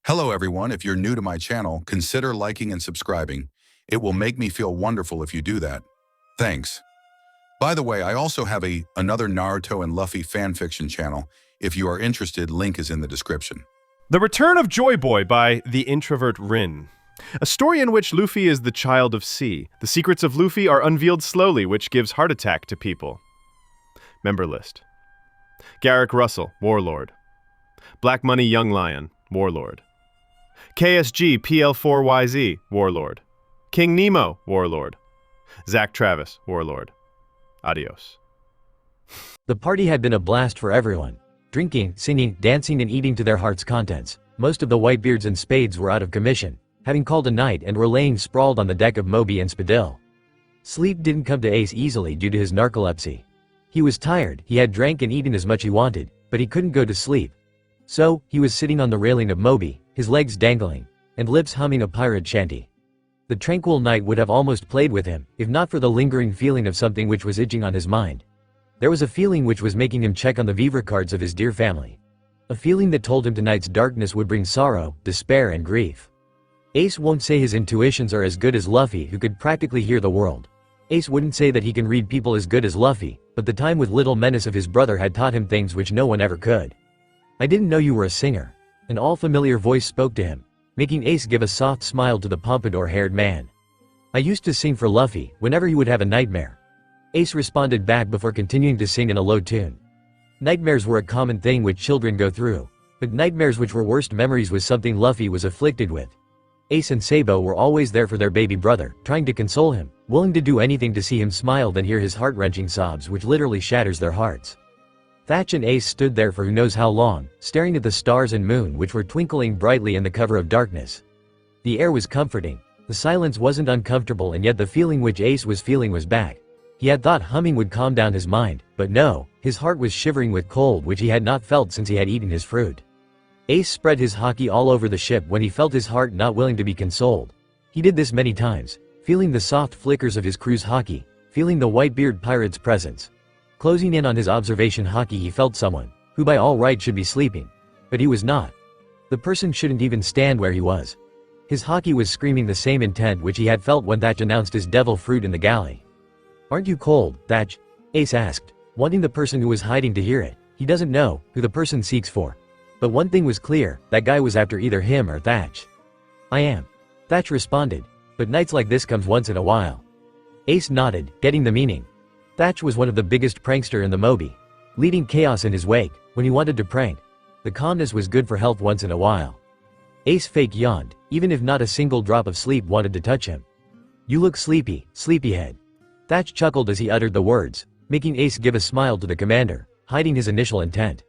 Hello everyone, if you're new to my channel, consider liking and subscribing. It will make me feel wonderful if you do that. Thanks. By the way, I also have another Naruto and Luffy fanfiction channel. If you are interested, link is in the description. The Return of Joyboy by TheIntrovertRin. A story in which Luffy is the child of sea. The secrets of Luffy are unveiled slowly, which gives heart attack to people. Member list. Garrick Russell, Warlord. Black Money Young Lion, Warlord. KSG PL4YZ, Warlord. King Nemo, Warlord. Zach Travis, Warlord. Adios. The party had been a blast for everyone. Drinking, singing, dancing and eating to their heart's contents. Most of the Whitebeards and Spades were out of commission, having called a night and were laying sprawled on the deck of Moby and Spadil. Sleep didn't come to Ace easily due to his narcolepsy. He was tired, he had drank and eaten as much he wanted, but he couldn't go to sleep. So, he was sitting on the railing of Moby, his legs dangling, and lips humming a pirate shanty. The tranquil night would have almost played with him, if not for the lingering feeling of something which was itching on his mind. There was a feeling which was making him check on the Vivre cards of his dear family. A feeling that told him tonight's darkness would bring sorrow, despair and grief. Ace won't say his intuitions are as good as Luffy, who could practically hear the world. Ace wouldn't say that he can read people as good as Luffy, but the time with little menace of his brother had taught him things which no one ever could. "I didn't know you were a singer." An all-familiar voice spoke to him, making Ace give a soft smile to the pompadour-haired man. "I used to sing for Luffy, whenever he would have a nightmare." Ace responded back before continuing to sing in a low tune. Nightmares were a common thing which children go through, but nightmares which were worst memories was something Luffy was afflicted with. Ace and Sabo were always there for their baby brother, trying to console him, willing to do anything to see him smile than hear his heart-wrenching sobs which literally shatters their hearts. Thatch and Ace stood there for who knows how long, staring at the stars and moon which were twinkling brightly in the cover of darkness. The air was comforting, the silence wasn't uncomfortable, and yet the feeling which Ace was feeling was back. He had thought humming would calm down his mind, but no, his heart was shivering with cold which he had not felt since he had eaten his fruit. Ace spread his haki all over the ship when he felt his heart not willing to be consoled. He did this many times, feeling the soft flickers of his crew's haki, feeling the Whitebeard pirate's presence. Closing in on his observation haki, he felt someone, who by all right should be sleeping. But he was not. The person shouldn't even stand where he was. His haki was screaming the same intent which he had felt when Thatch announced his devil fruit in the galley. "Aren't you cold, Thatch?" Ace asked, wanting the person who was hiding to hear it. He doesn't know who the person seeks for. But one thing was clear, that guy was after either him or Thatch. "I am," Thatch responded, "but nights like this comes once in a while." Ace nodded, getting the meaning. Thatch was one of the biggest prankster in the Moby, leading chaos in his wake. When he wanted to prank, the calmness was good for health once in a while. Ace fake yawned, even if not a single drop of sleep wanted to touch him. "You look sleepy, sleepyhead." Thatch chuckled as he uttered the words, making Ace give a smile to the commander, hiding his initial intent.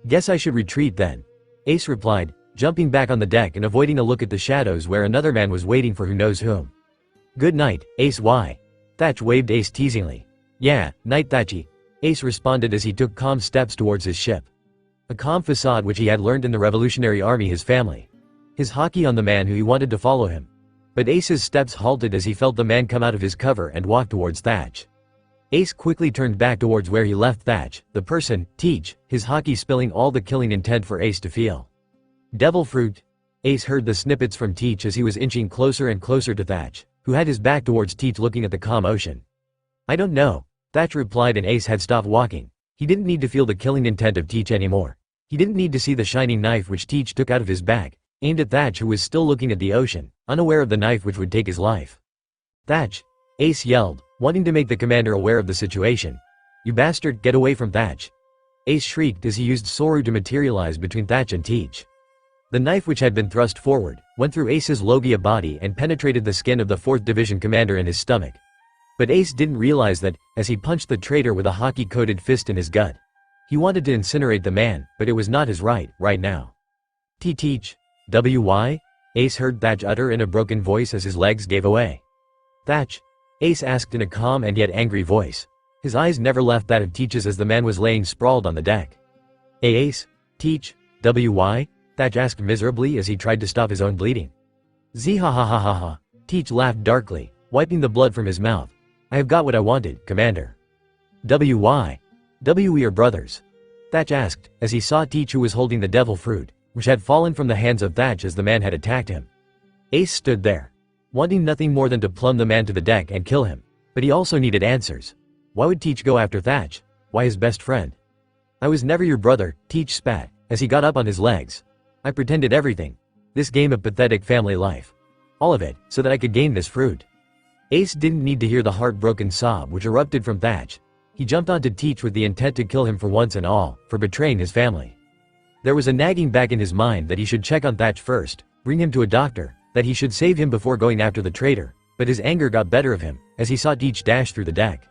"Guess I should retreat then," Ace replied, jumping back on the deck and avoiding a look at the shadows where another man was waiting for who knows whom. "Good night, Ace." "Why?" Thatch waved Ace teasingly. "Yeah, night Thatchy," Ace responded as he took calm steps towards his ship. A calm facade which he had learned in the Revolutionary Army, his family. His haki on the man who he wanted to follow him. But Ace's steps halted as he felt the man come out of his cover and walk towards Thatch. Ace quickly turned back towards where he left Thatch, the person, Teach, his haki spilling all the killing intent for Ace to feel. "Devil fruit." Ace heard the snippets from Teach as he was inching closer and closer to Thatch, who had his back towards Teach looking at the calm ocean. "I don't know," Thatch replied, and Ace had stopped walking. He didn't need to feel the killing intent of Teach anymore. He didn't need to see the shining knife which Teach took out of his bag, aimed at Thatch, who was still looking at the ocean, unaware of the knife which would take his life. "Thatch!" Ace yelled, wanting to make the commander aware of the situation. "You bastard, get away from Thatch!" Ace shrieked as he used Zoro to materialize between Thatch and Teach. The knife, which had been thrust forward, went through Ace's logia body and penetrated the skin of the 4th Division commander in his stomach. But Ace didn't realize that, as he punched the traitor with a haki-coated fist in his gut. He wanted to incinerate the man, but it was not his right now. "Teach, why?" Ace heard Thatch utter in a broken voice as his legs gave away. "Thatch?" Ace asked in a calm and yet angry voice. His eyes never left that of Teach's as the man was laying sprawled on the deck. "Hey Ace? Teach, why?" Thatch asked miserably as he tried to stop his own bleeding. "Ha ha ha ha ha." Teach laughed darkly, wiping the blood from his mouth. "I have got what I wanted, Commander." "Why? We are brothers?" Thatch asked, as he saw Teach, who was holding the devil fruit, which had fallen from the hands of Thatch as the man had attacked him. Ace stood there, wanting nothing more than to plumb the man to the deck and kill him. But he also needed answers. Why would Teach go after Thatch? Why his best friend? "I was never your brother," Teach spat, as he got up on his legs. "I pretended everything. This game of pathetic family life. All of it, so that I could gain this fruit." Ace didn't need to hear the heartbroken sob which erupted from Thatch. He jumped onto Teach with the intent to kill him for once and all, for betraying his family. There was a nagging back in his mind that he should check on Thatch first, bring him to a doctor, that he should save him before going after the traitor, but his anger got better of him, as he saw Teach dash through the deck.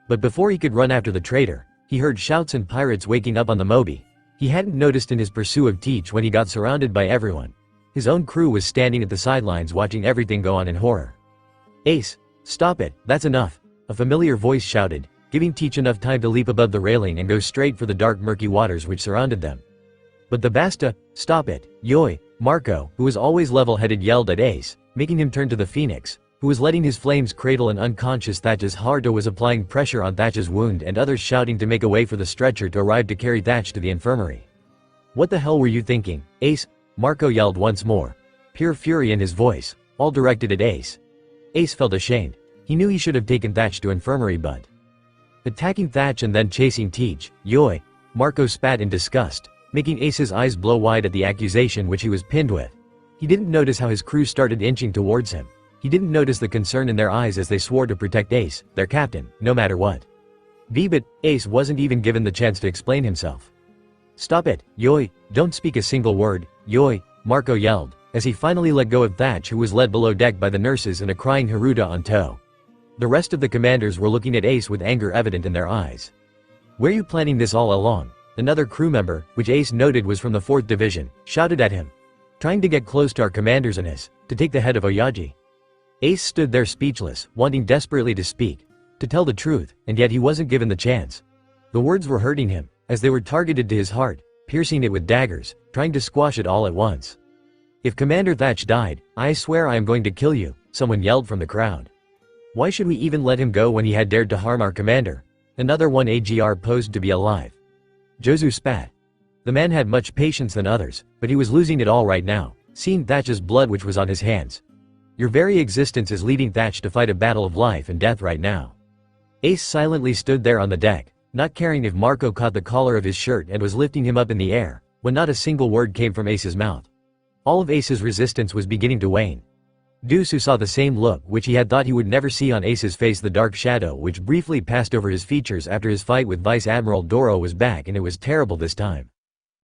But before he could run after the traitor, he heard shouts and pirates waking up on the Moby. He hadn't noticed in his pursuit of Teach when he got surrounded by everyone. His own crew was standing at the sidelines watching everything go on in horror. "Ace, stop it, that's enough," a familiar voice shouted, giving Teach enough time to leap above the railing and go straight for the dark murky waters which surrounded them. But the Basta, "Stop it, Yoy," Marco, who was always level-headed, yelled at Ace, making him turn to the Phoenix, who was letting his flames cradle an unconscious Thatch as Hardo was applying pressure on Thatch's wound and others shouting to make a way for the stretcher to arrive to carry Thatch to the infirmary. "What the hell were you thinking, Ace?" Marco yelled once more, pure fury in his voice, all directed at Ace. Ace felt ashamed. He knew he should have taken Thatch to infirmary, but attacking Thatch and then chasing Teach, Yoy, Marco spat in disgust, making Ace's eyes blow wide at the accusation which he was pinned with. He didn't notice how his crew started inching towards him. He didn't notice the concern in their eyes as they swore to protect Ace, their captain, no matter what. But Ace wasn't even given the chance to explain himself. "Stop it, Yoy, don't speak a single word, Yoy," Marco yelled, as he finally let go of Thatch, who was led below deck by the nurses and a crying Haruta on tow. The rest of the commanders were looking at Ace with anger evident in their eyes. "Were you planning this all along?" Another crew member, which Ace noted was from the 4th Division, shouted at him. "Trying to get close to our commanders and to take the head of Oyaji." Ace stood there speechless, wanting desperately to speak, to tell the truth, and yet he wasn't given the chance. The words were hurting him, as they were targeted to his heart, piercing it with daggers, trying to squash it all at once. "If Commander Thatch died, I swear I am going to kill you," someone yelled from the crowd. "Why should we even let him go when he had dared to harm our commander?" Another one AGR posed to be alive. Jozu spat. The man had much patience than others, but he was losing it all right now, seeing Thatch's blood which was on his hands. Your very existence is leading Thatch to fight a battle of life and death right now. Ace silently stood there on the deck, not caring if Marco caught the collar of his shirt and was lifting him up in the air, when not a single word came from Ace's mouth. All of Ace's resistance was beginning to wane. Deuce, who saw the same look which he had thought he would never see on Ace's face, the dark shadow which briefly passed over his features after his fight with Vice Admiral Doro, was back, and it was terrible this time.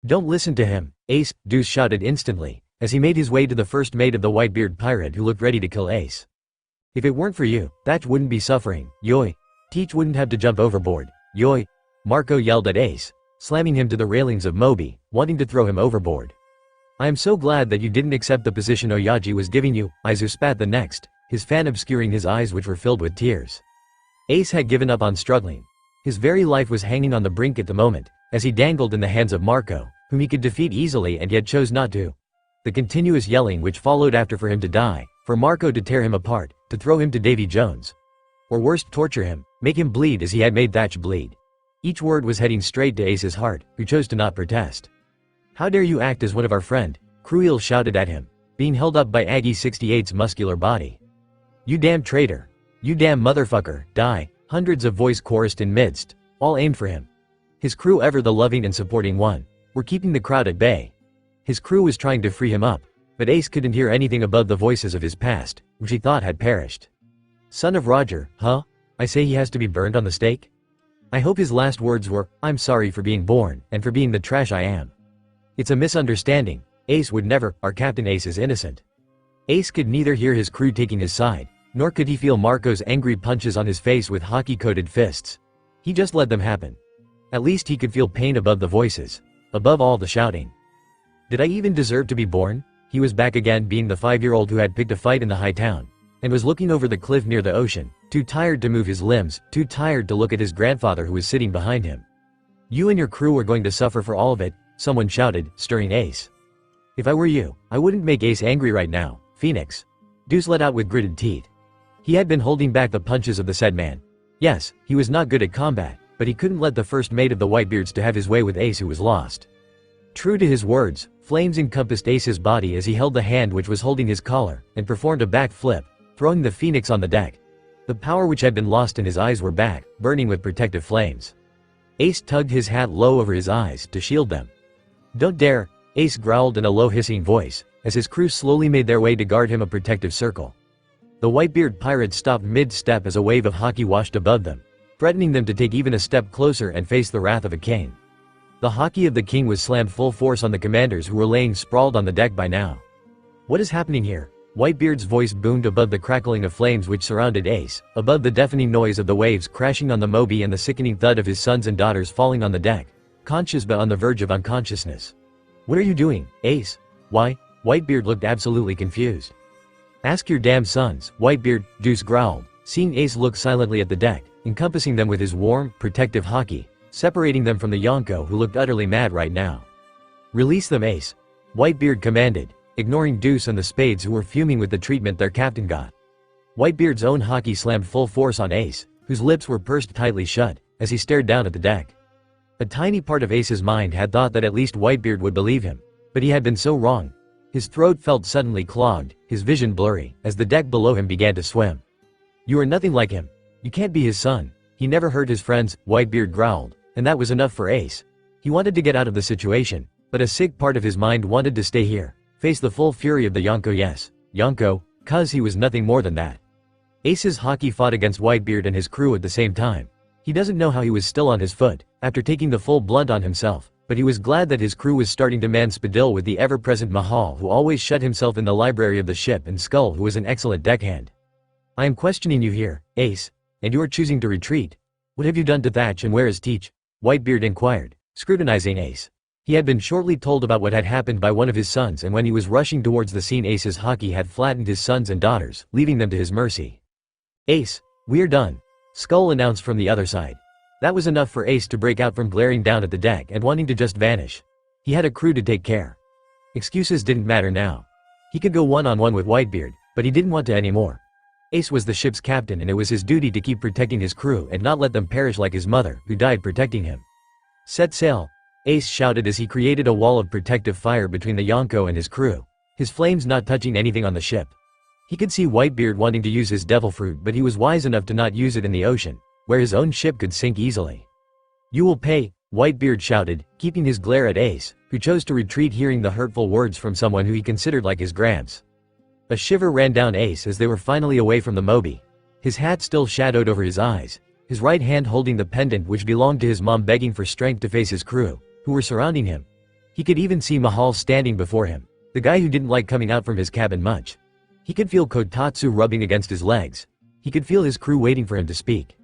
"Don't listen to him, Ace," Deuce shouted instantly, as he made his way to the first mate of the Whitebeard pirate who looked ready to kill Ace. "If it weren't for you, Thatch wouldn't be suffering, Yoy. Teach wouldn't have to jump overboard, Yoy," Marco yelled at Ace, slamming him to the railings of Moby, wanting to throw him overboard. "I am so glad that you didn't accept the position Oyaji was giving you," Aizu spat the next, his fan obscuring his eyes which were filled with tears. Ace had given up on struggling. His very life was hanging on the brink at the moment, as he dangled in the hands of Marco, whom he could defeat easily and yet chose not to. The continuous yelling which followed after for him to die, for Marco to tear him apart, to throw him to Davy Jones. Or worst, torture him, make him bleed as he had made Thatch bleed. Each word was heading straight to Ace's heart, who chose to not protest. "How dare you act as one of our friend?" Cruel shouted at him, being held up by Aggie 68's muscular body. "You damn traitor! You damn motherfucker, die!" Hundreds of voice chorused in midst, all aimed for him. His crew, ever the loving and supporting one, were keeping the crowd at bay. His crew was trying to free him up, but Ace couldn't hear anything above the voices of his past, which he thought had perished. "Son of Roger, huh? I say he has to be burned on the stake?" I hope his last words were, "I'm sorry for being born, and for being the trash I am." It's a misunderstanding. Ace would never. Our Captain Ace is innocent. Ace could neither hear his crew taking his side, nor could he feel Marco's angry punches on his face with hockey-coated fists. He just let them happen. At least he could feel pain above the voices, above all the shouting. Did I even deserve to be born? He was back again, being the 5-year-old who had picked a fight in the high town, and was looking over the cliff near the ocean, too tired to move his limbs, too tired to look at his grandfather who was sitting behind him. "You and your crew are going to suffer for all of it," someone shouted, stirring Ace. "If I were you, I wouldn't make Ace angry right now, Phoenix." Deuce let out with gritted teeth. He had been holding back the punches of the said man. Yes, he was not good at combat, but he couldn't let the first mate of the Whitebeards to have his way with Ace, who was lost. True to his words, flames encompassed Ace's body as he held the hand which was holding his collar, and performed a back flip, throwing the phoenix on the deck. The power which had been lost in his eyes were back, burning with protective flames. Ace tugged his hat low over his eyes to shield them. "Don't dare," Ace growled in a low hissing voice, as his crew slowly made their way to guard him a protective circle. The Whitebeard pirates stopped mid-step as a wave of haki washed above them, threatening them to take even a step closer and face the wrath of a king. The haki of the king was slammed full force on the commanders who were laying sprawled on the deck by now. "What is happening here?" Whitebeard's voice boomed above the crackling of flames which surrounded Ace, above the deafening noise of the waves crashing on the Moby and the sickening thud of his sons and daughters falling on the deck, conscious but on the verge of unconsciousness. "What are you doing, Ace? Why?" Whitebeard looked absolutely confused. "Ask your damn sons," Whitebeard, Deuce growled, seeing Ace look silently at the deck, encompassing them with his warm, protective haki, separating them from the Yonko who looked utterly mad right now. "Release them, Ace," Whitebeard commanded, ignoring Deuce and the Spades who were fuming with the treatment their captain got. Whitebeard's own haki slammed full force on Ace, whose lips were pursed tightly shut, as he stared down at the deck. A tiny part of Ace's mind had thought that at least Whitebeard would believe him, but he had been so wrong. His throat felt suddenly clogged, his vision blurry, as the deck below him began to swim. "You are nothing like him. You can't be his son. He never hurt his friends," Whitebeard growled, and that was enough for Ace. He wanted to get out of the situation, but a sick part of his mind wanted to stay here, face the full fury of the Yonko. Yes, Yonko, 'cause he was nothing more than that. Ace's haki fought against Whitebeard and his crew at the same time. He doesn't know how he was still on his foot, after taking the full blunt on himself, but he was glad that his crew was starting to man spadil with the ever-present Mahal who always shut himself in the library of the ship, and Skull who was an excellent deckhand. "I am questioning you here, Ace, and you are choosing to retreat. What have you done to Thatch and where is Teach?" Whitebeard inquired, scrutinizing Ace. He had been shortly told about what had happened by one of his sons, and when he was rushing towards the scene Ace's haki had flattened his sons and daughters, leaving them to his mercy. "Ace, we're done," Skull announced from the other side. That was enough for Ace to break out from glaring down at the deck and wanting to just vanish. He had a crew to take care. Excuses didn't matter now. He could go one-on-one with Whitebeard, but he didn't want to anymore. Ace was the ship's captain and it was his duty to keep protecting his crew and not let them perish like his mother, who died protecting him. "Set sail," Ace shouted as he created a wall of protective fire between the Yonko and his crew, his flames not touching anything on the ship. He could see Whitebeard wanting to use his devil fruit, but he was wise enough to not use it in the ocean, where his own ship could sink easily. "You will pay," Whitebeard shouted, keeping his glare at Ace, who chose to retreat hearing the hurtful words from someone who he considered like his Gramps. A shiver ran down Ace as they were finally away from the Moby. His hat still shadowed over his eyes, his right hand holding the pendant which belonged to his mom, begging for strength to face his crew, who were surrounding him. He could even see Mahal standing before him, the guy who didn't like coming out from his cabin much. He could feel Kotatsu rubbing against his legs. He could feel his crew waiting for him to speak.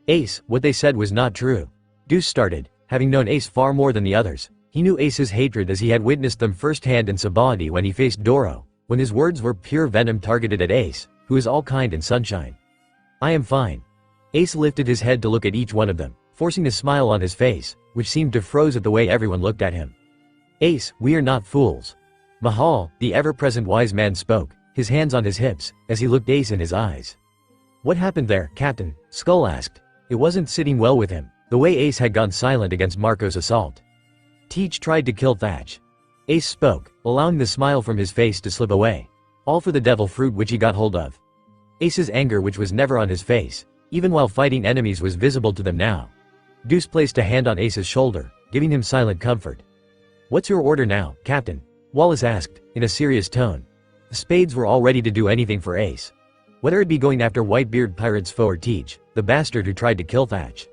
"Ace, what they said was not true," Deuce started, having known Ace far more than the others. He knew Ace's hatred as he had witnessed them firsthand in Sabadi when he faced Doro, when his words were pure venom targeted at Ace, who is all kind and sunshine. "I am fine." Ace lifted his head to look at each one of them, forcing a smile on his face, which seemed to froze at the way everyone looked at him. "Ace, we are not fools." Mahal, the ever-present wise man, spoke, his hands on his hips, as he looked Ace in his eyes. "What happened there, Captain?" Skull asked. It wasn't sitting well with him, the way Ace had gone silent against Marco's assault. "Teach tried to kill Thatch." Ace spoke, allowing the smile from his face to slip away. All for the devil fruit which he got hold of. Ace's anger, which was never on his face, even while fighting enemies, was visible to them now. Deuce placed a hand on Ace's shoulder, giving him silent comfort. "What's your order now, Captain?" Wallace asked, in a serious tone. The Spades were all ready to do anything for Ace. Whether it be going after Whitebeard pirates foe or Teach, the bastard who tried to kill Thatch.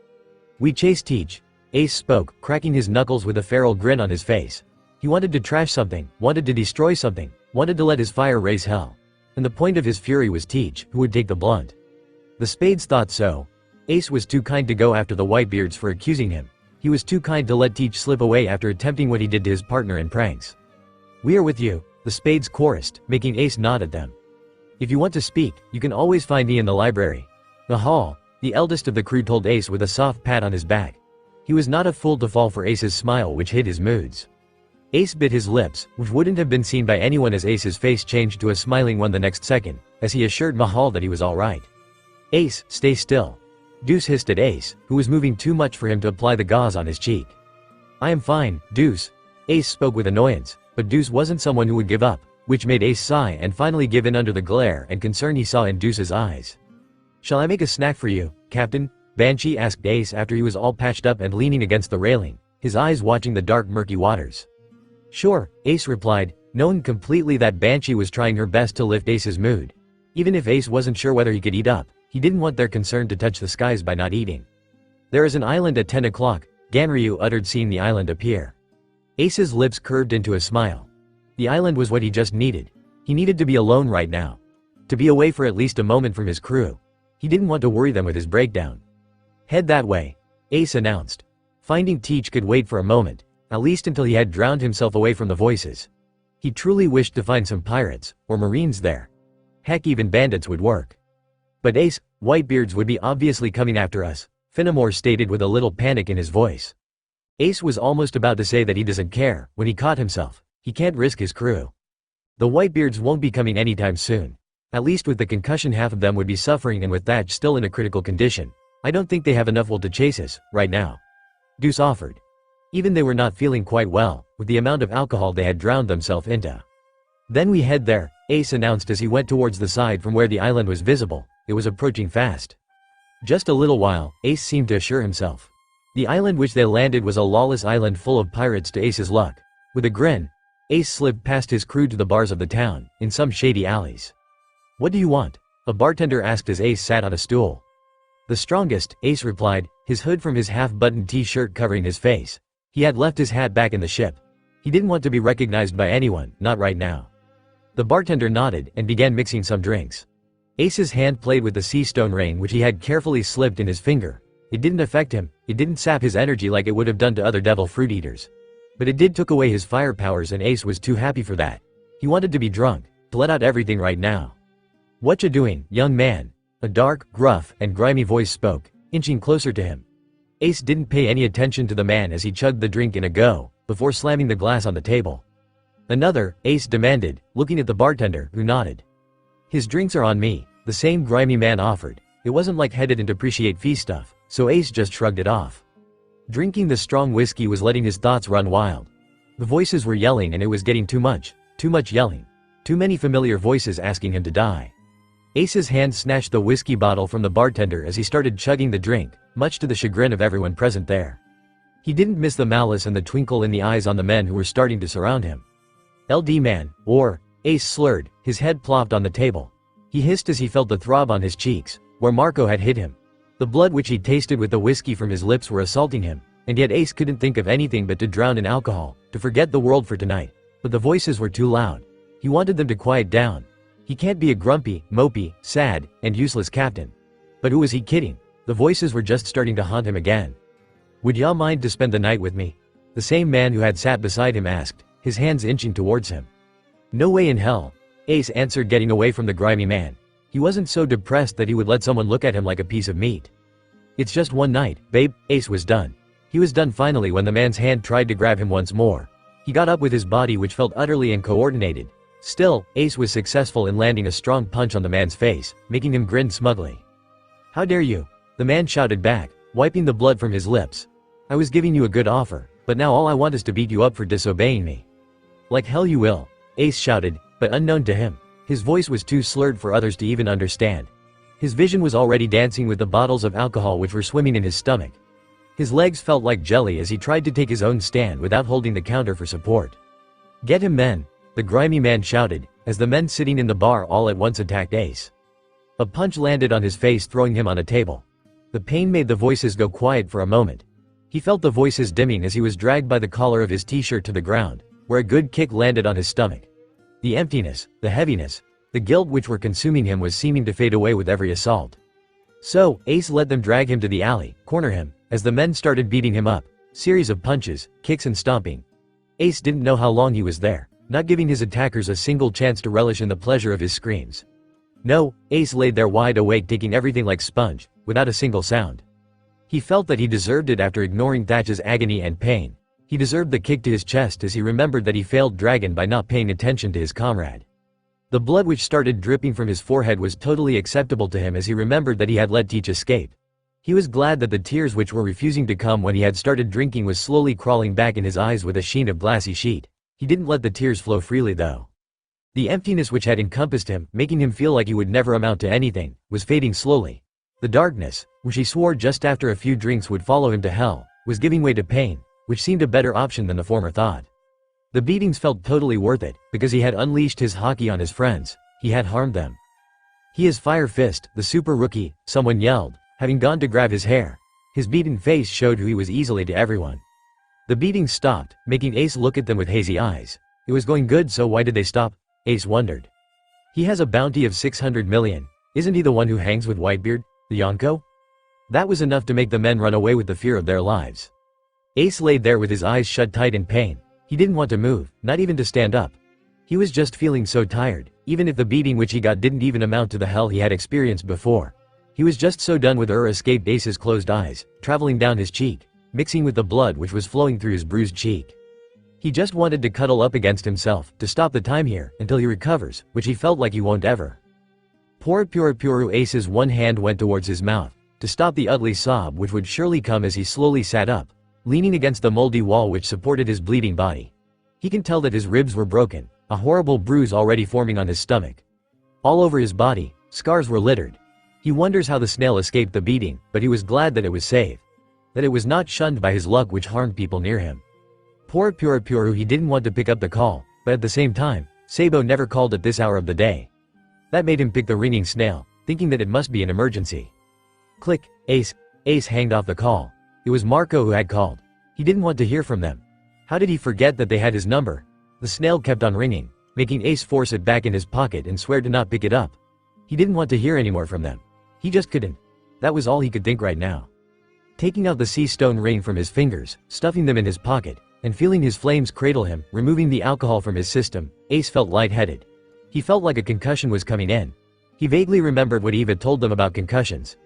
"We chased Teach," Ace spoke, cracking his knuckles with a feral grin on his face. He wanted to trash something, wanted to destroy something, wanted to let his fire raise hell. And the point of his fury was Teach, who would take the blunt. The Spades thought so. Ace was too kind to go after the Whitebeards for accusing him. He was too kind to let Teach slip away after attempting what he did to his partner in pranks. "We are with you," the Spades chorused, making Ace nod at them. "If you want to speak, you can always find me in the library." Mahal, the eldest of the crew, told Ace with a soft pat on his back. He was not a fool to fall for Ace's smile, which hid his moods. Ace bit his lips, which wouldn't have been seen by anyone, as Ace's face changed to a smiling one the next second, as he assured Mahal that he was all right. "Ace, stay still." Deuce hissed at Ace, who was moving too much for him to apply the gauze on his cheek. "I am fine, Deuce." Ace spoke with annoyance, but Deuce wasn't someone who would give up, which made Ace sigh and finally give in under the glare and concern he saw in Deuce's eyes. "Shall I make a snack for you, Captain?" Banshee asked Ace after he was all patched up and leaning against the railing, his eyes watching the dark murky waters. "Sure," Ace replied, knowing completely that Banshee was trying her best to lift Ace's mood. Even if Ace wasn't sure whether he could eat up, he didn't want their concern to touch the skies by not eating. "There is an island at 10 o'clock, Ganryu uttered, seeing the island appear. Ace's lips curved into a smile. The island was what he just needed. He needed to be alone right now. To be away for at least a moment from his crew. He didn't want to worry them with his breakdown. "Head that way," Ace announced. Finding Teach could wait for a moment, at least until he had drowned himself away from the voices. He truly wished to find some pirates, or marines there. Heck, even bandits would work. "But Ace, Whitebeards would be obviously coming after us," Finnemore stated with a little panic in his voice. Ace was almost about to say that he doesn't care, when he caught himself. He can't risk his crew. The Whitebeards won't be coming anytime soon. At least with the concussion, half of them would be suffering, and with Thatch still in a critical condition, I don't think they have enough will to chase us, right now. Deuce offered. Even they were not feeling quite well, with the amount of alcohol they had drowned themselves into. "Then we head there," Ace announced as he went towards the side from where the island was visible. It was approaching fast. Just a little while, Ace seemed to assure himself. The island which they landed was a lawless island full of pirates to Ace's luck. With a grin, Ace slipped past his crew to the bars of the town, in some shady alleys. "What do you want?" a bartender asked as Ace sat on a stool. "The strongest," Ace replied, his hood from his half-buttoned t-shirt covering his face. He had left his hat back in the ship. He didn't want to be recognized by anyone, not right now. The bartender nodded and began mixing some drinks. Ace's hand played with the sea stone ring which he had carefully slipped in his finger. It didn't affect him, it didn't sap his energy like it would have done to other devil fruit eaters. But it did took away his fire powers, and Ace was too happy for that. He wanted to be drunk, to let out everything right now. "What you doing, young man?" A dark, gruff, and grimy voice spoke, inching closer to him. Ace didn't pay any attention to the man as he chugged the drink in a go, before slamming the glass on the table. "Another?" Ace demanded, looking at the bartender, who nodded. "His drinks are on me," the same grimy man offered. It wasn't like he didn't appreciate fee stuff, so Ace just shrugged it off. Drinking the strong whiskey was letting his thoughts run wild. The voices were yelling, and it was getting too much yelling. Too many familiar voices asking him to die. Ace's hand snatched the whiskey bottle from the bartender as he started chugging the drink, much to the chagrin of everyone present there. He didn't miss the malice and the twinkle in the eyes on the men who were starting to surround him. "LD man, or," Ace slurred, his head plopped on the table. He hissed as he felt the throb on his cheeks, where Marco had hit him. The blood which he tasted with the whiskey from his lips were assaulting him, and yet Ace couldn't think of anything but to drown in alcohol, to forget the world for tonight. But the voices were too loud. He wanted them to quiet down. He can't be a grumpy, mopey, sad, and useless captain. But who was he kidding? The voices were just starting to haunt him again. "Would y'all mind to spend the night with me?" the same man who had sat beside him asked, his hands inching towards him. "No way in hell," Ace answered, getting away from the grimy man. He wasn't so depressed that he would let someone look at him like a piece of meat. "It's just one night, babe." Ace was done. He was done finally when the man's hand tried to grab him once more. He got up with his body, which felt utterly uncoordinated. Still, Ace was successful in landing a strong punch on the man's face, making him grin smugly. "How dare you?" the man shouted back, wiping the blood from his lips. "I was giving you a good offer, but now all I want is to beat you up for disobeying me." "Like hell you will," Ace shouted, but unknown to him. His voice was too slurred for others to even understand. His vision was already dancing with the bottles of alcohol which were swimming in his stomach. His legs felt like jelly as he tried to take his own stand without holding the counter for support. "Get him, men!" the grimy man shouted, as the men sitting in the bar all at once attacked Ace. A punch landed on his face, throwing him on a table. The pain made the voices go quiet for a moment. He felt the voices dimming as he was dragged by the collar of his t-shirt to the ground, where a good kick landed on his stomach. The emptiness, the heaviness, the guilt which were consuming him was seeming to fade away with every assault. So, Ace let them drag him to the alley, corner him, as the men started beating him up. Series of punches, kicks and stomping. Ace didn't know how long he was there, not giving his attackers a single chance to relish in the pleasure of his screams. No, Ace laid there wide awake, taking everything like sponge, without a single sound. He felt that he deserved it after ignoring Thatch's agony and pain. He deserved the kick to his chest as he remembered that he failed Dragon by not paying attention to his comrade. The blood which started dripping from his forehead was totally acceptable to him as he remembered that he had let Teach escape. He was glad that the tears which were refusing to come when he had started drinking was slowly crawling back in his eyes with a sheen of glassy sheet. He didn't let the tears flow freely though. The emptiness which had encompassed him, making him feel like he would never amount to anything, was fading slowly. The darkness, which he swore just after a few drinks would follow him to hell, was giving way to pain, which seemed a better option than the former thought. The beatings felt totally worth it, because he had unleashed his haki on his friends. He had harmed them. He is Fire Fist, the super rookie, someone yelled, having gone to grab his hair. His beaten face showed who he was easily to everyone. The beatings stopped, making Ace look at them with hazy eyes. It was going good, so why did they stop? Ace wondered. He has a bounty of 600 million. Isn't he the one who hangs with Whitebeard, the Yonko? That was enough to make the men run away with the fear of their lives. Ace laid there with his eyes shut tight in pain. He didn't want to move, not even to stand up. He was just feeling so tired, even if the beating which he got didn't even amount to the hell he had experienced before. He was just so done with escaped Ace's closed eyes, traveling down his cheek, mixing with the blood which was flowing through his bruised cheek. He just wanted to cuddle up against himself, to stop the time here, until he recovers, which he felt like he won't ever. Poor Ace's one hand went towards his mouth, to stop the ugly sob which would surely come as he slowly sat up, leaning against the moldy wall which supported his bleeding body. He can tell that his ribs were broken, a horrible bruise already forming on his stomach. All over his body, scars were littered. He wonders how the snail escaped the beating, but he was glad that it was safe. That it was not shunned by his luck which harmed people near him. Poor he didn't want to pick up the call, but at the same time, Sabo never called at this hour of the day. That made him pick the ringing snail, thinking that it must be an emergency. Click, Ace hanged off the call. It was Marco who had called. He didn't want to hear from them. How did he forget that they had his number? The snail kept on ringing, making Ace force it back in his pocket and swear to not pick it up. He didn't want to hear anymore from them. He just couldn't. That was all he could think right now. Taking out the sea stone ring from his fingers, stuffing them in his pocket, and feeling his flames cradle him, removing the alcohol from his system, Ace felt lightheaded. He felt like a concussion was coming in. He vaguely remembered what Eve had told them about concussions.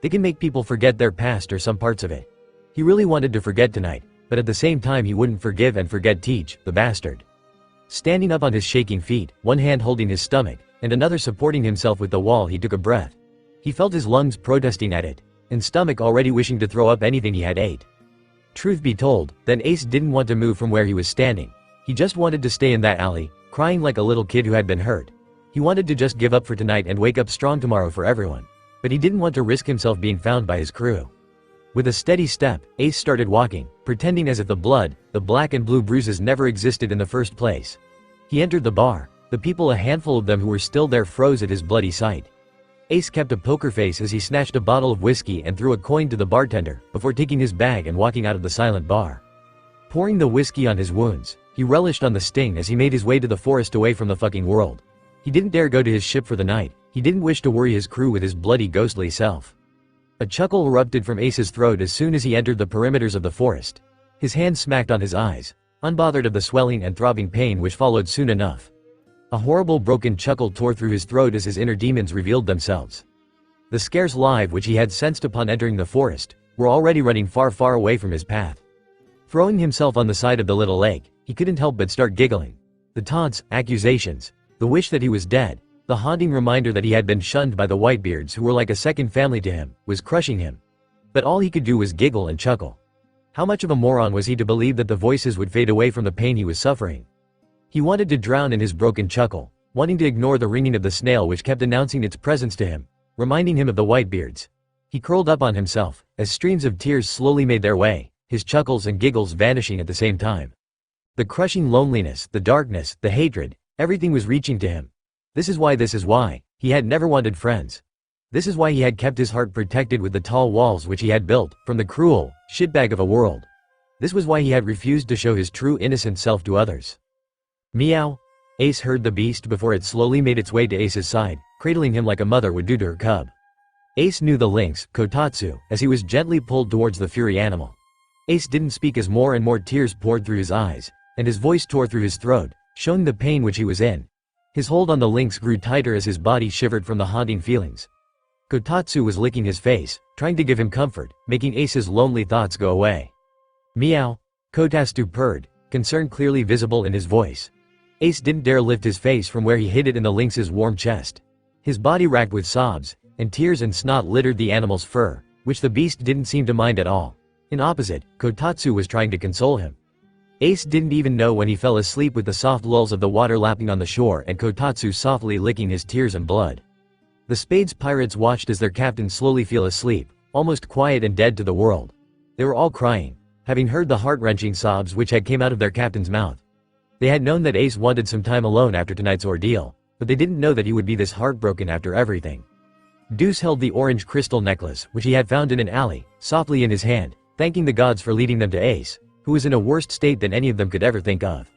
They can make people forget their past or some parts of it. He really wanted to forget tonight, but at the same time he wouldn't forgive and forget Teach, the bastard. Standing up on his shaking feet, one hand holding his stomach, and another supporting himself with the wall, he took a breath. He felt his lungs protesting at it, and stomach already wishing to throw up anything he had ate. Truth be told, then Ace didn't want to move from where he was standing. He just wanted to stay in that alley, crying like a little kid who had been hurt. He wanted to just give up for tonight and wake up strong tomorrow for everyone. But he didn't want to risk himself being found by his crew. With a steady step, Ace started walking, pretending as if the blood, the black and blue bruises never existed in the first place. He entered the bar. The people, a handful of them who were still there, froze at his bloody sight. Ace kept a poker face as he snatched a bottle of whiskey and threw a coin to the bartender, before taking his bag and walking out of the silent bar. Pouring the whiskey on his wounds, he relished on the sting as he made his way to the forest away from the fucking world. He didn't dare go to his ship for the night. He didn't wish to worry his crew with his bloody ghostly self. A chuckle erupted from Ace's throat as soon as he entered the perimeters of the forest. His hand smacked on his eyes, unbothered of the swelling and throbbing pain which followed soon enough. A horrible broken chuckle tore through his throat as his inner demons revealed themselves. The scarce life which he had sensed upon entering the forest were already running far, far away from his path. Throwing himself on the side of the little lake, he couldn't help but start giggling. The taunts, accusations, the wish that he was dead, the haunting reminder that he had been shunned by the Whitebeards who were like a second family to him, was crushing him. But all he could do was giggle and chuckle. How much of a moron was he to believe that the voices would fade away from the pain he was suffering? He wanted to drown in his broken chuckle, wanting to ignore the ringing of the snail which kept announcing its presence to him, reminding him of the Whitebeards. He curled up on himself, as streams of tears slowly made their way, his chuckles and giggles vanishing at the same time. The crushing loneliness, the darkness, the hatred, everything was reaching to him. This is why he had never wanted friends. This is why he had kept his heart protected with the tall walls which he had built, from the cruel, shitbag of a world. This was why he had refused to show his true innocent self to others. Meow. Ace heard the beast before it slowly made its way to Ace's side, cradling him like a mother would do to her cub. Ace knew the lynx, Kotatsu, as he was gently pulled towards the fury animal. Ace didn't speak as more and more tears poured through his eyes, and his voice tore through his throat, showing the pain which he was in. His hold on the lynx grew tighter as his body shivered from the haunting feelings. Kotatsu was licking his face, trying to give him comfort, making Ace's lonely thoughts go away. Meow. Kotatsu purred, concern clearly visible in his voice. Ace didn't dare lift his face from where he hid it in the lynx's warm chest. His body racked with sobs, and tears and snot littered the animal's fur, which the beast didn't seem to mind at all. In opposite, Kotatsu was trying to console him. Ace didn't even know when he fell asleep with the soft lulls of the water lapping on the shore and Kotatsu softly licking his tears and blood. The Spades pirates watched as their captain slowly fell asleep, almost quiet and dead to the world. They were all crying, having heard the heart-wrenching sobs which had came out of their captain's mouth. They had known that Ace wanted some time alone after tonight's ordeal, but they didn't know that he would be this heartbroken after everything. Deuce held the orange crystal necklace, which he had found in an alley, softly in his hand, thanking the gods for leading them to Ace, who was in a worse state than any of them could ever think of.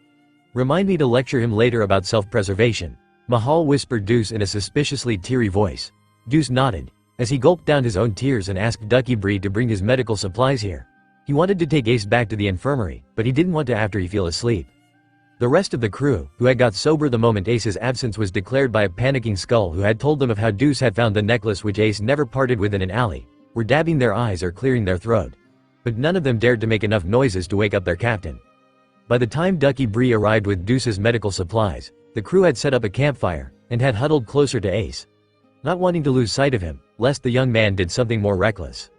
Remind me to lecture him later about self-preservation, Mahal whispered Deuce in a suspiciously teary voice. Deuce nodded, as he gulped down his own tears and asked Ducky Bree to bring his medical supplies here. He wanted to take Ace back to the infirmary, but he didn't want to after he fell asleep. The rest of the crew, who had got sober the moment Ace's absence was declared by a panicking Skull who had told them of how Deuce had found the necklace which Ace never parted with in an alley, were dabbing their eyes or clearing their throat. But none of them dared to make enough noises to wake up their captain. By the time Ducky Bree arrived with Deuce's medical supplies, the crew had set up a campfire, and had huddled closer to Ace, not wanting to lose sight of him, lest the young man did something more reckless.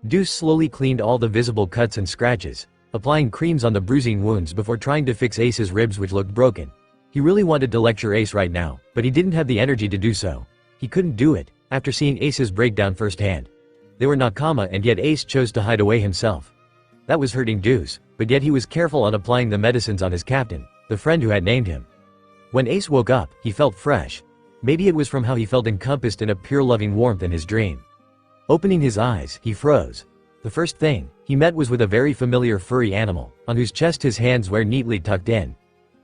Deuce slowly cleaned all the visible cuts and scratches, applying creams on the bruising wounds before trying to fix Ace's ribs which looked broken. He really wanted to lecture Ace right now, but he didn't have the energy to do so. He couldn't do it, after seeing Ace's breakdown firsthand. They were nakama and yet Ace chose to hide away himself. That was hurting Deuce, but yet he was careful on applying the medicines on his captain, the friend who had named him. When Ace woke up, he felt fresh. Maybe it was from how he felt encompassed in a pure loving warmth in his dream. Opening his eyes, he froze. The first thing he met was with a very familiar furry animal, on whose chest his hands were neatly tucked in.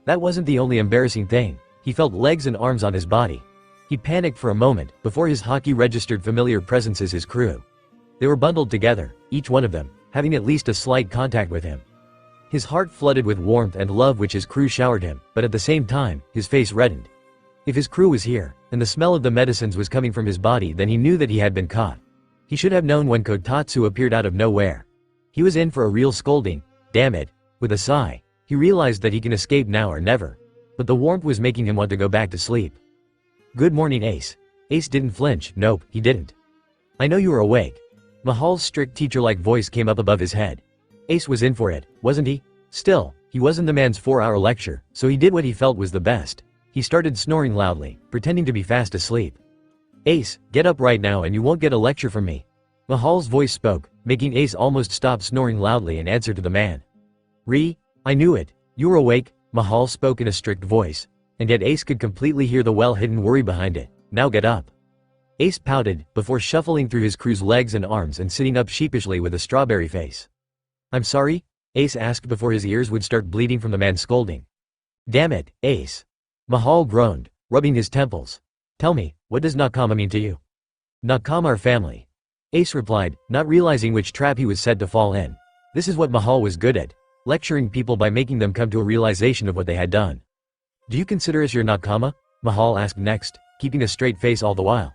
That wasn't the only embarrassing thing. He felt legs and arms on his body. He panicked for a moment, before his hockey registered familiar presence as his crew. They were bundled together, each one of them, having at least a slight contact with him. His heart flooded with warmth and love which his crew showered him, but at the same time, his face reddened. If his crew was here, and the smell of the medicines was coming from his body, then he knew that he had been caught. He should have known when Kotatsu appeared out of nowhere. He was in for a real scolding, damn it. With a sigh, he realized that he can escape now or never. But the warmth was making him want to go back to sleep. Good morning, Ace. Ace didn't flinch, nope, he didn't. I know you were awake. Mahal's strict teacher-like voice came up above his head. Ace was in for it, wasn't he? Still, he wasn't the man's 4-hour lecture, so he did what he felt was the best. He started snoring loudly, pretending to be fast asleep. Ace, get up right now and you won't get a lecture from me. Mahal's voice spoke, making Ace almost stop snoring loudly in answer to the man. I knew it. You were awake, Mahal spoke in a strict voice, and yet Ace could completely hear the well-hidden worry behind it. Now get up. Ace pouted, before shuffling through his crew's legs and arms and sitting up sheepishly with a strawberry face. I'm sorry? Ace asked before his ears would start bleeding from the man's scolding. Damn it, Ace. Mahal groaned, rubbing his temples. Tell me, what does nakama mean to you? Nakama are family. Ace replied, not realizing which trap he was said to fall in. This is what Mahal was good at, lecturing people by making them come to a realization of what they had done. Do you consider us your nakama? Mahal asked next, keeping a straight face all the while.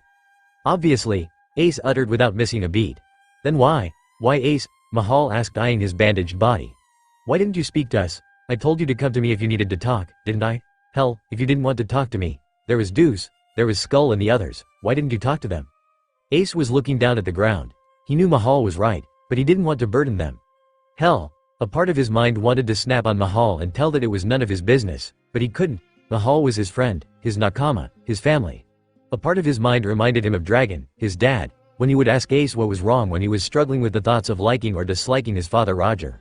Obviously, Ace uttered without missing a beat. Then why? Why Ace? Mahal asked, eyeing his bandaged body. Why didn't you speak to us? I told you to come to me if you needed to talk, didn't I? Hell, if you didn't want to talk to me. There was Deuce, there was Skull and the others. Why didn't you talk to them? Ace was looking down at the ground. He knew Mahal was right, but he didn't want to burden them. Hell, a part of his mind wanted to snap on Mahal and tell that it was none of his business, but he couldn't. Mahal was his friend, his nakama, his family. A part of his mind reminded him of Dragon, his dad, when he would ask Ace what was wrong when he was struggling with the thoughts of liking or disliking his father Roger.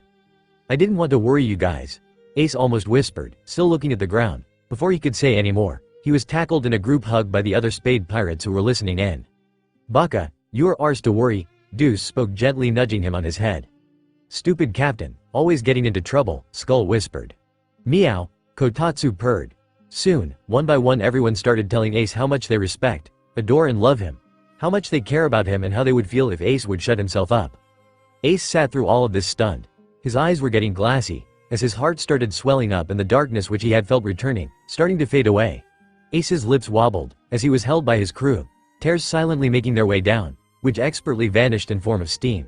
I didn't want to worry you guys. Ace almost whispered, still looking at the ground. Before he could say any more, he was tackled in a group hug by the other spade pirates who were listening in. Baka, you are ours to worry, Deuce spoke gently nudging him on his head. Stupid captain, always getting into trouble, Skull whispered. Meow, Kotatsu purred. Soon, one by one everyone started telling Ace how much they respect, adore and love him. How much they care about him and how they would feel if Ace would shut himself up. Ace sat through all of this stunned. His eyes were getting glassy, as his heart started swelling up and the darkness which he had felt returning, starting to fade away. Ace's lips wobbled, as he was held by his crew, tears silently making their way down, which expertly vanished in form of steam.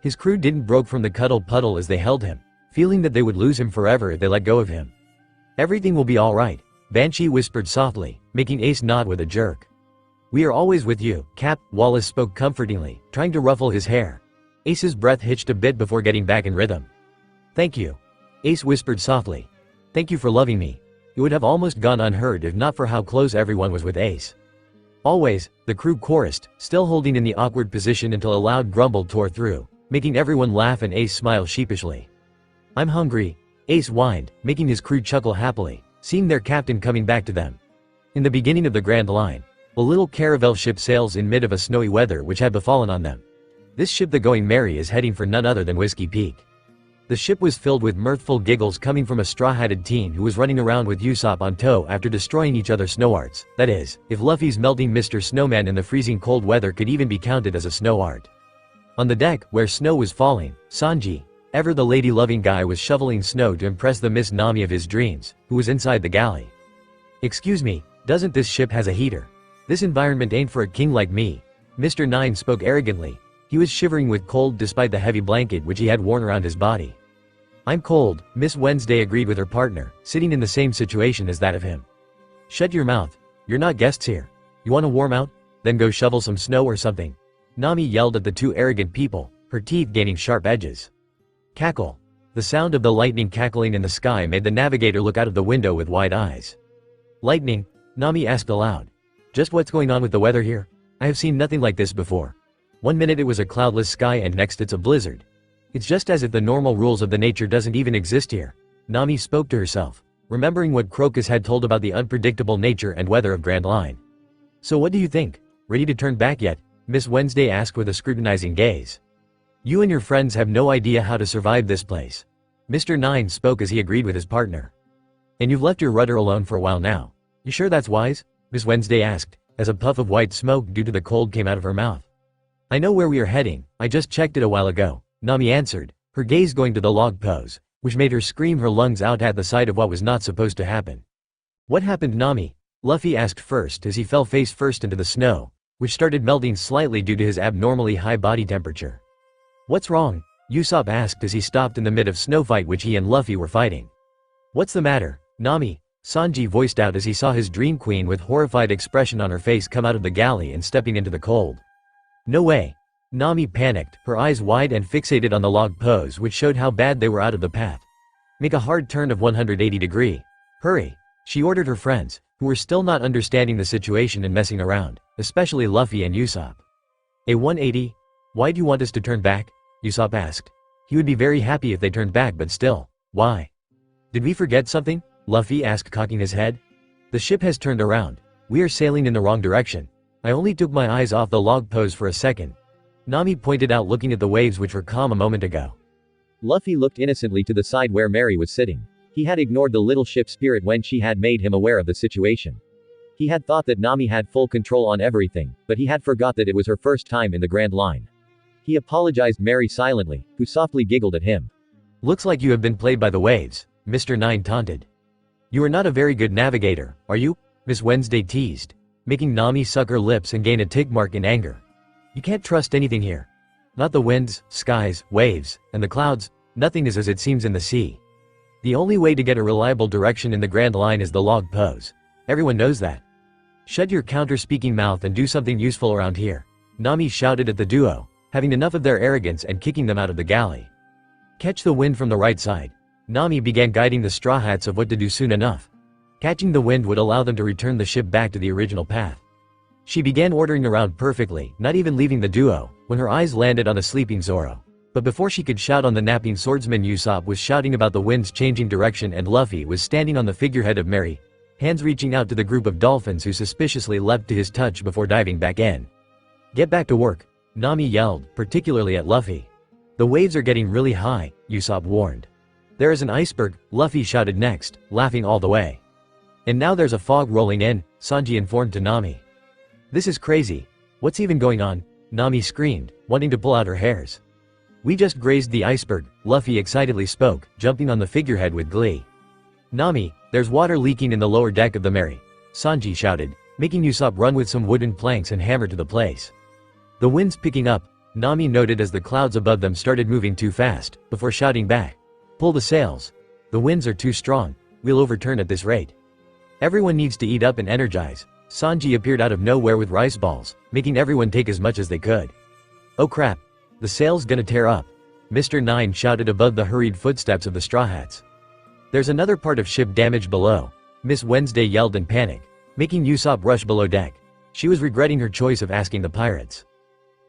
His crew didn't broke from the cuddle puddle as they held him, feeling that they would lose him forever if they let go of him. Everything will be alright, Banshee whispered softly, making Ace nod with a jerk. "We are always with you, Cap," Wallace spoke comfortingly, trying to ruffle his hair. Ace's breath hitched a bit before getting back in rhythm. "Thank you," Ace whispered softly. "Thank you for loving me." It would have almost gone unheard if not for how close everyone was with Ace. "Always," the crew chorused, still holding in the awkward position until a loud grumble tore through, making everyone laugh and Ace smile sheepishly. "I'm hungry," Ace whined, making his crew chuckle happily, seeing their captain coming back to them. In the beginning of the Grand Line, a little caravel ship sails in mid of a snowy weather which had befallen on them. This ship, the Going Merry, is heading for none other than Whiskey Peak. The ship was filled with mirthful giggles coming from a straw-hatted teen who was running around with Usopp on tow after destroying each other's snow arts. That is, if Luffy's melting Mr. Snowman in the freezing cold weather could even be counted as a snow art. On the deck, where snow was falling, Sanji, ever the lady-loving guy, was shoveling snow to impress the Miss Nami of his dreams, who was inside the galley. "Excuse me, doesn't this ship has a heater? This environment ain't for a king like me," Mr. Nine spoke arrogantly. He was shivering with cold despite the heavy blanket which he had worn around his body. "I'm cold," Miss Wednesday agreed with her partner, sitting in the same situation as that of him. "Shut your mouth. You're not guests here. You want to warm out? Then go shovel some snow or something," Nami yelled at the two arrogant people, her teeth gaining sharp edges. Cackle. The sound of the lightning cackling in the sky made the navigator look out of the window with wide eyes. "Lightning?" Nami asked aloud. "Just what's going on with the weather here? I have seen nothing like this before. One minute it was a cloudless sky and next it's a blizzard. It's just as if the normal rules of the nature doesn't even exist here," Nami spoke to herself, remembering what Crocus had told about the unpredictable nature and weather of Grand Line. "So what do you think? Ready to turn back yet?" Miss Wednesday asked with a scrutinizing gaze. "You and your friends have no idea how to survive this place," Mr. Nine spoke as he agreed with his partner. "And you've left your rudder alone for a while now. You sure that's wise?" Miss Wednesday asked, as a puff of white smoke due to the cold came out of her mouth. "I know where we are heading, I just checked it a while ago," Nami answered, her gaze going to the log pose, which made her scream her lungs out at the sight of what was not supposed to happen. "What happened, Nami?" Luffy asked first as he fell face first into the snow, which started melting slightly due to his abnormally high body temperature. "What's wrong?" Usopp asked as he stopped in the mid of snow fight which he and Luffy were fighting. "What's the matter, Nami?" Sanji voiced out as he saw his dream queen with horrified expression on her face come out of the galley and stepping into the cold. "No way." Nami panicked, her eyes wide and fixated on the log pose which showed how bad they were out of the path. "Make a hard turn of 180 degree. Hurry," she ordered her friends, who were still not understanding the situation and messing around, especially Luffy and Usopp. "A 180? Why do you want us to turn back?" Usopp asked. He would be very happy if they turned back, but still, why? "Did we forget something?" Luffy asked, cocking his head. "The ship has turned around. We are sailing in the wrong direction. I only took my eyes off the log pose for a second," Nami pointed out, looking at the waves which were calm a moment ago. Luffy looked innocently to the side where Mary was sitting. He had ignored the little ship spirit when she had made him aware of the situation. He had thought that Nami had full control on everything, but he had forgot that it was her first time in the Grand Line. He apologized Mary silently, who softly giggled at him. "Looks like you have been played by the waves," Mr. Nine taunted. "You are not a very good navigator, are you?" Miss Wednesday teased, making Nami suck her lips and gain a tick mark in anger. "You can't trust anything here. Not the winds, skies, waves, and the clouds. Nothing is as it seems in the sea. The only way to get a reliable direction in the Grand Line is the log pose. Everyone knows that. Shut your counter-speaking mouth and do something useful around here," Nami shouted at the duo, having enough of their arrogance and kicking them out of the galley. "Catch the wind from the right side." Nami began guiding the Straw Hats of what to do soon enough. Catching the wind would allow them to return the ship back to the original path. She began ordering around perfectly, not even leaving the duo, when her eyes landed on a sleeping Zoro. But before she could shout on the napping swordsman, Usopp was shouting about the wind's changing direction and Luffy was standing on the figurehead of Mary, hands reaching out to the group of dolphins who suspiciously leapt to his touch before diving back in. "Get back to work," Nami yelled, particularly at Luffy. "The waves are getting really high," Usopp warned. "There is an iceberg," Luffy shouted next, laughing all the way. "And now there's a fog rolling in," Sanji informed to Nami. "This is crazy. What's even going on?" Nami screamed, wanting to pull out her hairs. "We just grazed the iceberg," Luffy excitedly spoke, jumping on the figurehead with glee. "Nami, there's water leaking in the lower deck of the Mary," Sanji shouted, making Usopp run with some wooden planks and hammer to the place. "The wind's picking up," Nami noted as the clouds above them started moving too fast, before shouting back. "Pull the sails. The winds are too strong. We'll overturn at this rate. Everyone needs to eat up and energize," Sanji appeared out of nowhere with rice balls, making everyone take as much as they could. "Oh crap. The sail's gonna tear up," Mr. 9 shouted above the hurried footsteps of the Straw Hats. "There's another part of ship damaged below," Miss Wednesday yelled in panic, making Usopp rush below deck. She was regretting her choice of asking the pirates.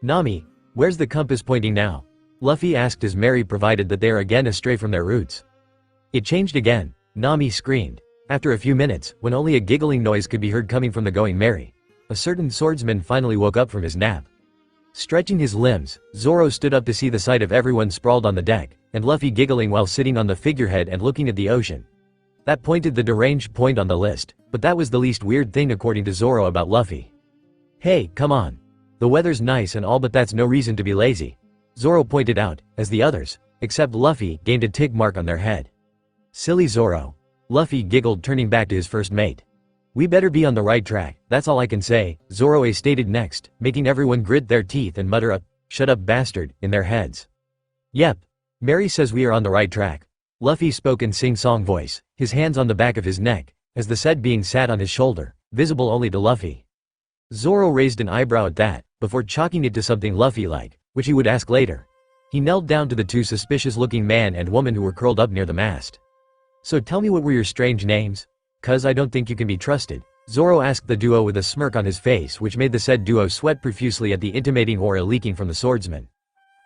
"Nami, where's the compass pointing now?" Luffy asked as Mary provided that they are again astray from their roots. "It changed again," Nami screamed. After a few minutes, when only a giggling noise could be heard coming from the Going Merry, a certain swordsman finally woke up from his nap. Stretching his limbs, Zoro stood up to see the sight of everyone sprawled on the deck, and Luffy giggling while sitting on the figurehead and looking at the ocean. That pointed the deranged point on the list, but that was the least weird thing according to Zoro about Luffy. "Hey, come on. The weather's nice and all, but that's no reason to be lazy," Zoro pointed out, as the others, except Luffy, gained a tick mark on their head. "Silly Zoro," Luffy giggled, turning back to his first mate. "We better be on the right track, that's all I can say," Zoro stated next, making everyone grit their teeth and mutter a "shut up bastard" in their heads. "Yep. Mary says we are on the right track," Luffy spoke in sing-song voice, his hands on the back of his neck, as the said being sat on his shoulder, visible only to Luffy. Zoro raised an eyebrow at that, before chalking it to something Luffy-like, which he would ask later. He knelt down to the two suspicious-looking man and woman who were curled up near the mast. "So tell me, what were your strange names? 'Cause I don't think you can be trusted," Zoro asked the duo with a smirk on his face, which made the said duo sweat profusely at the intimating aura leaking from the swordsman.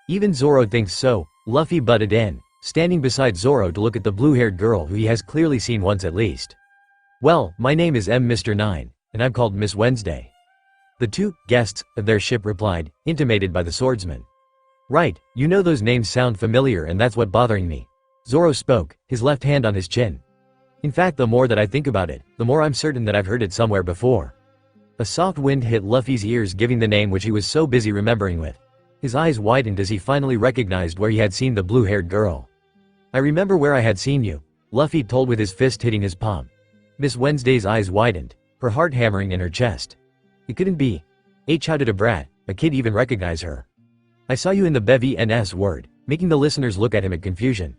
"Even Zoro thinks so," Luffy butted in, standing beside Zoro to look at the blue-haired girl who he has clearly seen once at least. "Well, my name is Mr. 9, and I'm called Miss Wednesday," the two guests of their ship replied, intimated by the swordsman. "Right, you know those names sound familiar, and that's what bothering me," Zoro spoke, his left hand on his chin. "In fact, the more that I think about it, the more I'm certain that I've heard it somewhere before." A soft wind hit Luffy's ears, giving the name which he was so busy remembering with. His eyes widened as he finally recognized where he had seen the blue-haired girl. "I remember where I had seen you," Luffy told with his fist hitting his palm. Miss Wednesday's eyes widened, her heart hammering in her chest. "It couldn't be," shouted a brat, a kid even recognize her. "I saw you in the bevy NS word," making the listeners look at him in confusion.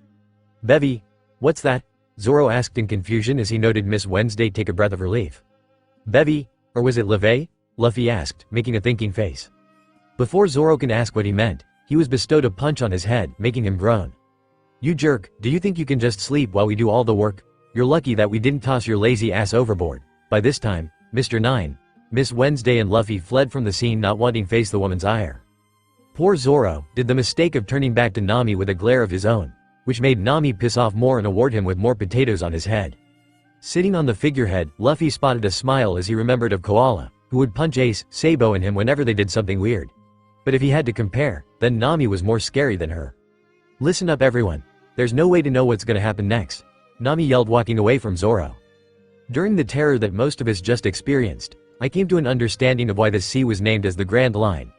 "Bevy? What's that?" Zoro asked in confusion as he noted Miss Wednesday take a breath of relief. "Bevy? Or was it levee?" Luffy asked, making a thinking face. Before Zoro can ask what he meant, he was bestowed a punch on his head, making him groan. "You jerk, do you think you can just sleep while we do all the work? You're lucky that we didn't toss your lazy ass overboard." By this time, Mr. 9, Miss Wednesday and Luffy fled from the scene, not wanting to face the woman's ire. Poor Zoro did the mistake of turning back to Nami with a glare of his own, which made Nami piss off more and award him with more potatoes on his head. Sitting on the figurehead, Luffy spotted a smile as he remembered of Koala, who would punch Ace, Sabo and him whenever they did something weird. But if he had to compare, then Nami was more scary than her. "Listen up everyone. There's no way to know what's gonna happen next," Nami yelled, walking away from Zoro. "During the terror that most of us just experienced, I came to an understanding of why the sea was named as the Grand Line.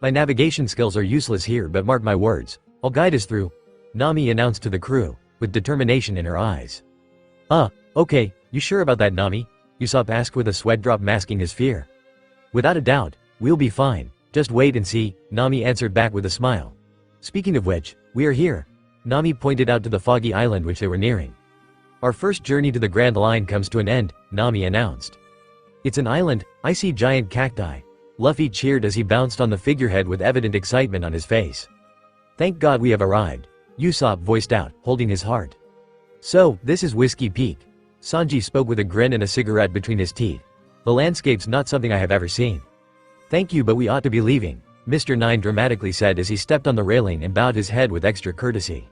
My navigation skills are useless here, but mark my words, I'll guide us through," Nami announced to the crew, with determination in her eyes. Okay, you sure about that, Nami?" Usopp asked with a sweat drop masking his fear. "Without a doubt, we'll be fine, just wait and see," Nami answered back with a smile. "Speaking of which, we are here," Nami pointed out to the foggy island which they were nearing. "Our first journey to the Grand Line comes to an end," Nami announced. "It's an island, I see giant cacti," Luffy cheered as he bounced on the figurehead with evident excitement on his face. "Thank God we have arrived," Usopp voiced out, holding his heart. "So, this is Whiskey Peak," Sanji spoke with a grin and a cigarette between his teeth. "The landscape's not something I have ever seen." "Thank you, but we ought to be leaving," Mr. 9 dramatically said as he stepped on the railing and bowed his head with extra courtesy.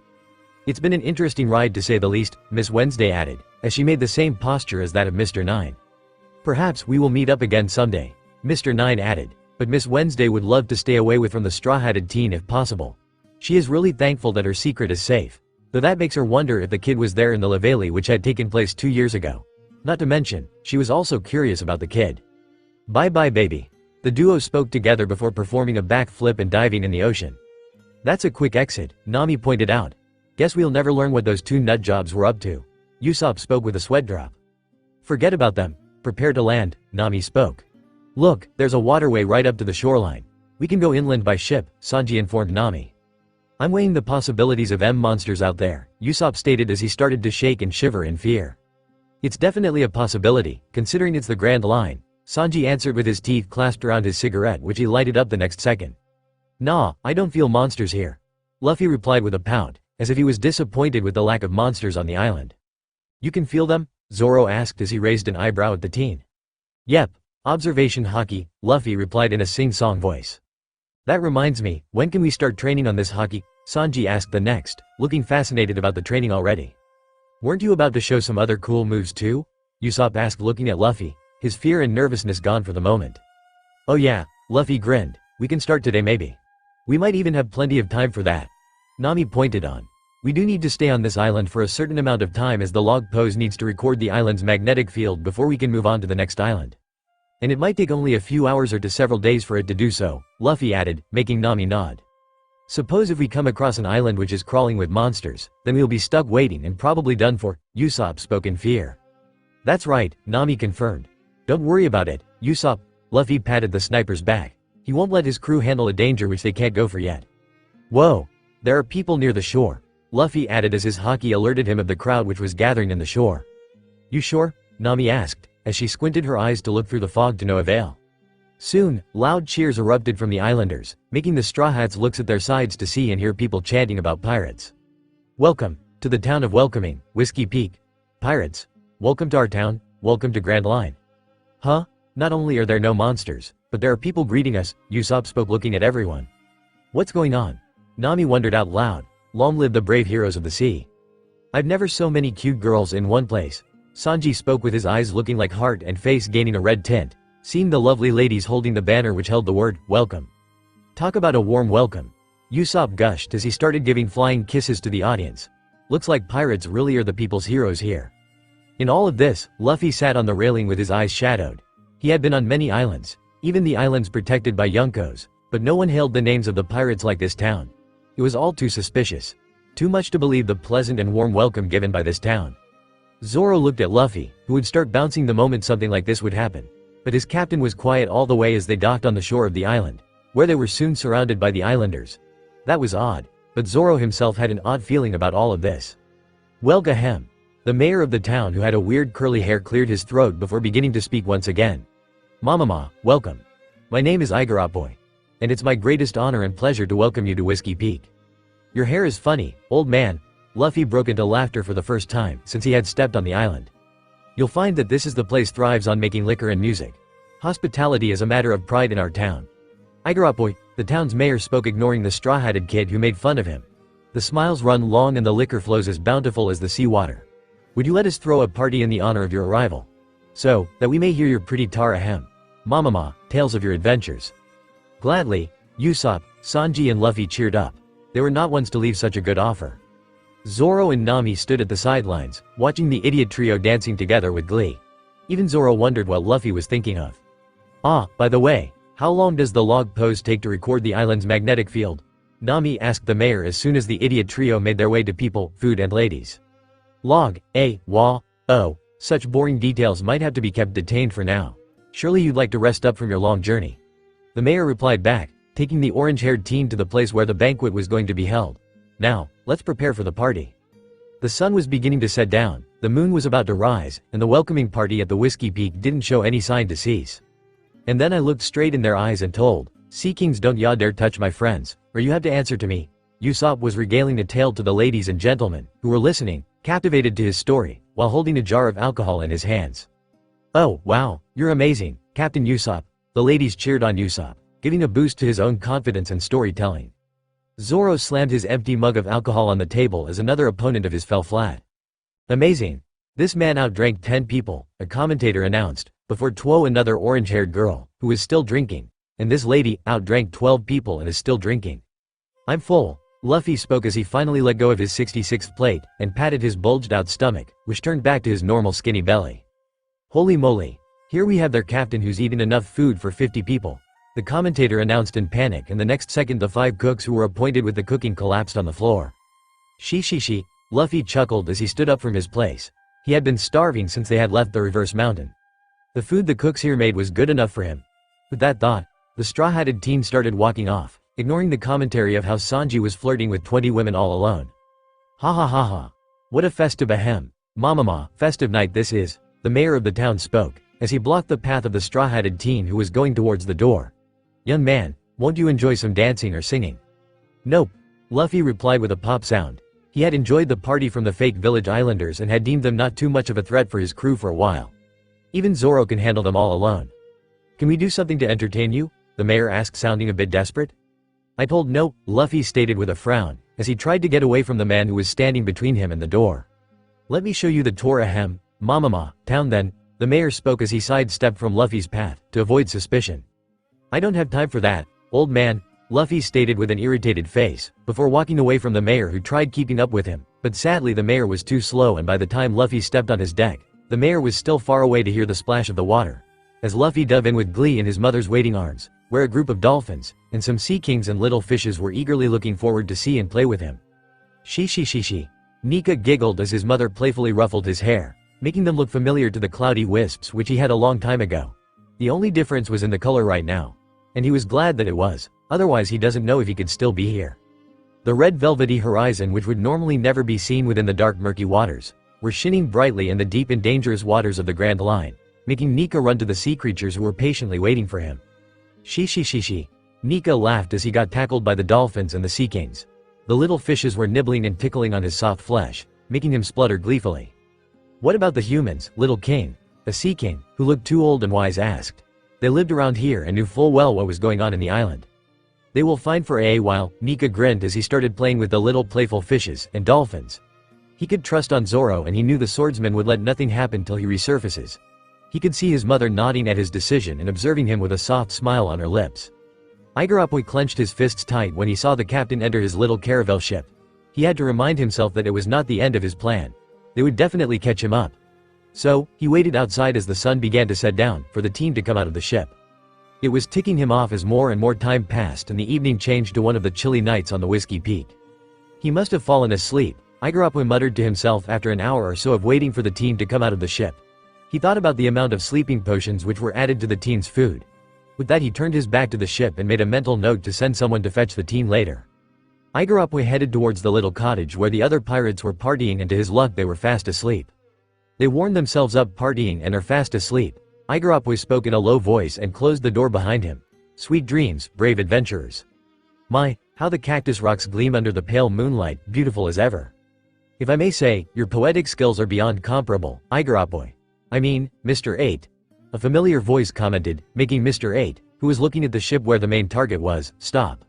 "It's been an interesting ride to say the least," Miss Wednesday added, as she made the same posture as that of Mr. 9. "Perhaps we will meet up again someday," Mr. 9 added, but Miss Wednesday would love to stay away from the straw-hatted teen if possible. She is really thankful that her secret is safe, though that makes her wonder if the kid was there in the Leveli which had taken place 2 years ago. Not to mention, she was also curious about the kid. "Bye-bye baby." The duo spoke together before performing a backflip and diving in the ocean. "That's a quick exit," Nami pointed out. "Guess we'll never learn what those two nutjobs were up to." Usopp spoke with a sweat drop. "Forget about them. Prepare to land," Nami spoke. "Look, there's a waterway right up to the shoreline. We can go inland by ship," Sanji informed Nami. "I'm weighing the possibilities of monsters out there," Usopp stated as he started to shake and shiver in fear. "It's definitely a possibility, considering it's the Grand Line," Sanji answered with his teeth clasped around his cigarette, which he lighted up the next second. Nah, I don't feel monsters here. Luffy replied with a pout, as if he was disappointed with the lack of monsters on the island. You can feel them? Zoro asked as he raised an eyebrow at the teen. Yep. Observation haki, Luffy replied in a sing-song voice. That reminds me, when can we start training on this haki? Sanji asked the next, looking fascinated about the training already. Weren't you about to show some other cool moves too? Usopp asked looking at Luffy, his fear and nervousness gone for the moment. Oh yeah, Luffy grinned, we can start today maybe. We might even have plenty of time for that. Nami pointed on. We do need to stay on this island for a certain amount of time as the log pose needs to record the island's magnetic field before we can move on to the next island. And it might take only a few hours or to several days for it to do so, Luffy added, making Nami nod. Suppose if we come across an island which is crawling with monsters, then we'll be stuck waiting and probably done for, Usopp spoke in fear. That's right, Nami confirmed. Don't worry about it, Usopp. Luffy patted the sniper's back. He won't let his crew handle a danger which they can't go for yet. Whoa, there are people near the shore, Luffy added as his haki alerted him of the crowd which was gathering in the shore. You sure? Nami asked, as she squinted her eyes to look through the fog to no avail. Soon, loud cheers erupted from the islanders, making the Straw Hats look at their sides to see and hear people chanting about pirates. Welcome, to the town of Welcoming, Whiskey Peak. Pirates? Welcome to our town, welcome to Grand Line. Huh? Not only are there no monsters, but there are people greeting us, Usopp spoke looking at everyone. What's going on? Nami wondered out loud. Long live the brave heroes of the sea. I've never so many cute girls in one place. Sanji spoke with his eyes looking like heart and face gaining a red tint, seeing the lovely ladies holding the banner which held the word, welcome. Talk about a warm welcome. Usopp gushed as he started giving flying kisses to the audience. Looks like pirates really are the people's heroes here. In all of this, Luffy sat on the railing with his eyes shadowed. He had been on many islands, even the islands protected by Yonkos, but no one hailed the names of the pirates like this town. It was all too suspicious. Too much to believe the pleasant and warm welcome given by this town. Zoro looked at Luffy, who would start bouncing the moment something like this would happen. But his captain was quiet all the way as they docked on the shore of the island, where they were soon surrounded by the islanders. That was odd, but Zoro himself had an odd feeling about all of this. Welcome. The mayor of the town who had a weird curly hair cleared his throat before beginning to speak once again. Mamama, welcome. My name is Joyboy. And it's my greatest honor and pleasure to welcome you to Whiskey Peak. Your hair is funny, old man. Luffy broke into laughter for the first time since he had stepped on the island. You'll find that this is the place thrives on making liquor and music. Hospitality is a matter of pride in our town. Joyboy, the town's mayor spoke ignoring the straw-hatted kid who made fun of him. The smiles run long and the liquor flows as bountiful as the sea water. Would you let us throw a party in the honor of your arrival? So, that we may hear your pretty Tara Mamama, tales of your adventures. Gladly, Usopp, Sanji and Luffy cheered up. They were not ones to leave such a good offer. Zoro and Nami stood at the sidelines, watching the idiot trio dancing together with glee. Even Zoro wondered what Luffy was thinking of. Ah, by the way, how long does the log pose take to record the island's magnetic field? Nami asked the mayor as soon as the idiot trio made their way to people, food and ladies. Log, oh, such boring details might have to be kept detained for now. Surely you'd like to rest up from your long journey. The mayor replied back, taking the orange-haired teen to the place where the banquet was going to be held. Now, let's prepare for the party. The sun was beginning to set down, the moon was about to rise, and the welcoming party at the Whiskey Peak didn't show any sign to cease. And then I looked straight in their eyes and told, Sea Kings don't ya dare touch my friends, or you have to answer to me. Usopp was regaling a tale to the ladies and gentlemen, who were listening, captivated to his story, while holding a jar of alcohol in his hands. Oh, wow, you're amazing, Captain Usopp. The ladies cheered on Usopp, giving a boost to his own confidence and storytelling. Zoro slammed his empty mug of alcohol on the table as another opponent of his fell flat. Amazing. This man outdrank 10 people, a commentator announced, before Two another orange-haired girl, who was still drinking, and this lady outdrank 12 people and is still drinking. I'm full, Luffy spoke as he finally let go of his 66th plate and patted his bulged-out stomach, which turned back to his normal skinny belly. Holy moly. Here we have their captain who's eaten enough food for 50 people. The commentator announced in panic, and the next second the 5 cooks who were appointed with the cooking collapsed on the floor. She, Luffy chuckled as he stood up from his place. He had been starving since they had left the reverse mountain. The food the cooks here made was good enough for him. With that thought, the straw-hatted teen started walking off, ignoring the commentary of how Sanji was flirting with 20 women all alone. Ha ha ha ha. What a festive ahem. Mamama, festive night this is. The mayor of the town spoke, as he blocked the path of the straw-hatted teen who was going towards the door. "Young man, won't you enjoy some dancing or singing?" "Nope," Luffy replied with a pop sound. He had enjoyed the party from the fake village islanders and had deemed them not too much of a threat for his crew for a while. Even Zoro can handle them all alone. "Can we do something to entertain you?" the mayor asked, sounding a bit desperate. "I told no," Luffy stated with a frown, as he tried to get away from the man who was standing between him and the door. "Let me show you the tour ahem, Mamama, town then," the mayor spoke as he sidestepped from Luffy's path, to avoid suspicion. "I don't have time for that, old man," Luffy stated with an irritated face, before walking away from the mayor who tried keeping up with him, but sadly the mayor was too slow and by the time Luffy stepped on his deck, the mayor was still far away to hear the splash of the water. As Luffy dove in with glee in his mother's waiting arms, where a group of dolphins, and some sea kings and little fishes were eagerly looking forward to see and play with him. She. Nika giggled as his mother playfully ruffled his hair, making them look familiar to the cloudy wisps which he had a long time ago. The only difference was in the color right now. And he was glad that it was, otherwise he doesn't know if he could still be here. The red velvety horizon which would normally never be seen within the dark murky waters, were shining brightly in the deep and dangerous waters of the Grand Line, making Nika run to the sea creatures who were patiently waiting for him. She. Nika laughed as he got tackled by the dolphins and the sea kings. The little fishes were nibbling and tickling on his soft flesh, making him splutter gleefully. "What about the humans, little king?" a sea king, who looked too old and wise, asked. They lived around here and knew full well what was going on in the island. "They will find for a while," Nika grinned as he started playing with the little playful fishes and dolphins. He could trust on Zoro and he knew the swordsman would let nothing happen till he resurfaces. He could see his mother nodding at his decision and observing him with a soft smile on her lips. Igarappoi clenched his fists tight when he saw the captain enter his little caravel ship. He had to remind himself that it was not the end of his plan. They would definitely catch him up. So, he waited outside as the sun began to set down, for the team to come out of the ship. It was ticking him off as more and more time passed and the evening changed to one of the chilly nights on the Whiskey Peak. He must have fallen asleep, Igarappoi muttered to himself after an hour or so of waiting for the team to come out of the ship. He thought about the amount of sleeping potions which were added to the team's food. With that he turned his back to the ship and made a mental note to send someone to fetch the team later. Igarappoi headed towards the little cottage where the other pirates were partying and to his luck they were fast asleep. "They warmed themselves up partying and are fast asleep," Igarappoi spoke in a low voice and closed the door behind him. "Sweet dreams, brave adventurers." My, how the cactus rocks gleam under the pale moonlight, beautiful as ever. "If I may say, your poetic skills are beyond comparable, Igarappoi. I mean, Mr. 8. A familiar voice commented, making Mr. 8, who was looking at the ship where the main target was, stop.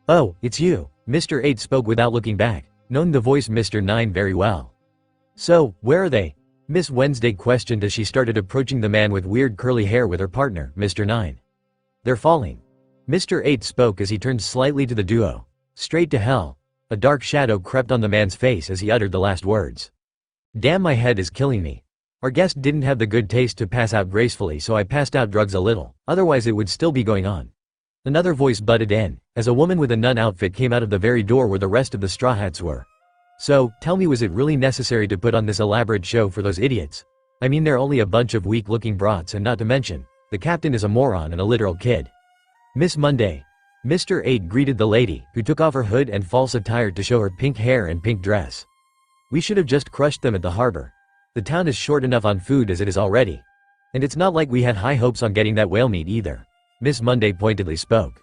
"Oh, it's you," Mr. 8 spoke without looking back, knowing the voice Mr. 9 very well. "So, where are they?" Miss Wednesday questioned as she started approaching the man with weird curly hair with her partner, Mr. 9. "They're falling." Mr. 8 spoke as he turned slightly to the duo. "Straight to hell." A dark shadow crept on the man's face as he uttered the last words. "Damn, my head is killing me. Our guest didn't have the good taste to pass out gracefully, so I passed out drugs a little, otherwise it would still be going on." Another voice butted in, as a woman with a nun outfit came out of the very door where the rest of the Straw Hats were. "So, tell me, was it really necessary to put on this elaborate show for those idiots? I mean, they're only a bunch of weak-looking brats, and not to mention, the captain is a moron and a literal kid." "Miss Monday." Mr. 8 greeted the lady, who took off her hood and false attire to show her pink hair and pink dress. "We should have just crushed them at the harbor. The town is short enough on food as it is already. And it's not like we had high hopes on getting that whale meat either." Miss Monday pointedly spoke.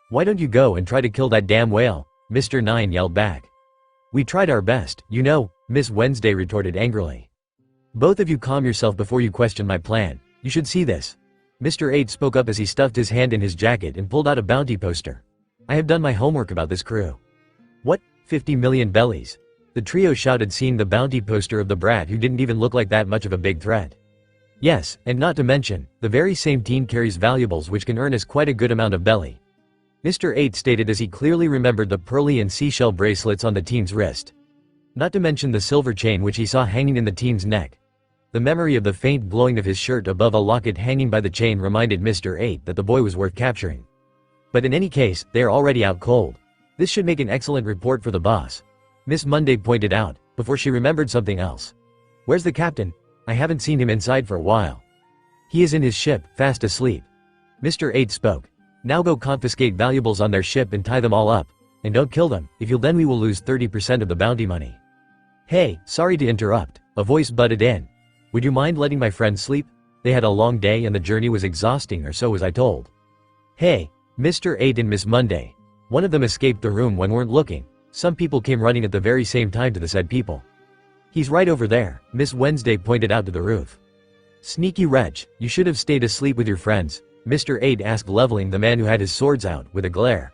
"Why don't you go and try to kill that damn whale?" Mr. 9 yelled back. "We tried our best, you know," Miss Wednesday retorted angrily. "Both of you calm yourself before you question my plan. You should see this." Mr. 8 spoke up as he stuffed his hand in his jacket and pulled out a bounty poster. "I have done my homework about this crew." "What, 50 million bellies?" the trio shouted, seeing the bounty poster of the brat who didn't even look like that much of a big threat. "Yes, and not to mention, the very same team carries valuables which can earn us quite a good amount of belly," Mr. 8 stated as he clearly remembered the pearly and seashell bracelets on the team's wrist. Not to mention the silver chain which he saw hanging in the team's neck. The memory of the faint glowing of his shirt above a locket hanging by the chain reminded Mr. 8 that the boy was worth capturing. But in any case, they are already out cold. This should make an excellent report for the boss, Miss Monday pointed out, before she remembered something else. "Where's the captain? I haven't seen him inside for a while." "He is in his ship, fast asleep." Mr. 8 spoke. "Now go confiscate valuables on their ship and tie them all up. And don't kill them, if you'll then we will lose 30% of the bounty money." "Hey, sorry to interrupt," a voice butted in. "Would you mind letting my friend sleep?" They had a long day and the journey was exhausting, or so was I told. Hey, Mr. 8 and Miss Monday. One of them escaped the room when weren't looking. Some people came running at the very same time to the said people. He's right over there, Miss Wednesday pointed out to the roof. Sneaky wretch, you should have stayed asleep with your friends, Mr. 8 asked, leveling the man who had his swords out with a glare.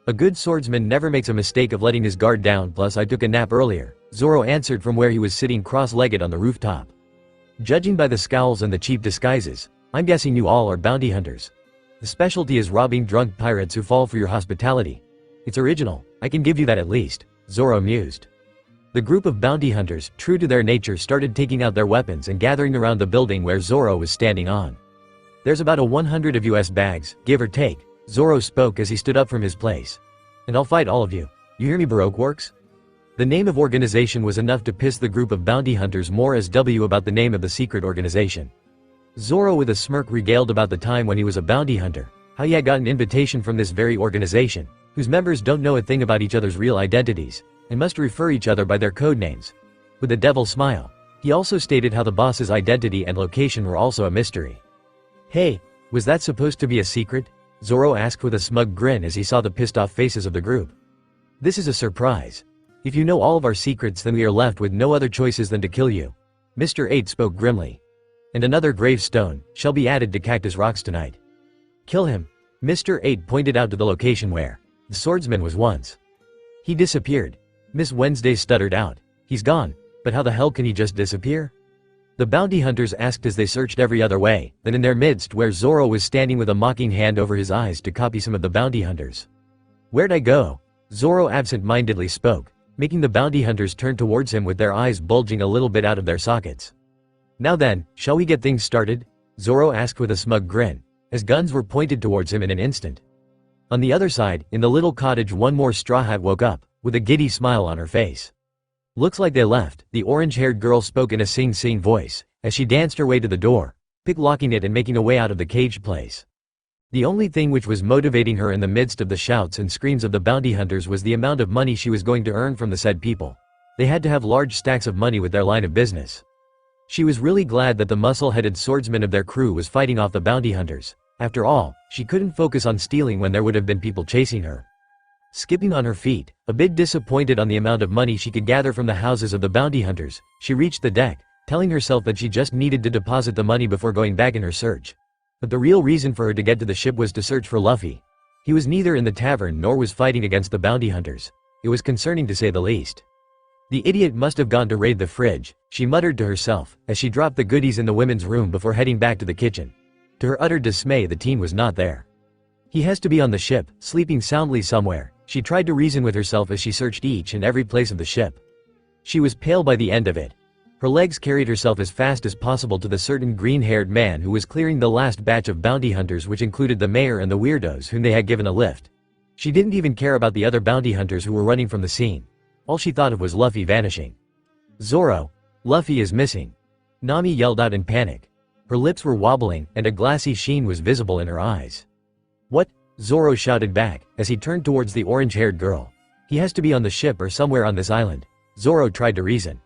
A good swordsman never makes a mistake of letting his guard down, plus I took a nap earlier, Zoro answered from where he was sitting cross-legged on the rooftop. Judging by the scowls and the cheap disguises, I'm guessing you all are bounty hunters. The specialty is robbing drunk pirates who fall for your hospitality. It's original, I can give you that at least, Zoro mused. The group of bounty hunters, true to their nature, started taking out their weapons and gathering around the building where Zoro was standing on. There's about a 100 of US bags, give or take, Zoro spoke as he stood up from his place. And I'll fight all of you. You hear me, Baroque Works? The name of organization was enough to piss the group of bounty hunters more as W about the name of the secret organization. Zoro with a smirk regaled about the time when he was a bounty hunter, how he had got an invitation from this very organization, whose members don't know a thing about each other's real identities, and must refer each other by their code names. With a devil smile, he also stated how the boss's identity and location were also a mystery. Hey, was that supposed to be a secret? Zoro asked with a smug grin as he saw the pissed off faces of the group. This is a surprise. If you know all of our secrets, then we are left with no other choices than to kill you. Mr. 8 spoke grimly. And another gravestone shall be added to Cactus Rocks tonight. Kill him. Mr. 8 pointed out to the location where the swordsman was once. He disappeared. Miss Wednesday stuttered out. He's gone, but how the hell can he just disappear? The bounty hunters asked as they searched every other way, then in their midst where Zoro was standing with a mocking hand over his eyes to copy some of the bounty hunters. Where'd I go? Zoro absent-mindedly spoke, making the bounty hunters turn towards him with their eyes bulging a little bit out of their sockets. Now then, shall we get things started? Zoro asked with a smug grin, as guns were pointed towards him in an instant. On the other side, in the little cottage, one more Straw Hat woke up, with a giddy smile on her face. Looks like they left, the orange-haired girl spoke in a sing-sing voice, as she danced her way to the door, picklocking it and making a way out of the caged place. The only thing which was motivating her in the midst of the shouts and screams of the bounty hunters was the amount of money she was going to earn from the said people. They had to have large stacks of money with their line of business. She was really glad that the muscle-headed swordsman of their crew was fighting off the bounty hunters. After all, she couldn't focus on stealing when there would have been people chasing her. Skipping on her feet, a bit disappointed on the amount of money she could gather from the houses of the bounty hunters, she reached the deck, telling herself that she just needed to deposit the money before going back in her search. But the real reason for her to get to the ship was to search for Luffy. He was neither in the tavern nor was fighting against the bounty hunters. It was concerning to say the least. The idiot must have gone to raid the fridge, she muttered to herself, as she dropped the goodies in the women's room before heading back to the kitchen. To her utter dismay, the teen was not there. He has to be on the ship, sleeping soundly somewhere, she tried to reason with herself as she searched each and every place of the ship. She was pale by the end of it. Her legs carried herself as fast as possible to the certain green-haired man who was clearing the last batch of bounty hunters, which included the mayor and the weirdos whom they had given a lift. She didn't even care about the other bounty hunters who were running from the scene. All she thought of was Luffy vanishing. Zoro, Luffy is missing. Nami yelled out in panic. Her lips were wobbling and a glassy sheen was visible in her eyes. What? Zoro shouted back, as he turned towards the orange-haired girl. He has to be on the ship or somewhere on this island. Zoro tried to reason.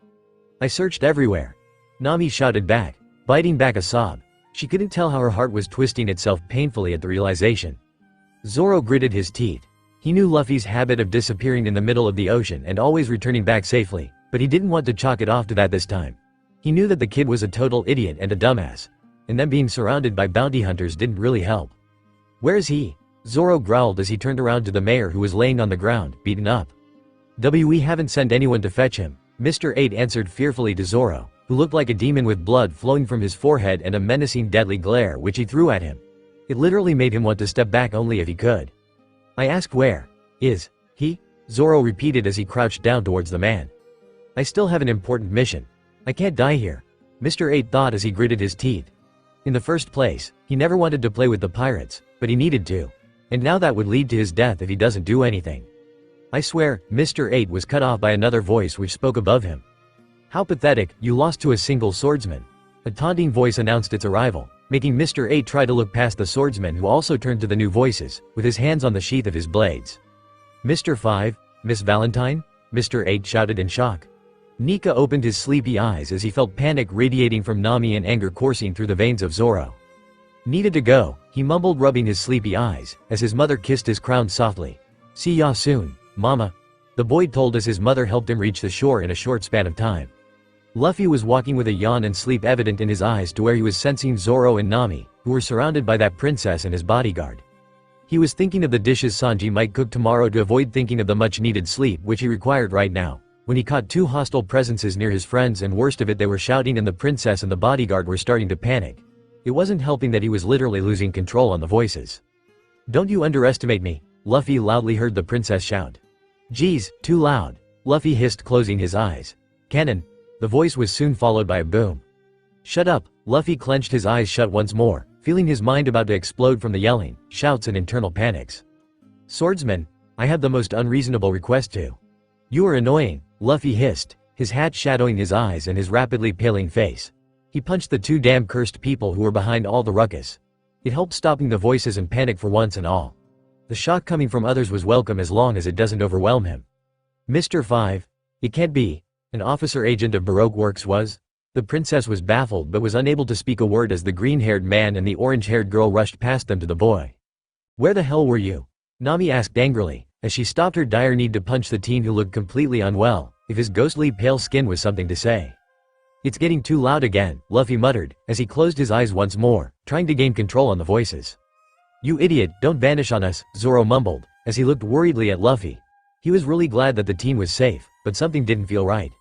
I searched everywhere. Nami shouted back, biting back a sob. She couldn't tell how her heart was twisting itself painfully at the realization. Zoro gritted his teeth. He knew Luffy's habit of disappearing in the middle of the ocean and always returning back safely, but he didn't want to chalk it off to that this time. He knew that the kid was a total idiot and a dumbass, and them being surrounded by bounty hunters didn't really help. Where is he? Zoro growled as he turned around to the mayor who was laying on the ground, beaten up. We haven't sent anyone to fetch him, Mr. 8 answered fearfully to Zoro, who looked like a demon with blood flowing from his forehead and a menacing deadly glare which he threw at him. It literally made him want to step back only if he could. I asked where is he? Zoro repeated as he crouched down towards the man. I still have an important mission. I can't die here, Mr. 8 thought as he gritted his teeth. In the first place, he never wanted to play with the pirates, but he needed to. And now that would lead to his death if he doesn't do anything. I swear, Mr. 8 was cut off by another voice which spoke above him. How pathetic, you lost to a single swordsman. A taunting voice announced its arrival, making Mr. 8 try to look past the swordsman who also turned to the new voices, with his hands on the sheath of his blades. Mr. 5, Miss Valentine? Mr. 8 shouted in shock. Nika opened his sleepy eyes as he felt panic radiating from Nami and anger coursing through the veins of Zoro. "Needed to go," he mumbled, rubbing his sleepy eyes, as his mother kissed his crown softly. "See ya soon, mama." The boy told as his mother helped him reach the shore in a short span of time. Luffy was walking with a yawn and sleep evident in his eyes to where he was sensing Zoro and Nami, who were surrounded by that princess and his bodyguard. He was thinking of the dishes Sanji might cook tomorrow to avoid thinking of the much-needed sleep which he required right now, when he caught two hostile presences near his friends, and worst of it, they were shouting and the princess and the bodyguard were starting to panic. It wasn't helping that he was literally losing control on the voices. "Don't you underestimate me," Luffy loudly heard the princess shout. "Geez, too loud," Luffy hissed, closing his eyes. "Cannon." The voice was soon followed by a boom. "Shut up," Luffy clenched his eyes shut once more, feeling his mind about to explode from the yelling, shouts and internal panics. "Swordsman, I have the most unreasonable request to." "You are annoying," Luffy hissed, his hat shadowing his eyes and his rapidly paling face. He punched the two damn cursed people who were behind all the ruckus. It helped stopping the voices and panic for once and all. The shock coming from others was welcome as long as it doesn't overwhelm him. "Mr. 5, it can't be. An officer agent of Baroque Works was?" The princess was baffled but was unable to speak a word as the green-haired man and the orange-haired girl rushed past them to the boy. "Where the hell were you?" Nami asked angrily, as she stopped her dire need to punch the teen who looked completely unwell, if his ghostly pale skin was something to say. "It's getting too loud again," Luffy muttered, as he closed his eyes once more, trying to gain control on the voices. "You idiot, don't vanish on us," Zoro mumbled, as he looked worriedly at Luffy. He was really glad that the teen was safe, but something didn't feel right.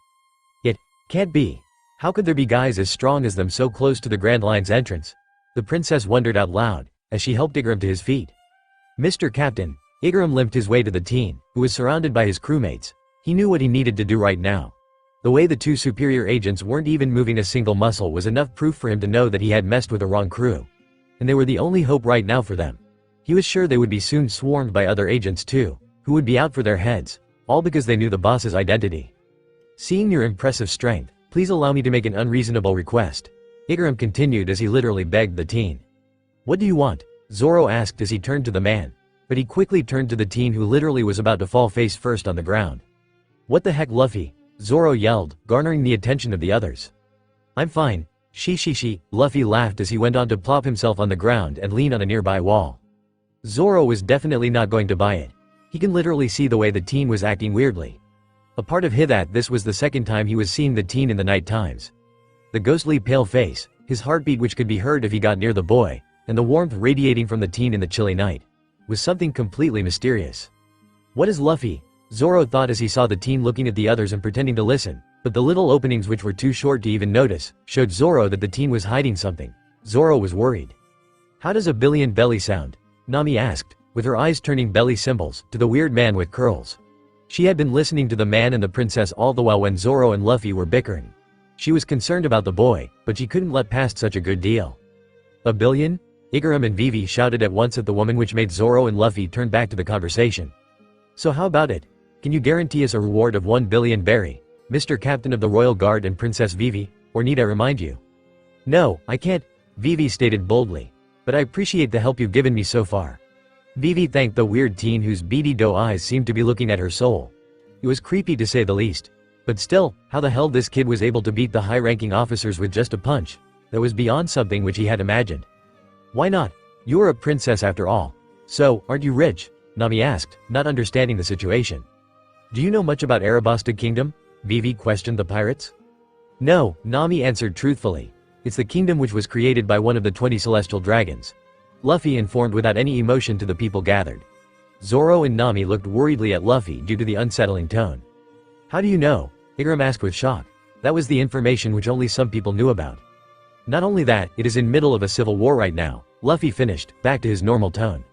"It can't be. How could there be guys as strong as them so close to the Grand Line's entrance?" The princess wondered out loud, as she helped Igaram to his feet. "Mr. Captain." Igaram limped his way to the teen, who was surrounded by his crewmates. He knew what he needed to do right now. The way the two superior agents weren't even moving a single muscle was enough proof for him to know that he had messed with the wrong crew. And they were the only hope right now for them. He was sure they would be soon swarmed by other agents too, who would be out for their heads, all because they knew the boss's identity. "Seeing your impressive strength, please allow me to make an unreasonable request," Igaram continued as he literally begged the teen. "What do you want?" Zoro asked as he turned to the man, but he quickly turned to the teen who literally was about to fall face first on the ground. "What the heck, Luffy?" Zoro yelled, garnering the attention of the others. "I'm fine. She. Luffy laughed as he went on to plop himself on the ground and lean on a nearby wall. Zoro was definitely not going to buy it. He can literally see the way the teen was acting weirdly. A part of that this was the second time he was seeing the teen in the night times. The ghostly pale face, his heartbeat which could be heard if he got near the boy, and the warmth radiating from the teen in the chilly night, was something completely mysterious. "What is Luffy?" Zoro thought as he saw the teen looking at the others and pretending to listen, but the little openings which were too short to even notice, showed Zoro that the teen was hiding something. Zoro was worried. "How does a billion belly sound?" Nami asked, with her eyes turning belly symbols to the weird man with curls. She had been listening to the man and the princess all the while when Zoro and Luffy were bickering. She was concerned about the boy, but she couldn't let past such a good deal. "A billion?" Igaram and Vivi shouted at once at the woman, which made Zoro and Luffy turn back to the conversation. "So how about it? Can you guarantee us a reward of 1 billion berry, Mr. Captain of the Royal Guard and Princess Vivi, or need I remind you?" "No, I can't," Vivi stated boldly, "but I appreciate the help you've given me so far." Vivi thanked the weird teen whose beady doe eyes seemed to be looking at her soul. It was creepy to say the least. But still, how the hell this kid was able to beat the high-ranking officers with just a punch, that was beyond something which he had imagined. "Why not? You're a princess after all. So, aren't you rich?" Nami asked, not understanding the situation. "Do you know much about Alabasta Kingdom?" Vivi questioned the pirates. "No," Nami answered truthfully. "It's the kingdom which was created by one of the 20 celestial dragons." Luffy informed without any emotion to the people gathered. Zoro and Nami looked worriedly at Luffy due to the unsettling tone. "How do you know?" Igaram asked with shock. That was the information which only some people knew about. "Not only that, it is in middle of a civil war right now," Luffy finished, back to his normal tone.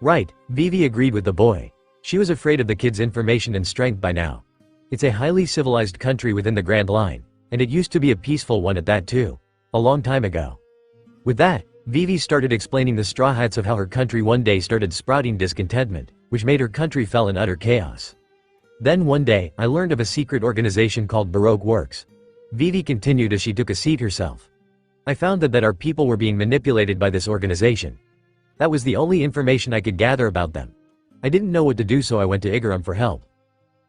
"Right," Vivi agreed with the boy. She was afraid of the kid's information and strength by now. It's a highly civilized country within the Grand Line, and it used to be a peaceful one at that too. A long time ago. With that, Vivi started explaining the Straw Hats of how her country one day started sprouting discontentment, which made her country fell in utter chaos. "Then one day, I learned of a secret organization called Baroque Works." Vivi continued as she took a seat herself. "I found that our people were being manipulated by this organization. That was the only information I could gather about them. I didn't know what to do, so I went to Igaram for help."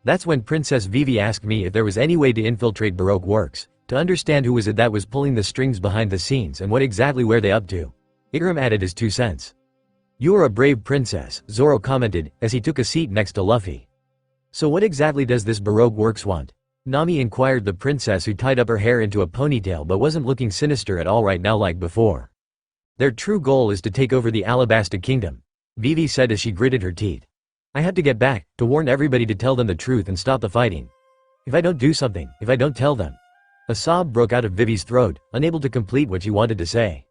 That's when Princess Vivi asked me if there was any way to infiltrate Baroque works, to understand who was it that was pulling the strings behind the scenes and what exactly were they up to. Igaram added his 2 cents. You are a brave princess, Zoro commented, as he took a seat next to Luffy. So what exactly does this Baroque works want? Nami inquired the princess, who tied up her hair into a ponytail but wasn't looking sinister at all right now like before. Their true goal is to take over the Alabasta kingdom, Vivi said as she gritted her teeth. I had to get back, to warn everybody to tell them the truth and stop the fighting. If I don't do something, if I don't tell them. A sob broke out of Vivi's throat, unable to complete what she wanted to say.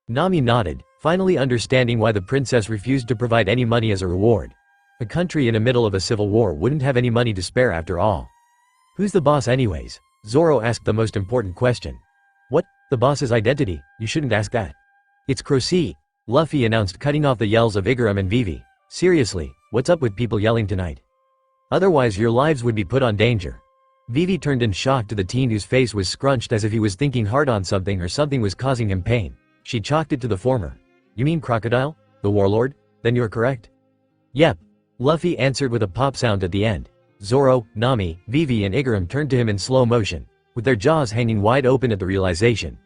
Nami nodded, finally understanding why the princess refused to provide any money as a reward. A country in the middle of a civil war wouldn't have any money to spare after all. Who's the boss anyways? Zoro asked the most important question. What? The boss's identity? You shouldn't ask that. It's Croce, Luffy announced, cutting off the yells of Igaram and Vivi. Seriously, what's up with people yelling tonight? Otherwise your lives would be put on danger. Vivi turned in shock to the teen, whose face was scrunched as if he was thinking hard on something or something was causing him pain. She chalked it to the former. You mean Crocodile? The warlord? Then you're correct. Yep. Luffy answered with a pop sound at the end. Zoro, Nami, Vivi and Igaram turned to him in slow motion, with their jaws hanging wide open at the realization.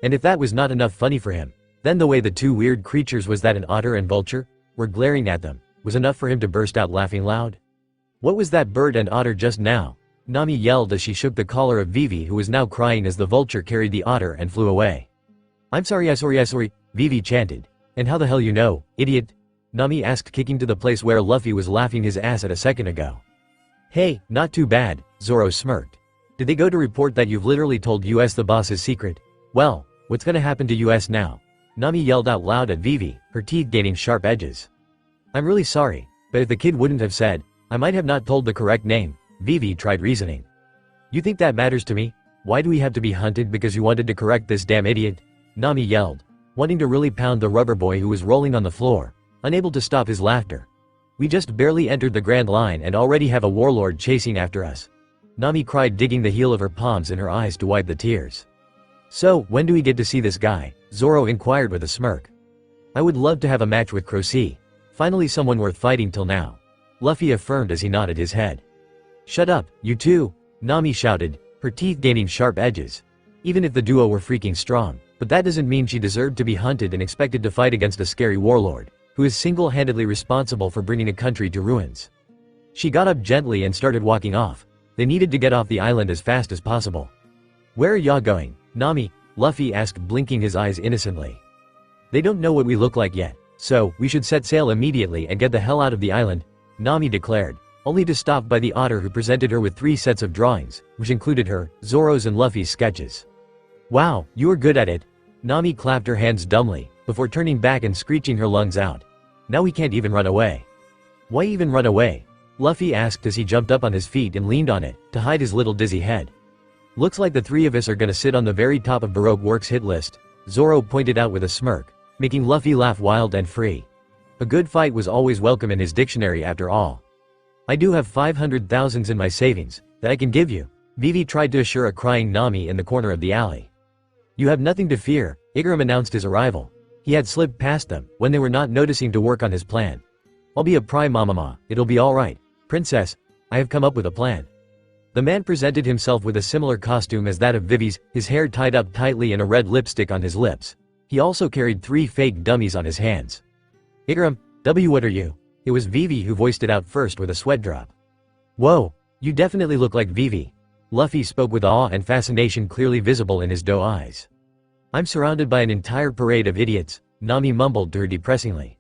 And if that was not enough funny for him, then the way the 2 weird creatures was that an otter and vulture were glaring at them was enough for him to burst out laughing loud. What was that bird and otter just now? Nami yelled as she shook the collar of Vivi, who was now crying as the vulture carried the otter and flew away. I'm sorry, Vivi chanted. And how the hell you know, idiot? Nami asked, kicking to the place where Luffy was laughing his ass at a second ago. Hey, not too bad, Zoro smirked. Did they go to report that you've literally told US the boss's secret? Well, what's gonna happen to US now? Nami yelled out loud at Vivi, her teeth gaining sharp edges. I'm really sorry, but if the kid wouldn't have said, I might have not told the correct name, Vivi tried reasoning. You think that matters to me? Why do we have to be hunted because you wanted to correct this damn idiot? Nami yelled, wanting to really pound the rubber boy who was rolling on the floor, unable to stop his laughter. We just barely entered the Grand Line and already have a warlord chasing after us. Nami cried, digging the heel of her palms in her eyes to wipe the tears. So, when do we get to see this guy? Zoro inquired with a smirk. I would love to have a match with Croce. Finally someone worth fighting till now. Luffy affirmed as he nodded his head. Shut up, you two, Nami shouted, her teeth gaining sharp edges. Even if the duo were freaking strong, but that doesn't mean she deserved to be hunted and expected to fight against a scary warlord, who is single-handedly responsible for bringing a country to ruins. She got up gently and started walking off. They needed to get off the island as fast as possible. Where are y'all going, Nami? Luffy asked, blinking his eyes innocently. They don't know what we look like yet, so we should set sail immediately and get the hell out of the island, Nami declared, only to stop by the otter, who presented her with 3 sets of drawings, which included her, Zoro's and Luffy's sketches. Wow, you were good at it. Nami clapped her hands dumbly, before turning back and screeching her lungs out. Now we can't even run away. Why even run away? Luffy asked as he jumped up on his feet and leaned on it, to hide his little dizzy head. Looks like the 3 of us are gonna sit on the very top of Baroque Works' hit list, Zoro pointed out with a smirk, making Luffy laugh wild and free. A good fight was always welcome in his dictionary after all. I do have 500,000 in my savings, that I can give you, Vivi tried to assure a crying Nami in the corner of the alley. You have nothing to fear, Igaram announced his arrival. He had slipped past them, when they were not noticing, to work on his plan. I'll be a prime mamama, it'll be alright. Princess, I have come up with a plan. The man presented himself with a similar costume as that of Vivi's, his hair tied up tightly and a red lipstick on his lips. He also carried 3 fake dummies on his hands. Igaram, what are you? It was Vivi who voiced it out first with a sweat drop. Whoa, you definitely look like Vivi. Luffy spoke with awe and fascination clearly visible in his doe eyes. I'm surrounded by an entire parade of idiots, Nami mumbled to her depressingly.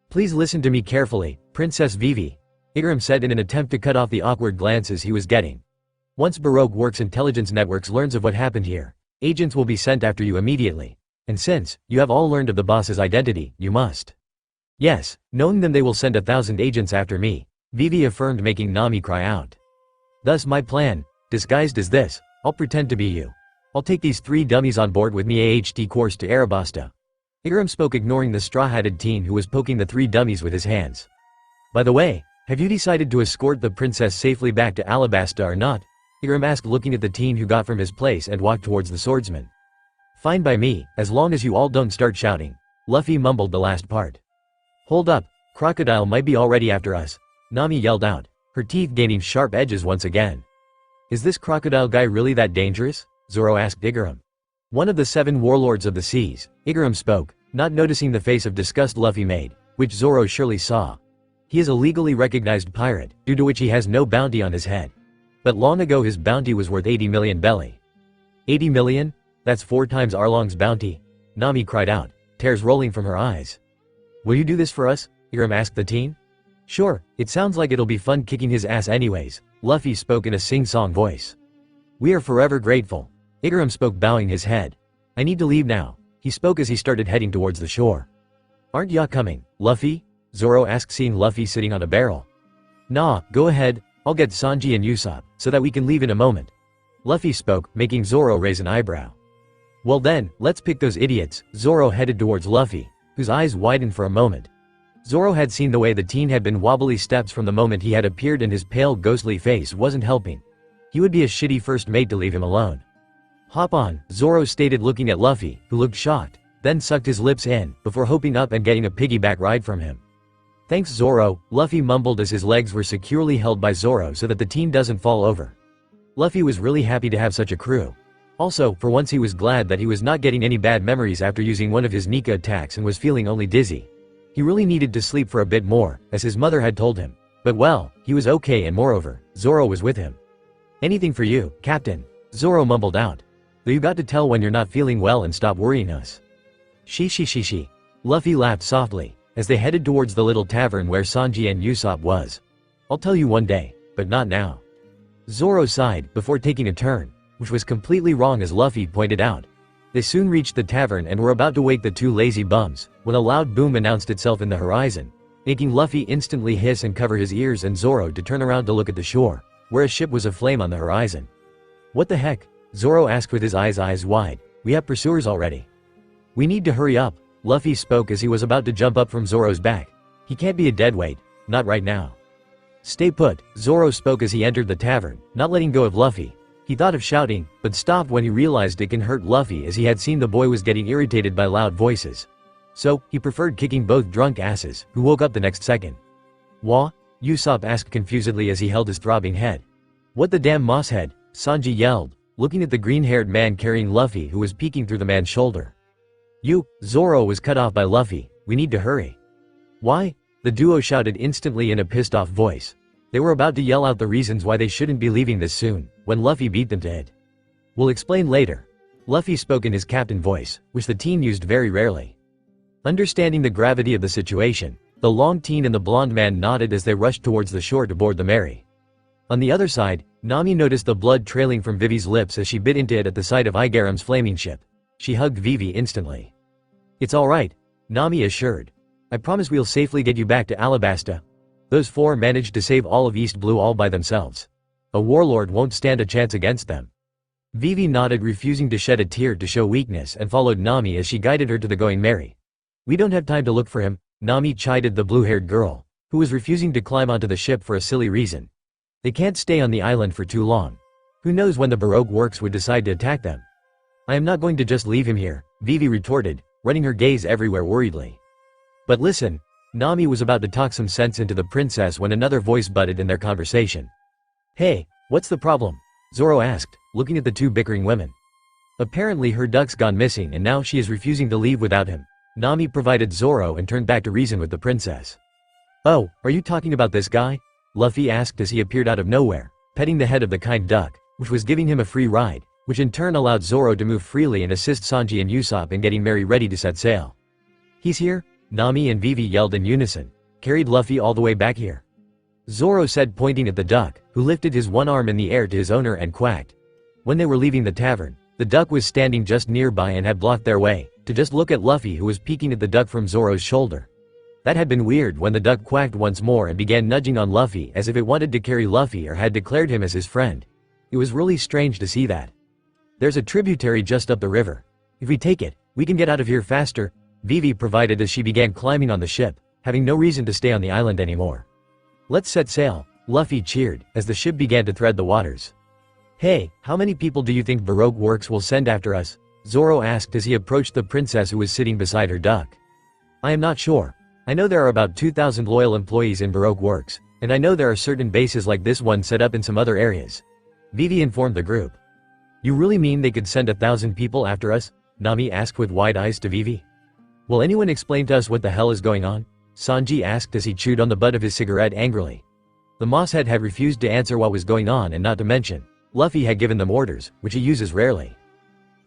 Please listen to me carefully, Princess Vivi, Igaram said in an attempt to cut off the awkward glances he was getting. Once Baroque Works intelligence networks learns of what happened here, agents will be sent after you immediately. And since you have all learned of the boss's identity, you must. Yes, knowing them they will send 1,000 agents after me, Vivi affirmed, making Nami cry out. Thus my plan, disguised as this, I'll pretend to be you. I'll take these 3 dummies on board with me AHT course to Alabasta. Igaram spoke, ignoring the straw-hatted teen who was poking the 3 dummies with his hands. By the way, have you decided to escort the princess safely back to Alabasta or not? Igaram asked, looking at the teen who got from his place and walked towards the swordsman. Fine by me, as long as you all don't start shouting. Luffy mumbled the last part. Hold up, Crocodile might be already after us, Nami yelled out. her teeth gaining sharp edges once again. "Is this crocodile guy really that dangerous?" Zoro asked Igaram. One of the 7 warlords of the seas, Igaram spoke, not noticing the face of disgust Luffy made, which Zoro surely saw. He is a legally recognized pirate, due to which he has no bounty on his head. But long ago his bounty was worth 80 million belly. 80 million? That's 4 times Arlong's bounty, Nami cried out, tears rolling from her eyes. "Will you do this for us?" Igaram asked the teen. "Sure, it sounds like it'll be fun kicking his ass anyways," Luffy spoke in a sing-song voice. "We are forever grateful." Igaram spoke bowing his head. "I need to leave now," he spoke as he started heading towards the shore. "Aren't ya coming, Luffy?" Zoro asked, seeing Luffy sitting on a barrel. "Nah, go ahead, I'll get Sanji and Usopp, so that we can leave in a moment." Luffy spoke, making Zoro raise an eyebrow. "Well then, let's pick those idiots." Zoro headed towards Luffy, whose eyes widened for a moment. Zoro had seen the way the teen had been wobbly steps from the moment he had appeared, and his pale ghostly face wasn't helping. He would be a shitty first mate to leave him alone. "Hop on," Zoro stated, looking at Luffy, who looked shocked, then sucked his lips in, before hopping up and getting a piggyback ride from him. "Thanks Zoro," Luffy mumbled as his legs were securely held by Zoro so that the teen doesn't fall over. Luffy was really happy to have such a crew. Also, for once he was glad that he was not getting any bad memories after using one of his Nika attacks and was feeling only dizzy. He really needed to sleep for a bit more, as his mother had told him. But well, he was okay, and moreover, Zoro was with him. "Anything for you, Captain," Zoro mumbled out. "Though you got to tell when you're not feeling well and stop worrying us." She. Luffy laughed softly, as they headed towards the little tavern where Sanji and Usopp was. "I'll tell you one day, but not now." Zoro sighed, before taking a turn, which was completely wrong as Luffy pointed out. They soon reached the tavern and were about to wake the 2 lazy bums, when a loud boom announced itself in the horizon, making Luffy instantly hiss and cover his ears, and Zoro to turn around to look at the shore, where a ship was aflame on the horizon. "What the heck?" Zoro asked with his eyes wide. "We have pursuers already." "We need to hurry up," Luffy spoke as he was about to jump up from Zoro's back. "He can't be a deadweight, not right now." "Stay put," Zoro spoke as he entered the tavern, not letting go of Luffy. He thought of shouting, but stopped when he realized it can hurt Luffy, as he had seen the boy was getting irritated by loud voices. So, he preferred kicking both drunk asses, who woke up the next second. "Wha?" Usopp asked confusedly as he held his throbbing head. "What the damn mosshead?" Sanji yelled, looking at the green-haired man carrying Luffy, who was peeking through the man's shoulder. "You," Zoro was cut off by Luffy. "We need to hurry." "Why?" the duo shouted instantly in a pissed-off voice. They were about to yell out the reasons why they shouldn't be leaving this soon, when Luffy beat them to it. "We'll explain later." Luffy spoke in his captain voice, which the teen used very rarely. Understanding the gravity of the situation, the long teen and the blonde man nodded as they rushed towards the shore to board the Mary. On the other side, Nami noticed the blood trailing from Vivi's lips as she bit into it at the sight of Igaram's flaming ship. She hugged Vivi instantly. "It's alright," Nami assured. "I promise we'll safely get you back to Alabasta." Those 4 managed to save all of East Blue all by themselves. A warlord won't stand a chance against them. Vivi nodded, refusing to shed a tear to show weakness, and followed Nami as she guided her to the Going Merry. "We don't have time to look for him," Nami chided the blue-haired girl, who was refusing to climb onto the ship for a silly reason. "They can't stay on the island for too long. Who knows when the Baroque works would decide to attack them." "I am not going to just leave him here," Vivi retorted, running her gaze everywhere worriedly. "But listen," Nami was about to talk some sense into the princess when another voice butted in their conversation. "Hey, what's the problem?" Zoro asked, looking at the 2 bickering women. "Apparently her duck's gone missing and now she is refusing to leave without him," Nami provided Zoro and turned back to reason with the princess. "Oh, are you talking about this guy?" Luffy asked as he appeared out of nowhere, petting the head of the kind duck, which was giving him a free ride, which in turn allowed Zoro to move freely and assist Sanji and Usopp in getting Mary ready to set sail. "He's here?" Nami and Vivi yelled in unison. "Carried Luffy all the way back here?" Zoro said, pointing at the duck, who lifted his one arm in the air to his owner and quacked. When they were leaving the tavern, the duck was standing just nearby and had blocked their way, to just look at Luffy, who was peeking at the duck from Zoro's shoulder. That had been weird when the duck quacked once more and began nudging on Luffy as if it wanted to carry Luffy or had declared him as his friend. It was really strange to see that. "There's a tributary just up the river. If we take it, we can get out of here faster," Vivi provided as she began climbing on the ship, having no reason to stay on the island anymore. "Let's set sail," Luffy cheered, as the ship began to thread the waters. "Hey, how many people do you think Baroque Works will send after us?" Zoro asked as he approached the princess, who was sitting beside her duck. "I am not sure. I know there are about 2,000 loyal employees in Baroque Works, And I know there are certain bases like this one set up in some other areas. Vivi informed the group. You really mean they could send 1,000 people after us? Nami asked with wide eyes to Vivi. Will anyone explain to us what the hell is going on? Sanji asked as he chewed on the butt of his cigarette angrily. The Mosshead had refused to answer what was going on, and not to mention, Luffy had given them orders, which he uses rarely.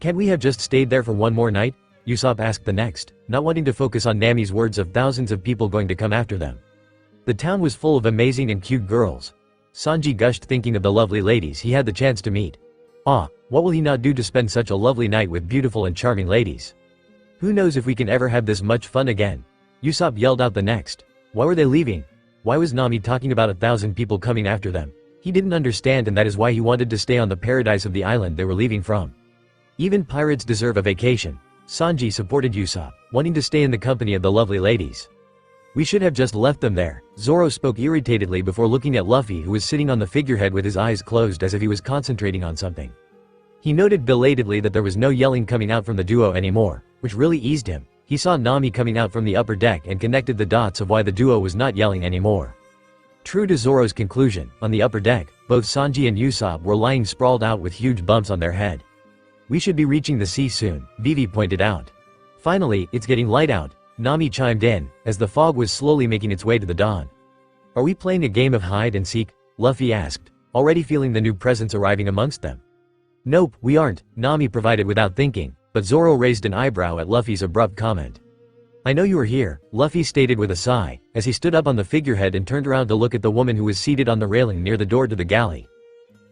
Can't we have just stayed there for one more night? Usopp asked the next, not wanting to focus on Nami's words of thousands of people going to come after them. The town was full of amazing and cute girls. Sanji gushed thinking of the lovely ladies he had the chance to meet. What will he not do to spend such a lovely night with beautiful and charming ladies? Who knows if we can ever have this much fun again? Usopp yelled out the next. Why were they leaving? Why was Nami talking about 1,000 people coming after them? He didn't understand, and that is why he wanted to stay on the paradise of the island they were leaving from. Even pirates deserve a vacation. Sanji supported Usopp, wanting to stay in the company of the lovely ladies. We should have just left them there. Zoro spoke irritatedly before looking at Luffy, who was sitting on the figurehead with his eyes closed as if he was concentrating on something. He noted belatedly that there was no yelling coming out from the duo anymore, which really eased him. He saw Nami coming out from the upper deck and connected the dots of why the duo was not yelling anymore. True to Zoro's conclusion, on the upper deck, both Sanji and Usopp were lying sprawled out with huge bumps on their head. We should be reaching the sea soon, Vivi pointed out. Finally, it's getting light out, Nami chimed in, as the fog was slowly making its way to the dawn. Are we playing a game of hide and seek? Luffy asked, already feeling the new presence arriving amongst them. Nope, we aren't, Nami provided without thinking, but Zoro raised an eyebrow at Luffy's abrupt comment. I know you are here, Luffy stated with a sigh, as he stood up on the figurehead and turned around to look at the woman who was seated on the railing near the door to the galley.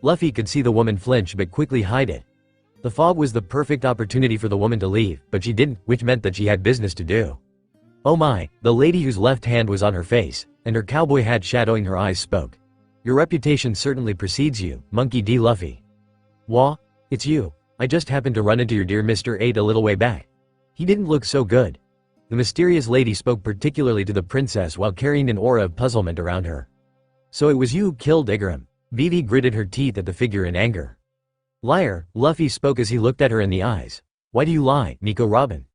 Luffy could see the woman flinch but quickly hide it. The fog was the perfect opportunity for the woman to leave, but she didn't, which meant that she had business to do. Oh my, the lady whose left hand was on her face, and her cowboy hat shadowing her eyes spoke. Your reputation certainly precedes you, Monkey D. Luffy. Wah? It's you. I just happened to run into your dear Mr. 8 a little way back. He didn't look so good. The mysterious lady spoke particularly to the princess while carrying an aura of puzzlement around her. So it was you who killed Igaram. Vivi gritted her teeth at the figure in anger. Liar, Luffy spoke as he looked at her in the eyes. Why do you lie, Nico Robin?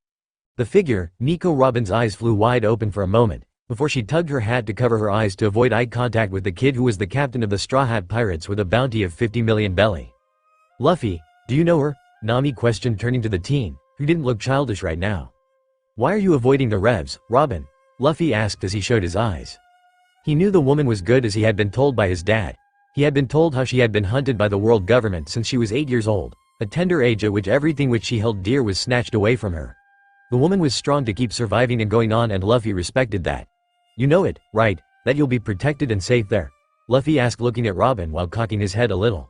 The figure, Nico Robin's eyes flew wide open for a moment, before she tugged her hat to cover her eyes to avoid eye contact with the kid who was the captain of the Straw Hat Pirates with a bounty of 50 million belly. Luffy, do you know her? Nami questioned, turning to the teen, who didn't look childish right now. Why are you avoiding the revs, Robin? Luffy asked as he showed his eyes. He knew the woman was good, as he had been told by his dad. He had been told how she had been hunted by the world government since she was 8 years old, a tender age at which everything which she held dear was snatched away from her. The woman was strong to keep surviving and going on, and Luffy respected that. You know it, right, that you'll be protected and safe there? Luffy asked, looking at Robin while cocking his head a little.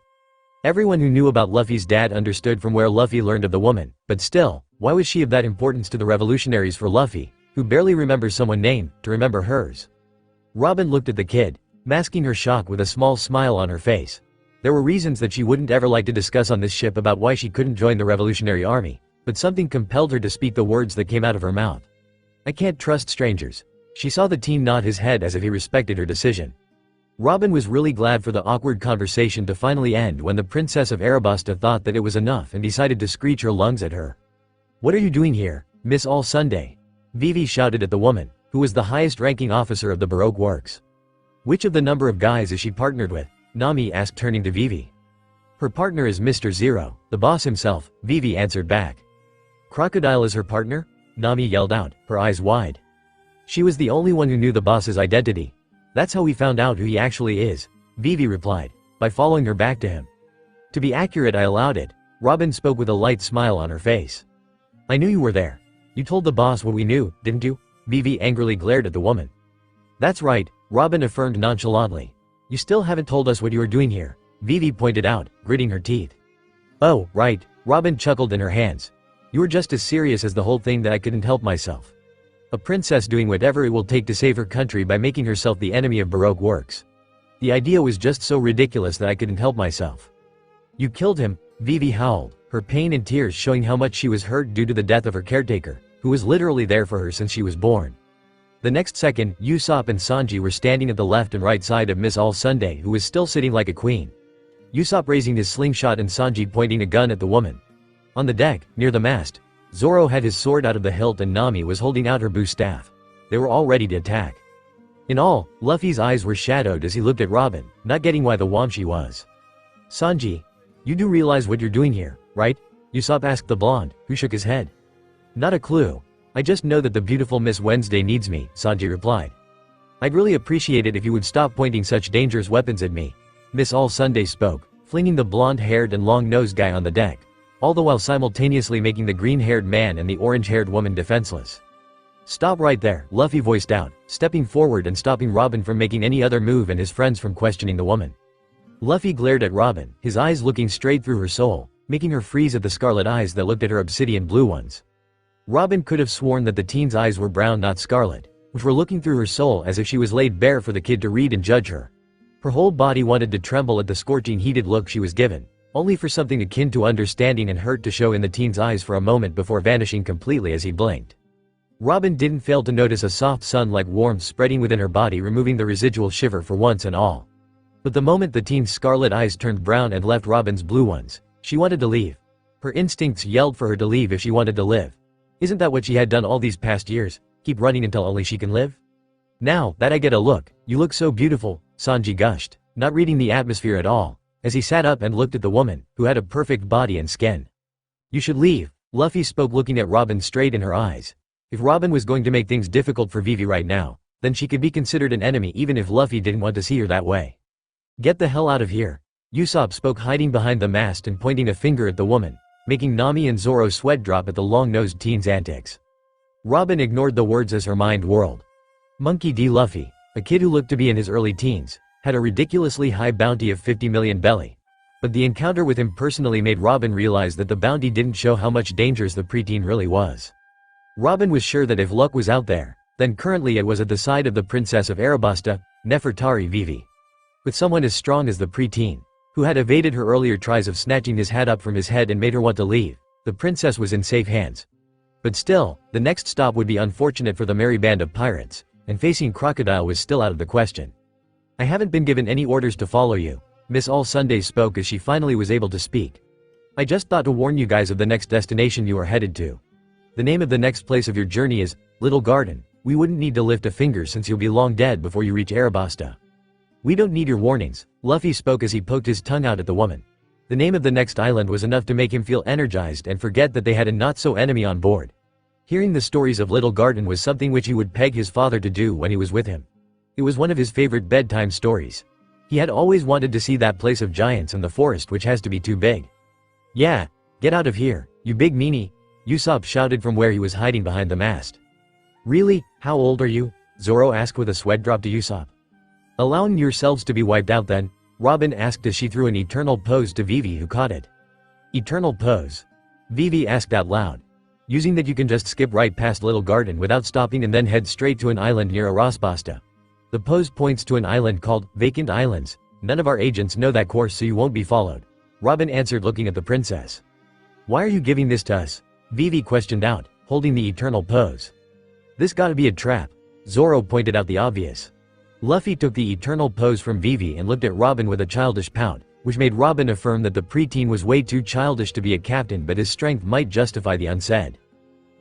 Everyone who knew about Luffy's dad understood from where Luffy learned of the woman, but still, why was she of that importance to the revolutionaries for Luffy, who barely remembers someone named, to remember hers? Robin looked at the kid, masking her shock with a small smile on her face. There were reasons that she wouldn't ever like to discuss on this ship about why she couldn't join the Revolutionary Army, but something compelled her to speak the words that came out of her mouth. I can't trust strangers. She saw the teen nod his head as if he respected her decision. Robin was really glad for the awkward conversation to finally end when the Princess of Alabasta thought that it was enough and decided to screech her lungs at her. What are you doing here, Miss All Sunday? Vivi shouted at the woman, who was the highest-ranking officer of the Baroque Works. Which of the number of guys is she partnered with? Nami asked, turning to Vivi. Her partner is Mr. Zero, the boss himself, Vivi answered back. Crocodile is her partner? Nami yelled out, her eyes wide. She was the only one who knew the boss's identity. That's how we found out who he actually is, Vivi replied, by following her back to him. To be accurate, I allowed it. Robin spoke with a light smile on her face. I knew you were there. You told the boss what we knew, didn't you? Vivi angrily glared at the woman. That's right, Robin affirmed nonchalantly. You still haven't told us what you are doing here, Vivi pointed out, gritting her teeth. Oh, right, Robin chuckled in her hands. You were just as serious as the whole thing that I couldn't help myself. A princess doing whatever it will take to save her country by making herself the enemy of Baroque Works. The idea was just so ridiculous that I couldn't help myself. You killed him, Vivi howled, her pain and tears showing how much she was hurt due to the death of her caretaker, who was literally there for her since she was born. The next second, Usopp and Sanji were standing at the left and right side of Miss All Sunday, who was still sitting like a queen. Usopp raising his slingshot and Sanji pointing a gun at the woman. On the deck, near the mast, Zoro had his sword out of the hilt and Nami was holding out her boo staff. They were all ready to attack. In all, Luffy's eyes were shadowed as he looked at Robin, not getting why the womp she was. Sanji, you do realize what you're doing here, right? Usopp asked the blonde, who shook his head. Not a clue. I just know that the beautiful Miss Wednesday needs me, Sanji replied. I'd really appreciate it if you would stop pointing such dangerous weapons at me. Miss All Sunday spoke, flinging the blonde-haired and long-nosed guy on the deck, all the while simultaneously making the green-haired man and the orange-haired woman defenseless. Stop right there, Luffy voiced out, stepping forward and stopping Robin from making any other move and his friends from questioning the woman. Luffy glared at Robin, his eyes looking straight through her soul, making her freeze at the scarlet eyes that looked at her obsidian blue ones. Robin could have sworn that the teen's eyes were brown, not scarlet, which were looking through her soul as if she was laid bare for the kid to read and judge her. Her whole body wanted to tremble at the scorching heated look she was given, only for something akin to understanding and hurt to show in the teen's eyes for a moment before vanishing completely as he blinked. Robin didn't fail to notice a soft sun-like warmth spreading within her body, removing the residual shiver for once and all. But the moment the teen's scarlet eyes turned brown and left Robin's blue ones, she wanted to leave. Her instincts yelled for her to leave if she wanted to live. Isn't that what she had done all these past years? Keep running until only she can live? Now that I get a look, you look so beautiful, Sanji gushed, not reading the atmosphere at all, as he sat up and looked at the woman, who had a perfect body and skin. You should leave, Luffy spoke, looking at Robin straight in her eyes. If Robin was going to make things difficult for Vivi right now, then she could be considered an enemy even if Luffy didn't want to see her that way. Get the hell out of here. Usopp spoke, hiding behind the mast and pointing a finger at the woman, making Nami and Zoro sweat drop at the long-nosed teen's antics. Robin ignored the words as her mind whirled. Monkey D. Luffy, a kid who looked to be in his early teens, had a ridiculously high bounty of 50 million belly. But the encounter with him personally made Robin realize that the bounty didn't show how much dangerous the preteen really was. Robin was sure that if luck was out there, then currently it was at the side of the princess of Alabasta, Nefertari Vivi. With someone as strong as the preteen, who had evaded her earlier tries of snatching his hat up from his head and made her want to leave, the princess was in safe hands. But still, the next stop would be unfortunate for the merry band of pirates, and facing Crocodile was still out of the question. I haven't been given any orders to follow you, Miss All Sunday spoke as she finally was able to speak. I just thought to warn you guys of the next destination you are headed to. The name of the next place of your journey is Little Garden. We wouldn't need to lift a finger since you'll be long dead before you reach Alabasta. We don't need your warnings, Luffy spoke as he poked his tongue out at the woman. The name of the next island was enough to make him feel energized and forget that they had a not-so-enemy on board. Hearing the stories of Little Garden was something which he would peg his father to do when he was with him. It was one of his favorite bedtime stories. He had always wanted to see that place of giants and the forest which has to be too big. Yeah, get out of here, you big meanie, Usopp shouted from where he was hiding behind the mast. Really? How old are you? Zoro asked with a sweat drop to Usopp. Allowing yourselves to be wiped out then? Robin asked as she threw an eternal pose to Vivi, who caught it. Eternal pose? Vivi asked out loud. Using that you can just skip right past Little Garden without stopping and then head straight to an island near Alabasta. The pose points to an island called Vacant Islands. None of our agents know that course, so you won't be followed. Robin answered, looking at the princess. Why are you giving this to us? Vivi questioned out, holding the eternal pose. This gotta be a trap. Zoro pointed out the obvious. Luffy took the eternal pose from Vivi and looked at Robin with a childish pout, which made Robin affirm that the preteen was way too childish to be a captain, but his strength might justify the unsaid.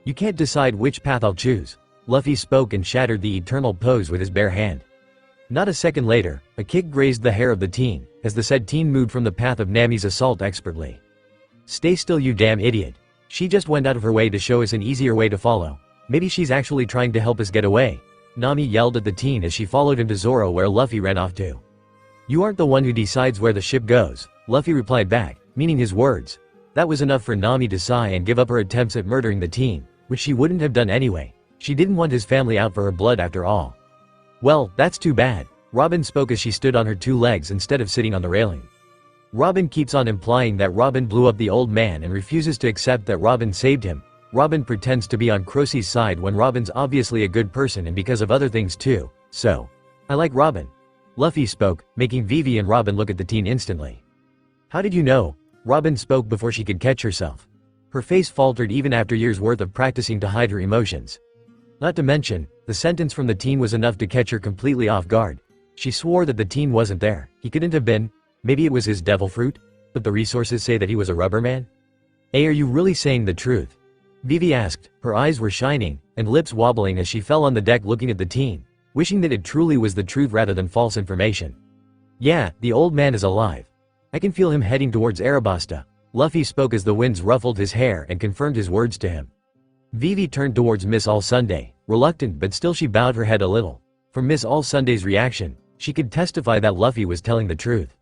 You can't decide which path I'll choose. Luffy spoke and shattered the eternal pose with his bare hand. Not a second later, a kick grazed the hair of the teen, as the said teen moved from the path of Nami's assault expertly. Stay still, you damn idiot. She just went out of her way to show us an easier way to follow. Maybe she's actually trying to help us get away. Nami yelled at the teen as she followed him to Zoro, where Luffy ran off to. You aren't the one who decides where the ship goes, Luffy replied back, meaning his words. That was enough for Nami to sigh and give up her attempts at murdering the teen, which she wouldn't have done anyway. She didn't want his family out for her blood after all. Well, that's too bad, Robin spoke as she stood on her two legs instead of sitting on the railing. Robin keeps on implying that Robin blew up the old man and refuses to accept that Robin saved him. Robin pretends to be on Crossy's side when Robin's obviously a good person and because of other things too, so. I like Robin. Luffy spoke, making Vivi and Robin look at the teen instantly. How did you know? Robin spoke before she could catch herself. Her face faltered even after years worth of practicing to hide her emotions. Not to mention, the sentence from the teen was enough to catch her completely off guard. She swore that the teen wasn't there. He couldn't have been. Maybe it was his devil fruit? But the resources say that he was a rubber man? Hey, are you really saying the truth? Vivi asked, her eyes were shining, and lips wobbling as she fell on the deck looking at the teen, wishing that it truly was the truth rather than false information. Yeah, the old man is alive. I can feel him heading towards Alabasta. Luffy spoke as the winds ruffled his hair and confirmed his words to him. Vivi turned towards Miss All Sunday, reluctant but still she bowed her head a little. From Miss All Sunday's reaction, she could testify that Luffy was telling the truth.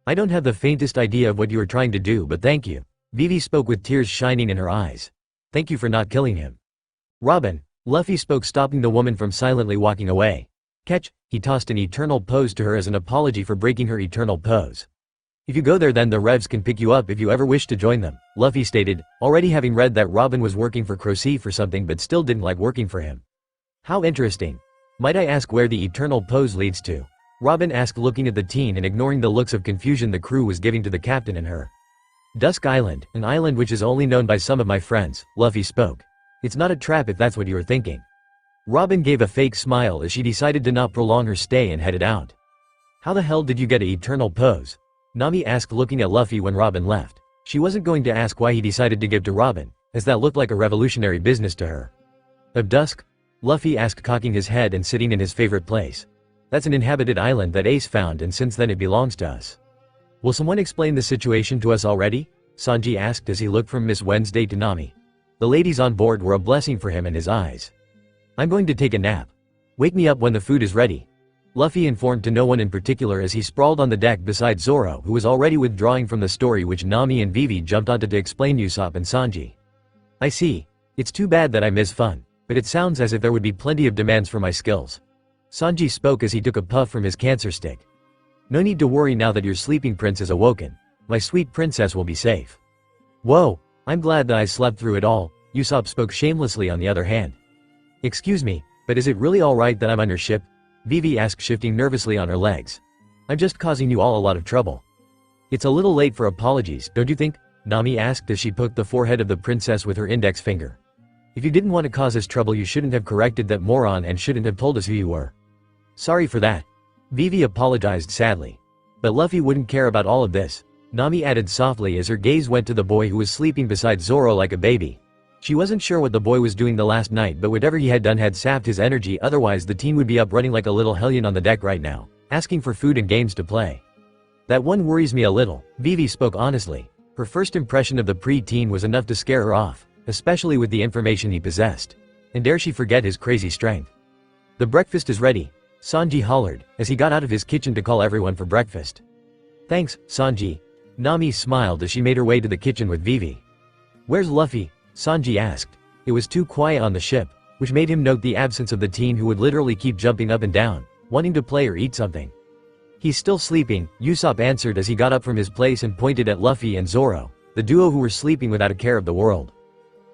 I don't have the faintest idea of what you are trying to do, but thank you. Vivi spoke with tears shining in her eyes. Thank you for not killing him. Robin, Luffy spoke, stopping the woman from silently walking away. Catch, he tossed an eternal pose to her as an apology for breaking her eternal pose. If you go there then the Revs can pick you up if you ever wish to join them, Luffy stated, already having read that Robin was working for Crossy for something but still didn't like working for him. How interesting. Might I ask where the eternal pose leads to? Robin asked, looking at the teen and ignoring the looks of confusion the crew was giving to the captain and her. Dusk Island, an island which is only known by some of my friends, Luffy spoke. It's not a trap if that's what you are thinking. Robin gave a fake smile as she decided to not prolong her stay and headed out. How the hell did you get an eternal pose? Nami asked, looking at Luffy when Robin left. She wasn't going to ask why he decided to give to Robin, as that looked like a revolutionary business to her. Of dusk? Luffy asked, cocking his head and sitting in his favorite place. That's an inhabited island that Ace found and since then it belongs to us. Will someone explain the situation to us already? Sanji asked as he looked from Miss Wednesday to Nami. The ladies on board were a blessing for him and his eyes. I'm going to take a nap. Wake me up when the food is ready. Luffy informed to no one in particular as he sprawled on the deck beside Zoro, who was already withdrawing from the story which Nami and Vivi jumped onto to explain Usopp and Sanji. I see. It's too bad that I miss fun, but it sounds as if there would be plenty of demands for my skills. Sanji spoke as he took a puff from his cancer stick. No need to worry now that your sleeping prince is awoken. My sweet princess will be safe. Whoa, I'm glad that I slept through it all, Usopp spoke shamelessly on the other hand. Excuse me, but is it really alright that I'm on your ship? Vivi asked, shifting nervously on her legs. I'm just causing you all a lot of trouble. It's a little late for apologies, don't you think? Nami asked as she poked the forehead of the princess with her index finger. If you didn't want to cause us trouble you shouldn't have corrected that moron and shouldn't have told us who you were. Sorry for that. Vivi apologized sadly. But Luffy wouldn't care about all of this. Nami added softly as her gaze went to the boy who was sleeping beside Zoro like a baby. She wasn't sure what the boy was doing the last night, but whatever he had done had sapped his energy, otherwise the teen would be up running like a little hellion on the deck right now, asking for food and games to play. That one worries me a little, Vivi spoke honestly. Her first impression of the pre-teen was enough to scare her off, especially with the information he possessed. And dare she forget his crazy strength. The breakfast is ready, Sanji hollered, as he got out of his kitchen to call everyone for breakfast. Thanks, Sanji. Nami smiled as she made her way to the kitchen with Vivi. Where's Luffy? Sanji asked. It was too quiet on the ship, which made him note the absence of the teen who would literally keep jumping up and down, wanting to play or eat something. He's still sleeping, Usopp answered as he got up from his place and pointed at Luffy and Zoro, the duo who were sleeping without a care of the world.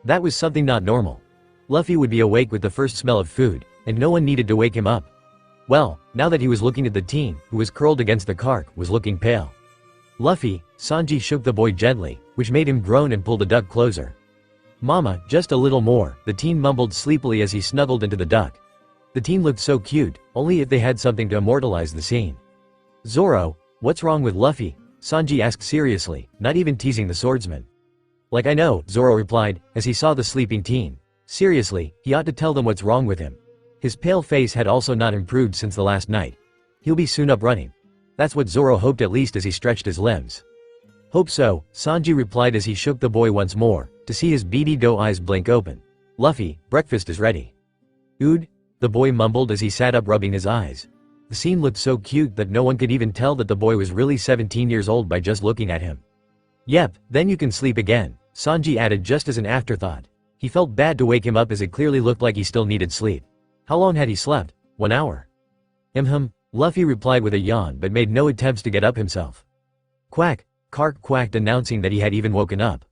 That was something not normal. Luffy would be awake with the first smell of food, and no one needed to wake him up. Well, now that he was looking at the teen, who was curled against the kark, was looking pale. Luffy, Sanji shook the boy gently, which made him groan and pull the duck closer. Mama, just a little more, the teen mumbled sleepily as he snuggled into the duck. The teen looked so cute, only if they had something to immortalize the scene. Zoro, what's wrong with Luffy? Sanji asked seriously, not even teasing the swordsman. Like I know, Zoro replied, as he saw the sleeping teen. Seriously, he ought to tell them what's wrong with him. His pale face had also not improved since the last night. He'll be soon up running. That's what Zoro hoped, at least as he stretched his limbs. Hope so, Sanji replied as he shook the boy once more, to see his beady doe eyes blink open. Luffy, breakfast is ready. Ood? The boy mumbled as he sat up rubbing his eyes. The scene looked so cute that no one could even tell that the boy was really 17 years old by just looking at him. Yep, then you can sleep again, Sanji added just as an afterthought. He felt bad to wake him up as it clearly looked like he still needed sleep. How long had he slept? 1 hour. Luffy replied with a yawn but made no attempts to get up himself. Quack, Kark quacked, announcing that he had even woken up.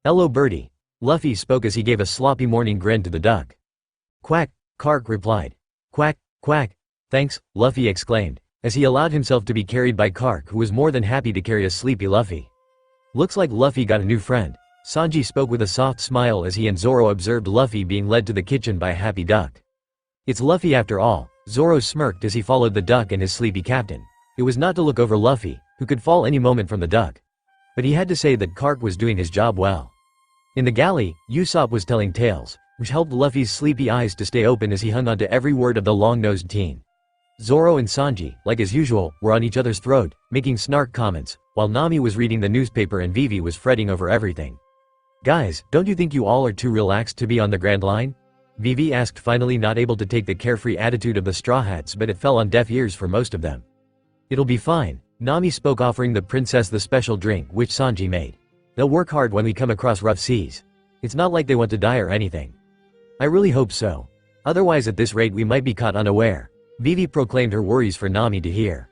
Hello birdie. Luffy spoke as he gave a sloppy morning grin to the duck. Quack, Kark replied. Quack, quack. Thanks, Luffy exclaimed, as he allowed himself to be carried by Kark, who was more than happy to carry a sleepy Luffy. Looks like Luffy got a new friend. Sanji spoke with a soft smile as he and Zoro observed Luffy being led to the kitchen by a happy duck. It's Luffy after all, Zoro smirked as he followed the duck and his sleepy captain. It was not to look over Luffy, who could fall any moment from the duck. But he had to say that Kark was doing his job well. In the galley, Usopp was telling tales, which helped Luffy's sleepy eyes to stay open as he hung onto every word of the long-nosed teen. Zoro and Sanji, like as usual, were on each other's throat, making snark comments, while Nami was reading the newspaper and Vivi was fretting over everything. "Guys, don't you think you all are too relaxed to be on the Grand Line?" Vivi asked, finally not able to take the carefree attitude of the Straw Hats, but it fell on deaf ears for most of them. "It'll be fine," Nami spoke, offering the princess the special drink which Sanji made. "They'll work hard when we come across rough seas. It's not like they want to die or anything." "I really hope so. Otherwise at this rate we might be caught unaware," Vivi proclaimed her worries for Nami to hear.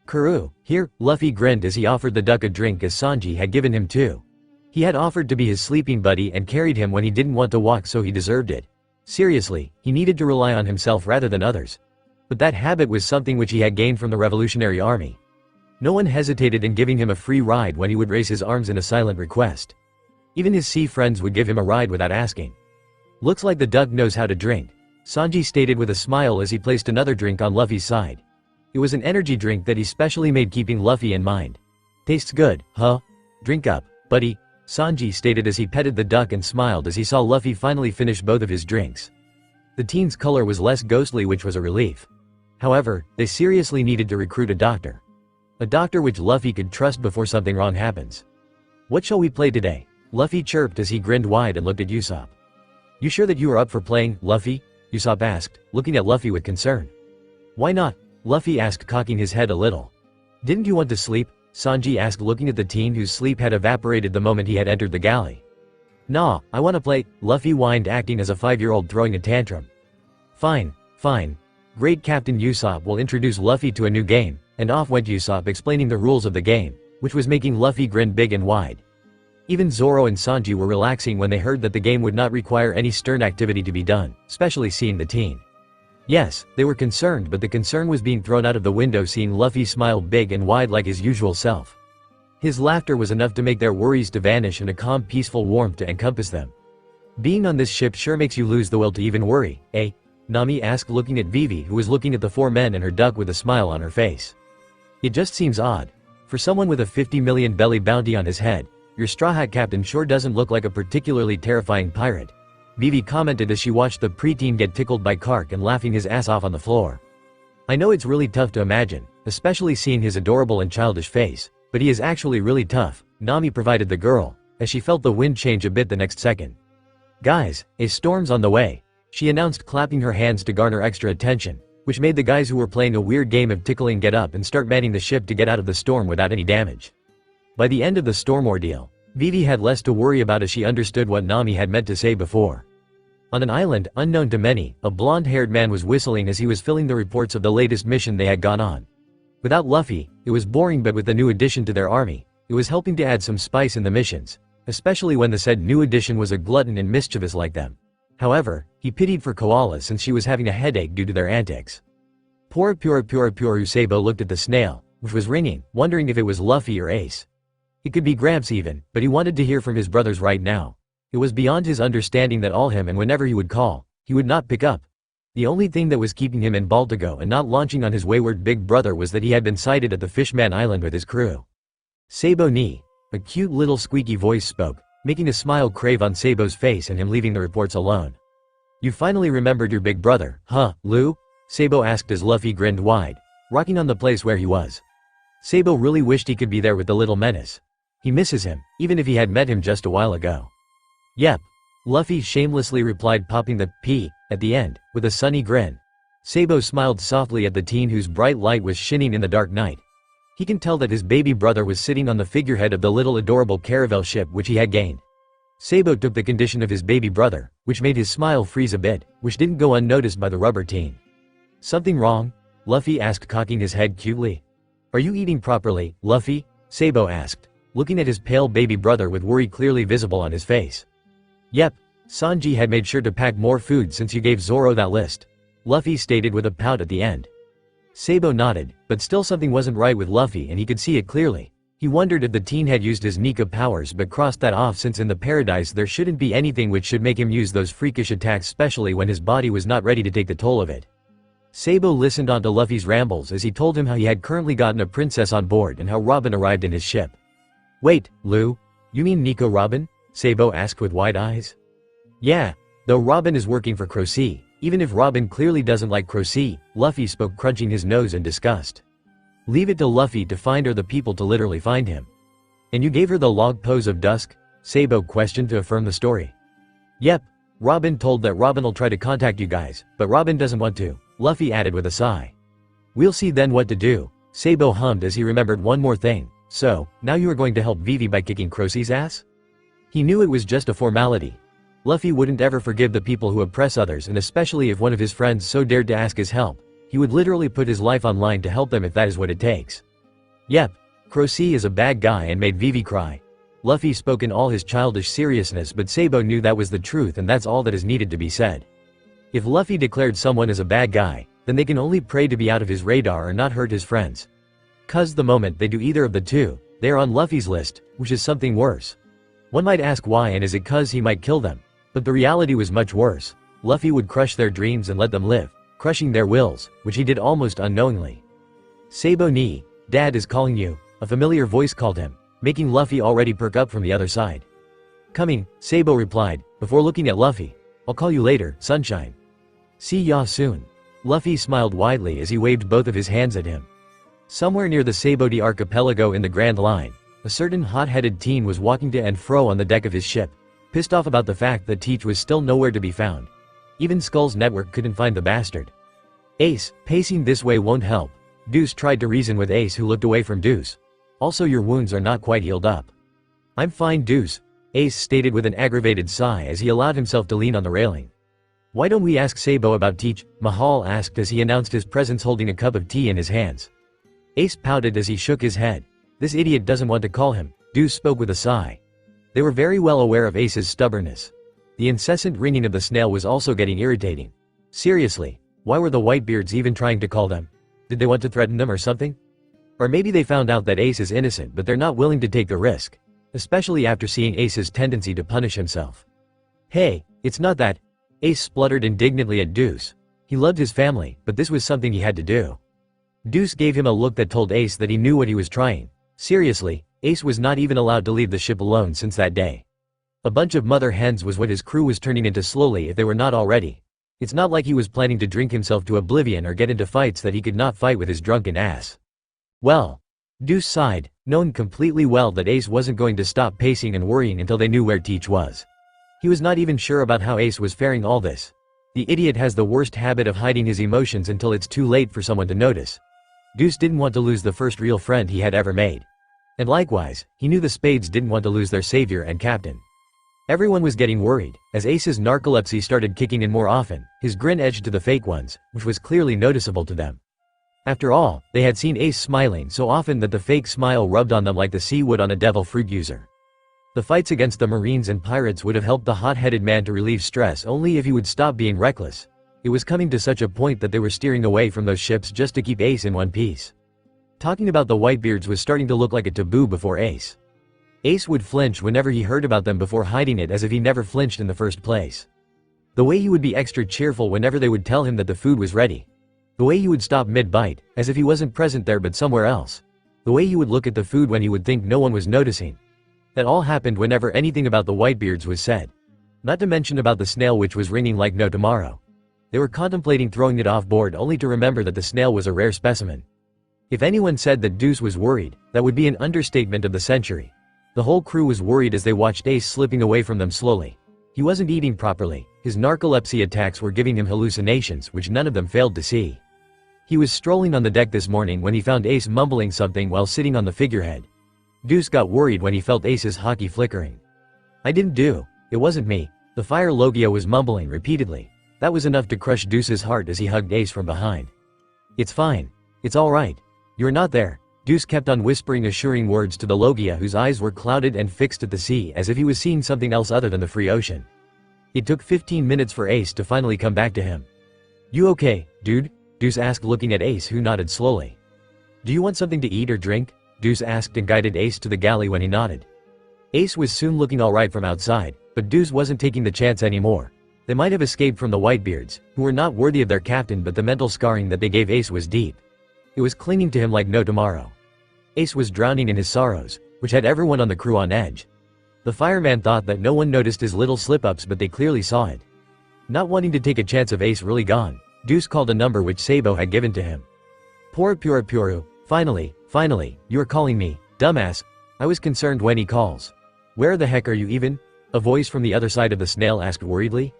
"Kuru, here," Luffy grinned as he offered the duck a drink as Sanji had given him too. He had offered to be his sleeping buddy and carried him when he didn't want to walk, so he deserved it. Seriously, he needed to rely on himself rather than others. But that habit was something which he had gained from the Revolutionary Army. No one hesitated in giving him a free ride when he would raise his arms in a silent request. Even his sea friends would give him a ride without asking. "Looks like the duck knows how to drink," Sanji stated with a smile as he placed another drink on Luffy's side. It was an energy drink that he specially made, keeping Luffy in mind. "Tastes good, huh? Drink up, buddy," Sanji stated as he petted the duck and smiled as he saw Luffy finally finish both of his drinks. The teen's color was less ghostly, which was a relief. However, they seriously needed to recruit a doctor. A doctor which Luffy could trust before something wrong happens. "What shall we play today?" Luffy chirped as he grinned wide and looked at Usopp. "You sure that you are up for playing, Luffy?" Usopp asked, looking at Luffy with concern. "Why not?" Luffy asked, cocking his head a little. "Didn't you want to sleep?" Sanji asked, looking at the teen whose sleep had evaporated the moment he had entered the galley. "Nah, I wanna play," Luffy whined, acting as a 5-year-old throwing a tantrum. Fine. Great, Captain Usopp will introduce Luffy to a new game," and off went Usopp explaining the rules of the game, which was making Luffy grin big and wide. Even Zoro and Sanji were relaxing when they heard that the game would not require any stern activity to be done, especially seeing the teen. Yes, they were concerned, but the concern was being thrown out of the window seeing Luffy smile big and wide like his usual self. His laughter was enough to make their worries to vanish and a calm, peaceful warmth to encompass them. "Being on this ship sure makes you lose the will to even worry, eh?" Nami asked, looking at Vivi, who was looking at the 4 men and her duck with a smile on her face. "It just seems odd. For someone with a 50 million belly bounty on his head, your Straw Hat captain sure doesn't look like a particularly terrifying pirate," Vivi commented as she watched the preteen get tickled by Kark and laughing his ass off on the floor. "I know it's really tough to imagine, especially seeing his adorable and childish face, but he is actually really tough," Nami provided the girl, as she felt the wind change a bit the next second. "Guys, a storm's on the way," she announced, clapping her hands to garner extra attention, which made the guys who were playing a weird game of tickling get up and start manning the ship to get out of the storm without any damage. By the end of the storm ordeal, Vivi had less to worry about as she understood what Nami had meant to say before. On an island, unknown to many, a blonde-haired man was whistling as he was filling the reports of the latest mission they had gone on. Without Luffy, it was boring, but with the new addition to their army, it was helping to add some spice in the missions, especially when the said new addition was a glutton and mischievous like them. However, he pitied for Koala since she was having a headache due to their antics. Poor Sabo looked at the snail, which was ringing, wondering if it was Luffy or Ace. It could be Gramps even, but he wanted to hear from his brothers right now. It was beyond his understanding that all him and whenever he would call, he would not pick up. The only thing that was keeping him in Baltigo and not launching on his wayward big brother was that he had been sighted at the Fishman Island with his crew. "Sabo ni," a cute little squeaky voice spoke, making a smile crave on Sabo's face and him leaving the reports alone. "You finally remembered your big brother, huh, Lou?" Sabo asked as Luffy grinned wide, rocking on the place where he was. Sabo really wished he could be there with the little menace. He misses him, even if he had met him just a while ago. "Yep," Luffy shamelessly replied, popping the P at the end, with a sunny grin. Sabo smiled softly at the teen whose bright light was shining in the dark night. He can tell that his baby brother was sitting on the figurehead of the little adorable caravel ship which he had gained. Sabo took the condition of his baby brother, which made his smile freeze a bit, which didn't go unnoticed by the rubber teen. "Something wrong?" Luffy asked, cocking his head cutely. "Are you eating properly, Luffy?" Sabo asked, looking at his pale baby brother with worry clearly visible on his face. "Yep, Sanji had made sure to pack more food since you gave Zoro that list," Luffy stated with a pout at the end. Sabo nodded, but still something wasn't right with Luffy and he could see it clearly. He wondered if the teen had used his Nika powers but crossed that off since in the paradise there shouldn't be anything which should make him use those freakish attacks, especially when his body was not ready to take the toll of it. Sabo listened onto Luffy's rambles as he told him how he had currently gotten a princess on board and how Robin arrived in his ship. "Wait, Lou, you mean Nico Robin?" Sabo asked with wide eyes. "Yeah, though Robin is working for Crossy," Even if Robin clearly doesn't like Crossy, Luffy spoke, crunching his nose in disgust. Leave it to Luffy to find her, the people to literally find him. And you gave her the log pose of dusk? Sabo questioned to affirm the story. Yep. Robin told that Robin'll try to contact you guys, but Robin doesn't want to, Luffy added with a sigh. We'll see then what to do, Sabo hummed as he remembered one more thing. So, now you are going to help Vivi by kicking Crossy's ass? He knew it was just a formality. Luffy wouldn't ever forgive the people who oppress others, and especially if one of his friends so dared to ask his help. He would literally put his life on line to help them if that is what it takes. Yep, Crossy is a bad guy and made Vivi cry. Luffy spoke in all his childish seriousness, but Sabo knew that was the truth, and that's all that is needed to be said. If Luffy declared someone as a bad guy, then they can only pray to be out of his radar or not hurt his friends. 'Cause the moment they do either of the two, they are on Luffy's list, which is something worse. One might ask why, and is it 'cause he might kill them? But the reality was much worse. Luffy would crush their dreams and let them live, crushing their wills, which he did almost unknowingly. Sabo ni, Dad is calling you, a familiar voice called him, making Luffy already perk up from the other side. Coming, Sabo replied, before looking at Luffy. I'll call you later, sunshine. See ya soon. Luffy smiled widely as he waved both of his hands at him. Somewhere near the Sabodi archipelago in the Grand Line, a certain hot-headed teen was walking to and fro on the deck of his ship, pissed off about the fact that Teach was still nowhere to be found. Even Skull's network couldn't find the bastard. Ace, pacing this way won't help. Deuce tried to reason with Ace, who looked away from Deuce. Also, your wounds are not quite healed up. I'm fine, Deuce, Ace stated with an aggravated sigh as he allowed himself to lean on the railing. Why don't we ask Sabo about Teach? Mahal asked as he announced his presence holding a cup of tea in his hands. Ace pouted as he shook his head. This idiot doesn't want to call him, Deuce spoke with a sigh. They were very well aware of Ace's stubbornness. The incessant ringing of the snail was also getting irritating. Seriously, why were the Whitebeards even trying to call them? Did they want to threaten them or something? Or maybe they found out that Ace is innocent, but they're not willing to take the risk. Especially after seeing Ace's tendency to punish himself. Hey, it's not that. Ace spluttered indignantly at Deuce. He loved his family, but this was something he had to do. Deuce gave him a look that told Ace that he knew what he was trying. Seriously, Ace was not even allowed to leave the ship alone since that day. A bunch of mother hens was what his crew was turning into slowly if they were not already. It's not like he was planning to drink himself to oblivion or get into fights that he could not fight with his drunken ass. Well, Deuce sighed, knowing completely well that Ace wasn't going to stop pacing and worrying until they knew where Teach was. He was not even sure about how Ace was faring all this. The idiot has the worst habit of hiding his emotions until it's too late for someone to notice. Deuce didn't want to lose the first real friend he had ever made. And likewise, he knew the Spades didn't want to lose their savior and captain. Everyone was getting worried, as Ace's narcolepsy started kicking in more often, his grin edged to the fake ones, which was clearly noticeable to them. After all, they had seen Ace smiling so often that the fake smile rubbed on them like the sea would on a devil fruit user. The fights against the Marines and pirates would have helped the hot-headed man to relieve stress only if he would stop being reckless. It was coming to such a point that they were steering away from those ships just to keep Ace in one piece. Talking about the Whitebeards was starting to look like a taboo before Ace. Ace would flinch whenever he heard about them before hiding it as if he never flinched in the first place. The way he would be extra cheerful whenever they would tell him that the food was ready. The way he would stop mid-bite, as if he wasn't present there but somewhere else. The way he would look at the food when he would think no one was noticing. That all happened whenever anything about the Whitebeards was said. Not to mention about the snail, which was ringing like no tomorrow. They were contemplating throwing it off board only to remember that the snail was a rare specimen. If anyone said that Deuce was worried, that would be an understatement of the century. The whole crew was worried as they watched Ace slipping away from them slowly. He wasn't eating properly, his narcolepsy attacks were giving him hallucinations which none of them failed to see. He was strolling on the deck this morning when he found Ace mumbling something while sitting on the figurehead. Deuce got worried when he felt Ace's hockey flickering. I didn't do, it wasn't me, the fire logia was mumbling repeatedly. That was enough to crush Deuce's heart as he hugged Ace from behind. It's fine. It's alright. You're not there. Deuce kept on whispering assuring words to the logia, whose eyes were clouded and fixed at the sea as if he was seeing something else other than the free ocean. It took 15 minutes for Ace to finally come back to him. You okay, dude? Deuce asked, looking at Ace, who nodded slowly. Do you want something to eat or drink? Deuce asked and guided Ace to the galley when he nodded. Ace was soon looking alright from outside, but Deuce wasn't taking the chance anymore. They might have escaped from the Whitebeards, who were not worthy of their captain, but the mental scarring that they gave Ace was deep. It was clinging to him like no tomorrow. Ace was drowning in his sorrows, which had everyone on the crew on edge. The fireman thought that no one noticed his little slip-ups, but they clearly saw it. Not wanting to take a chance of Ace really gone, Deuce called a number which Sabo had given to him. Puru. Finally, you are calling me, dumbass. I was concerned when he calls. Where the heck are you even? A voice from the other side of the snail asked worriedly.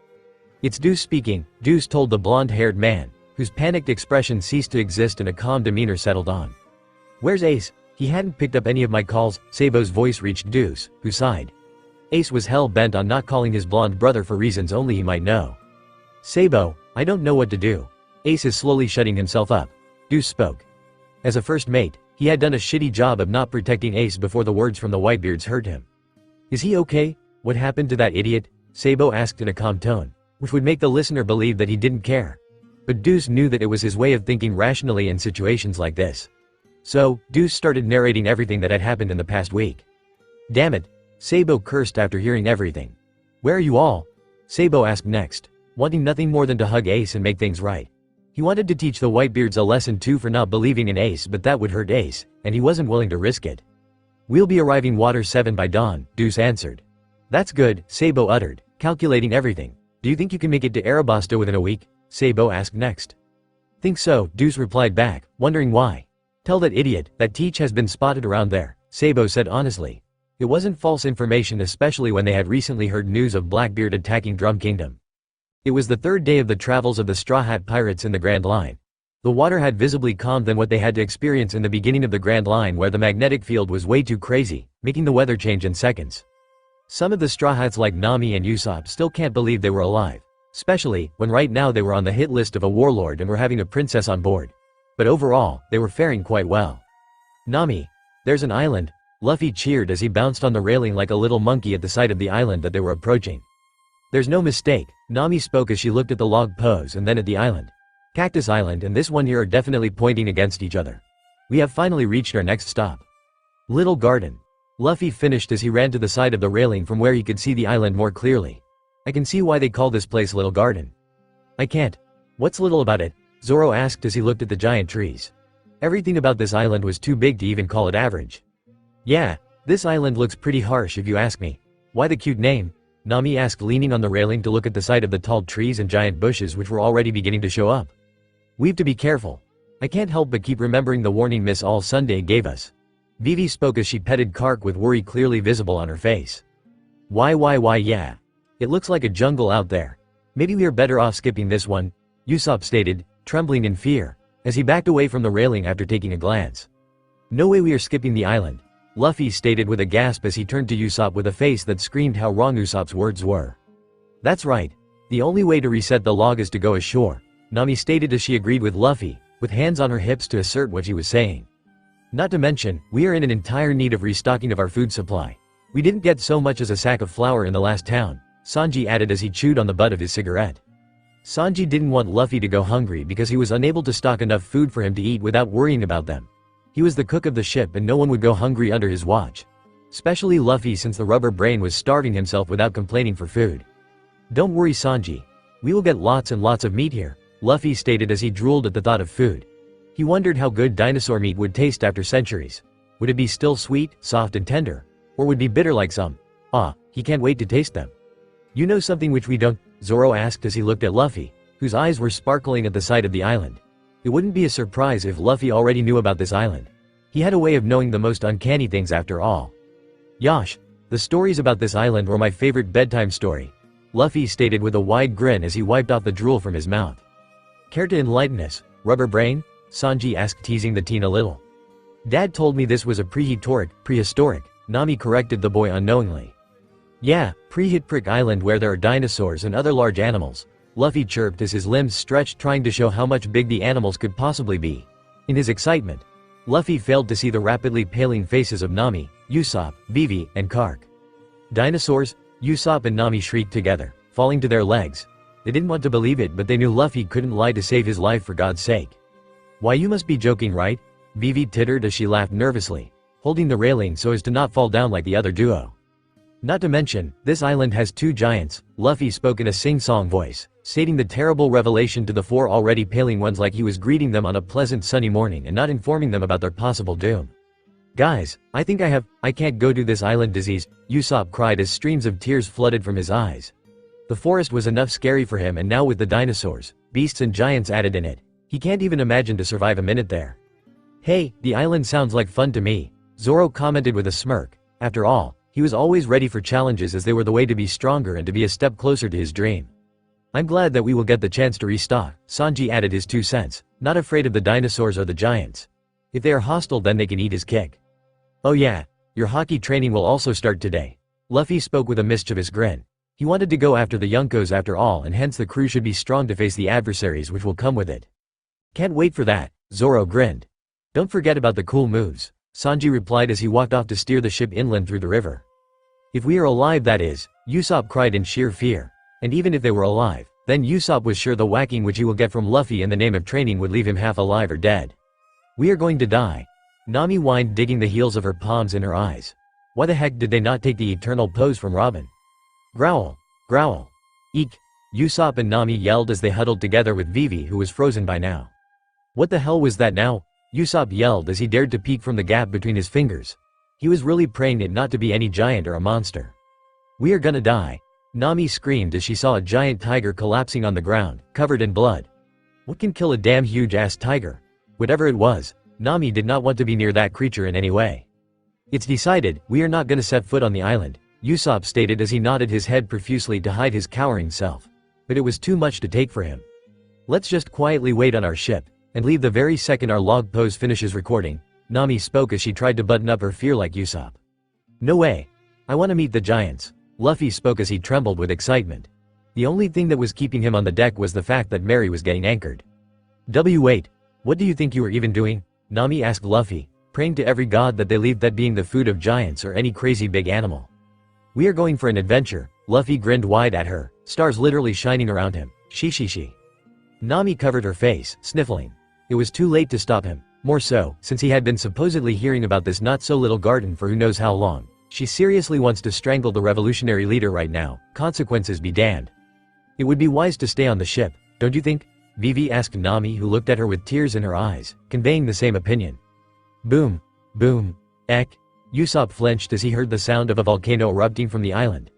It's Deuce speaking, Deuce told the blonde-haired man, whose panicked expression ceased to exist and a calm demeanor settled on. Where's Ace? He hadn't picked up any of my calls. Sabo's voice reached Deuce, who sighed. Ace was hell-bent on not calling his blonde brother for reasons only he might know. Sabo, I don't know what to do. Ace is slowly shutting himself up. Deuce spoke. As a first mate, he had done a shitty job of not protecting Ace before the words from the Whitebeards hurt him. Is he okay? What happened to that idiot? Sabo asked in a calm tone, which would make the listener believe that he didn't care. But Deuce knew that it was his way of thinking rationally in situations like this. So, Deuce started narrating everything that had happened in the past week. Damn it, Sabo cursed after hearing everything. Where are you all? Sabo asked next, wanting nothing more than to hug Ace and make things right. He wanted to teach the Whitebeards a lesson too for not believing in Ace, but that would hurt Ace, and he wasn't willing to risk it. We'll be arriving Water 7 by dawn, Deuce answered. That's good, Sabo uttered, calculating everything. Do you think you can make it to Alabasta within a week? Sabo asked next. Think so, Deuce replied back, wondering why. Tell that idiot that Teach has been spotted around there, Sabo said honestly. It wasn't false information, especially when they had recently heard news of Blackbeard attacking Drum Kingdom. It was the third day of the travels of the Straw Hat Pirates in the Grand Line. The water had visibly calmed than what they had to experience in the beginning of the Grand Line, where the magnetic field was way too crazy, making the weather change in seconds. Some of the Straw Hats like Nami and Usopp still can't believe they were alive, especially when right now they were on the hit list of a warlord and were having a princess on board. But overall, they were faring quite well. Nami, there's an island, Luffy cheered as he bounced on the railing like a little monkey at the sight of the island that they were approaching. There's no mistake, Nami spoke as she looked at the log pose and then at the island. Cactus Island and this one here are definitely pointing against each other. We have finally reached our next stop. Little Garden. Luffy finished as he ran to the side of the railing from where he could see the island more clearly. I can see why they call this place Little Garden. I can't. What's little about it? Zoro asked as he looked at the giant trees. Everything about this island was too big to even call it average. Yeah, this island looks pretty harsh if you ask me. Why the cute name? Nami asked, leaning on the railing to look at the sight of the tall trees and giant bushes which were already beginning to show up. We've to be careful. I can't help but keep remembering the warning Miss All Sunday gave us. Vivi spoke as she petted Kark with worry clearly visible on her face. Why yeah. It looks like a jungle out there. Maybe we are better off skipping this one, Usopp stated, trembling in fear, as he backed away from the railing after taking a glance. No way we are skipping the island, Luffy stated with a gasp as he turned to Usopp with a face that screamed how wrong Usopp's words were. That's right. The only way to reset the log is to go ashore, Nami stated as she agreed with Luffy, with hands on her hips to assert what she was saying. Not to mention, we are in an entire need of restocking of our food supply. We didn't get so much as a sack of flour in the last town, Sanji added as he chewed on the butt of his cigarette. Sanji didn't want Luffy to go hungry because he was unable to stock enough food for him to eat without worrying about them. He was the cook of the ship and no one would go hungry under his watch. Especially Luffy, since the rubber brain was starving himself without complaining for food. Don't worry Sanji. We will get lots and lots of meat here, Luffy stated as he drooled at the thought of food. He wondered how good dinosaur meat would taste after centuries. Would it be still sweet, soft and tender? Or would it be bitter like some? He can't wait to taste them. You know something which we don't? Zoro asked as he looked at Luffy, whose eyes were sparkling at the sight of the island. It wouldn't be a surprise if Luffy already knew about this island. He had a way of knowing the most uncanny things after all. Yosh, the stories about this island were my favorite bedtime story, Luffy stated with a wide grin as he wiped off the drool from his mouth. Care to enlighten us, rubber brain? Sanji asked, teasing the teen a little. Dad told me this was a prehistoric, Nami corrected the boy unknowingly. Yeah, prehistoric island where there are dinosaurs and other large animals, Luffy chirped as his limbs stretched, trying to show how much big the animals could possibly be. In his excitement, Luffy failed to see the rapidly paling faces of Nami, Usopp, Vivi, and Kark. Dinosaurs? Usopp and Nami shrieked together, falling to their legs. They didn't want to believe it, but they knew Luffy couldn't lie to save his life, for God's sake. Why, you must be joking, right? Vivi tittered as she laughed nervously, holding the railing so as to not fall down like the other duo. Not to mention, this island has two giants, Luffy spoke in a sing-song voice, stating the terrible revelation to the four already paling ones like he was greeting them on a pleasant sunny morning and not informing them about their possible doom. Guys, I think I can't go to this island disease, Usopp cried as streams of tears flooded from his eyes. The forest was enough scary for him, and now with the dinosaurs, beasts and giants added in it, he can't even imagine to survive a minute there. Hey, the island sounds like fun to me, Zoro commented with a smirk. After all, he was always ready for challenges as they were the way to be stronger and to be a step closer to his dream. I'm glad that we will get the chance to restock, Sanji added his 2 cents, not afraid of the dinosaurs or the giants. If they are hostile, then they can eat his kick. Oh yeah, your hockey training will also start today. Luffy spoke with a mischievous grin. He wanted to go after the Yonkos after all, and hence the crew should be strong to face the adversaries which will come with it. Can't wait for that, Zoro grinned. Don't forget about the cool moves, Sanji replied as he walked off to steer the ship inland through the river. If we are alive, that is, Usopp cried in sheer fear. And even if they were alive, then Usopp was sure the whacking which he will get from Luffy in the name of training would leave him half alive or dead. We are going to die. Nami whined, digging the heels of her palms in her eyes. Why the heck did they not take the eternal pose from Robin? Growl. Growl. Eek. Usopp and Nami yelled as they huddled together with Vivi, who was frozen by now. What the hell was that now? Usopp yelled as he dared to peek from the gap between his fingers. He was really praying it not to be any giant or a monster. We are gonna die. Nami screamed as she saw a giant tiger collapsing on the ground, covered in blood. What can kill a damn huge-ass tiger? Whatever it was, Nami did not want to be near that creature in any way. It's decided, we are not gonna set foot on the island, Usopp stated as he nodded his head profusely to hide his cowering self. But it was too much to take for him. Let's just quietly wait on our ship, and leave the very second our log pose finishes recording, Nami spoke as she tried to button up her fear like Usopp. No way. I want to meet the giants. Luffy spoke as he trembled with excitement. The only thing that was keeping him on the deck was the fact that Mary was getting anchored. Wait, what do you think you are even doing? Nami asked Luffy, praying to every god that they leave that being the food of giants or any crazy big animal. We are going for an adventure, Luffy grinned wide at her, stars literally shining around him. She. Nami covered her face, sniffling. It was too late to stop him, more so, since he had been supposedly hearing about this not-so-little garden for who knows how long. She seriously wants to strangle the revolutionary leader right now, consequences be damned. It would be wise to stay on the ship, don't you think? Vivi asked Nami, who looked at her with tears in her eyes, conveying the same opinion. Boom. Boom. Ek. Usopp flinched as he heard the sound of a volcano erupting from the island.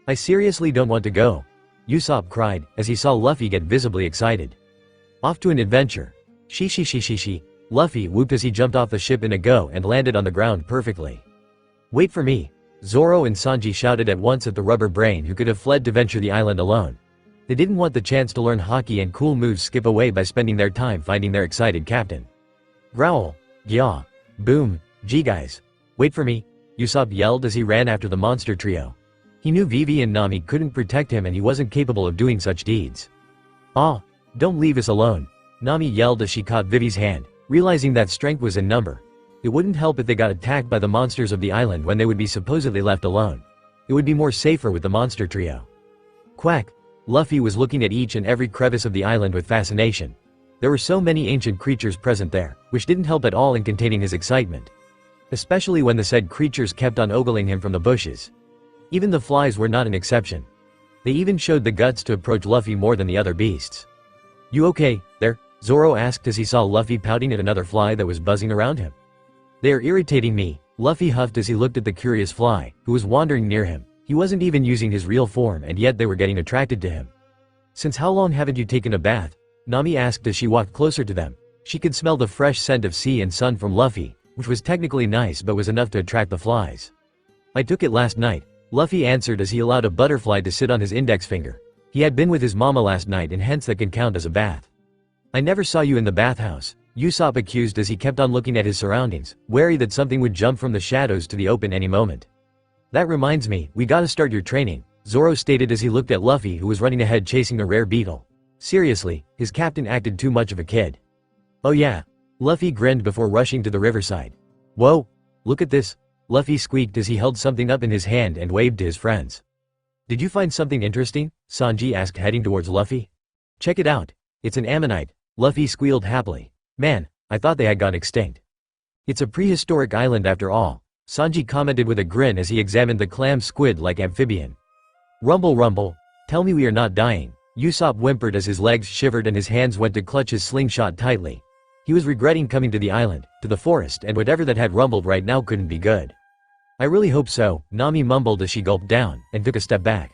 I seriously don't want to go. Usopp cried, as he saw Luffy get visibly excited. Off to an adventure. She. Luffy whooped as he jumped off the ship in a go and landed on the ground perfectly. Wait for me. Zoro and Sanji shouted at once at the rubber brain, who could have fled to venture the island alone. They didn't want the chance to learn hockey and cool moves skip away by spending their time finding their excited captain. Growl. Gyaw. Boom. Gee guys. Wait for me. Usopp yelled as he ran after the monster trio. He knew Vivi and Nami couldn't protect him and he wasn't capable of doing such deeds. Ah, don't leave us alone. Nami yelled as she caught Vivi's hand, realizing that strength was in number. It wouldn't help if they got attacked by the monsters of the island when they would be supposedly left alone. It would be more safer with the monster trio. Quack. Luffy was looking at each and every crevice of the island with fascination. There were so many ancient creatures present there, which didn't help at all in containing his excitement. Especially when the said creatures kept on ogling him from the bushes. Even the flies were not an exception. They even showed the guts to approach Luffy more than the other beasts. You okay, there? Zoro asked as he saw Luffy pouting at another fly that was buzzing around him. They are irritating me, Luffy huffed as he looked at the curious fly, who was wandering near him. He wasn't even using his real form and yet they were getting attracted to him. Since how long haven't you taken a bath? Nami asked as she walked closer to them. She could smell the fresh scent of sea and sun from Luffy, which was technically nice but was enough to attract the flies. I took it last night, Luffy answered as he allowed a butterfly to sit on his index finger. He had been with his mama last night and hence that can count as a bath. I never saw you in the bathhouse, Usopp accused as he kept on looking at his surroundings, wary that something would jump from the shadows to the open any moment. That reminds me, we gotta start your training, Zoro stated as he looked at Luffy, who was running ahead chasing a rare beetle. Seriously, his captain acted too much of a kid. Oh yeah. Luffy grinned before rushing to the riverside. Whoa, look at this, Luffy squeaked as he held something up in his hand and waved to his friends. Did you find something interesting? Sanji asked, heading towards Luffy. Check it out. It's an ammonite, Luffy squealed happily. Man, I thought they had gone extinct. It's a prehistoric island after all, Sanji commented with a grin as he examined the clam squid-like amphibian. Rumble, tell me we are not dying, Usopp whimpered as his legs shivered and his hands went to clutch his slingshot tightly. He was regretting coming to the island, to the forest, and whatever that had rumbled right now couldn't be good. I really hope so, Nami mumbled as she gulped down, and took a step back.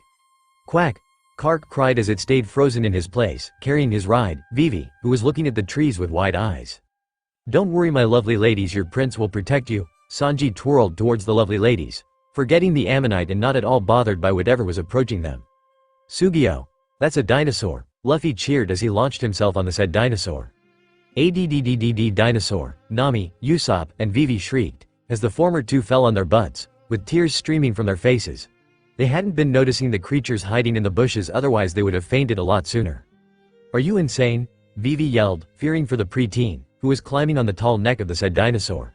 Quack. Kark cried as it stayed frozen in his place, carrying his ride, Vivi, who was looking at the trees with wide eyes. "Don't worry my lovely ladies, your prince will protect you." Sanji twirled towards the lovely ladies, forgetting the ammonite and not at all bothered by whatever was approaching them. "Sugio, that's a dinosaur," Luffy cheered as he launched himself on the said dinosaur. "Addddd dinosaur," Nami, Usopp, and Vivi shrieked, as the former two fell on their butts, with tears streaming from their faces. They hadn't been noticing the creatures hiding in the bushes, otherwise they would have fainted a lot sooner. "Are you insane?" Vivi yelled, fearing for the preteen, who was climbing on the tall neck of the said dinosaur.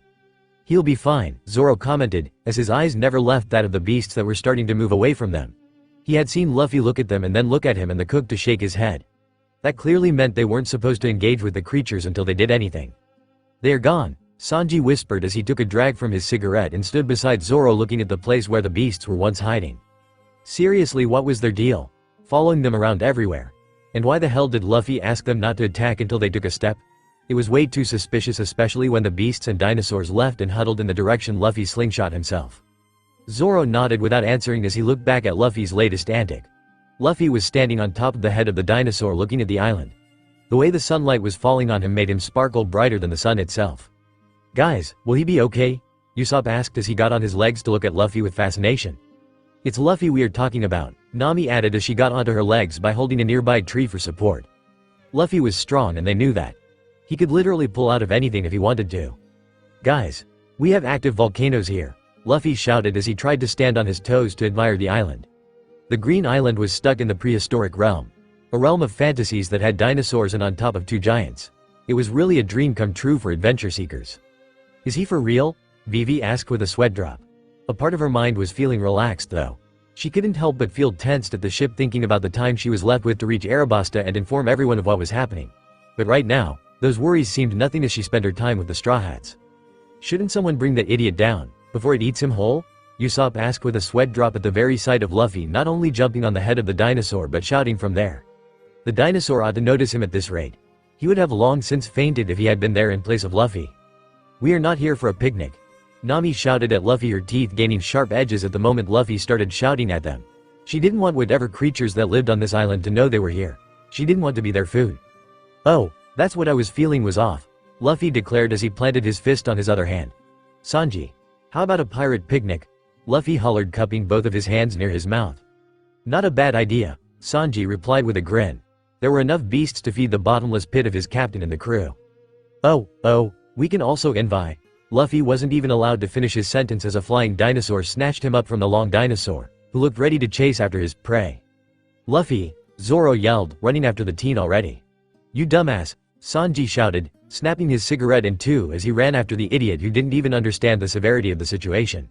"He'll be fine," Zoro commented, as his eyes never left that of the beasts that were starting to move away from them. He had seen Luffy look at them and then look at him and the cook to shake his head. That clearly meant they weren't supposed to engage with the creatures until they did anything. "They are gone," Sanji whispered as he took a drag from his cigarette and stood beside Zoro looking at the place where the beasts were once hiding. Seriously, what was their deal? Following them around everywhere. And why the hell did Luffy ask them not to attack until they took a step? It was way too suspicious, especially when the beasts and dinosaurs left and huddled in the direction Luffy slingshot himself. Zoro nodded without answering as he looked back at Luffy's latest antic. Luffy was standing on top of the head of the dinosaur looking at the island. The way the sunlight was falling on him made him sparkle brighter than the sun itself. "Guys, will he be okay?" Usopp asked as he got on his legs to look at Luffy with fascination. "It's Luffy we are talking about," Nami added as she got onto her legs by holding a nearby tree for support. Luffy was strong and they knew that. He could literally pull out of anything if he wanted to. "Guys, we have active volcanoes here," Luffy shouted as he tried to stand on his toes to admire the island. The green island was stuck in the prehistoric realm. A realm of fantasies that had dinosaurs and on top of two giants. It was really a dream come true for adventure seekers. "Is he for real?" Vivi asked with a sweat drop. A part of her mind was feeling relaxed though. She couldn't help but feel tensed at the ship, thinking about the time she was left with to reach Alabasta and inform everyone of what was happening. But right now, those worries seemed nothing as she spent her time with the Straw Hats. "Shouldn't someone bring that idiot down, before it eats him whole?" Usopp asked with a sweat drop at the very sight of Luffy not only jumping on the head of the dinosaur but shouting from there. The dinosaur ought to notice him at this rate. He would have long since fainted if he had been there in place of Luffy. "We are not here for a picnic," Nami shouted at Luffy, her teeth gaining sharp edges at the moment Luffy started shouting at them. She didn't want whatever creatures that lived on this island to know they were here. She didn't want to be their food. "Oh, that's what I was feeling was off," Luffy declared as he planted his fist on his other hand. "Sanji, how about a pirate picnic?" Luffy hollered, cupping both of his hands near his mouth. "Not a bad idea," Sanji replied with a grin. There were enough beasts to feed the bottomless pit of his captain and the crew. Oh, we can also invite." Luffy wasn't even allowed to finish his sentence as a flying dinosaur snatched him up from the long dinosaur, who looked ready to chase after his prey. "Luffy," Zoro yelled, running after the teen already. "You dumbass," Sanji shouted, snapping his cigarette in two as he ran after the idiot who didn't even understand the severity of the situation.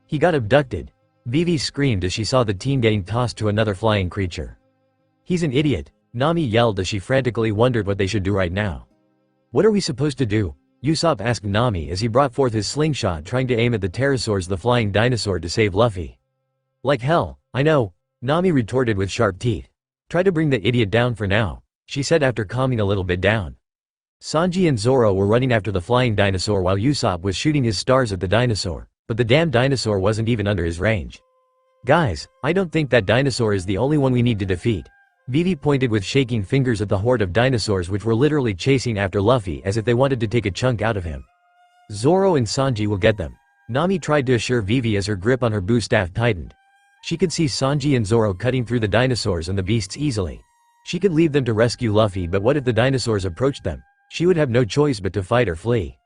"He got abducted," Vivi screamed as she saw the teen getting tossed to another flying creature. "He's an idiot," Nami yelled as she frantically wondered what they should do right now. "What are we supposed to do?" Usopp asked Nami as he brought forth his slingshot, trying to aim at the pterosaurs, the flying dinosaur, to save Luffy. "Like hell, I know," Nami retorted with sharp teeth. "Try to bring the idiot down for now," she said after calming a little bit down. Sanji and Zoro were running after the flying dinosaur while Usopp was shooting his stars at the dinosaur, but the damn dinosaur wasn't even under his range. "Guys, I don't think that dinosaur is the only one we need to defeat." Vivi pointed with shaking fingers at the horde of dinosaurs which were literally chasing after Luffy as if they wanted to take a chunk out of him. "Zoro and Sanji will get them," Nami tried to assure Vivi as her grip on her boo staff tightened. She could see Sanji and Zoro cutting through the dinosaurs and the beasts easily. She could leave them to rescue Luffy, but what if the dinosaurs approached them? She would have no choice but to fight or flee.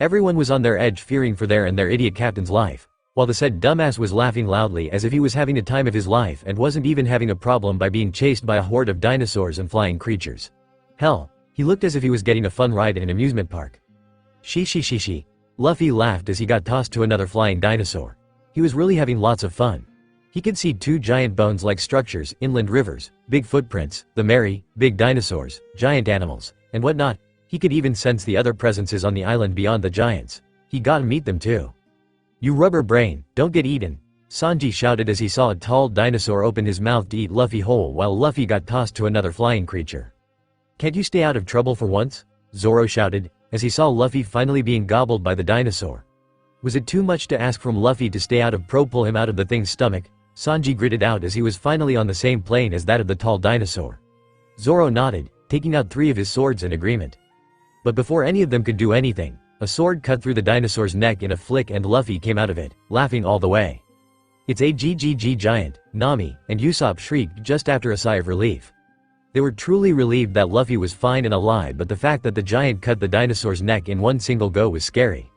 Everyone was on their edge, fearing for their and their idiot captain's life, while the said dumbass was laughing loudly as if he was having a time of his life and wasn't even having a problem by being chased by a horde of dinosaurs and flying creatures. Hell, he looked as if he was getting a fun ride in an amusement park. She. Luffy laughed as he got tossed to another flying dinosaur. He was really having lots of fun. He could see two giant bones-like structures, inland rivers, big footprints, the merry, big dinosaurs, giant animals, and whatnot. He could even sense the other presences on the island beyond the giants. He got to meet them too. "You rubber brain, don't get eaten," Sanji shouted as he saw a tall dinosaur open his mouth to eat Luffy whole while Luffy got tossed to another flying creature. "Can't you stay out of trouble for once?" Zoro shouted, as he saw Luffy finally being gobbled by the dinosaur. Was it too much to ask from Luffy to stay out of pull him out of the thing's stomach? Sanji gritted out as he was finally on the same plane as that of the tall dinosaur. Zoro nodded, taking out 3 of his swords in agreement. But before any of them could do anything, a sword cut through the dinosaur's neck in a flick and Luffy came out of it, laughing all the way. "It's a GGG giant," Nami and Usopp shrieked just after a sigh of relief. They were truly relieved that Luffy was fine and alive, but the fact that the giant cut the dinosaur's neck in one single go was scary.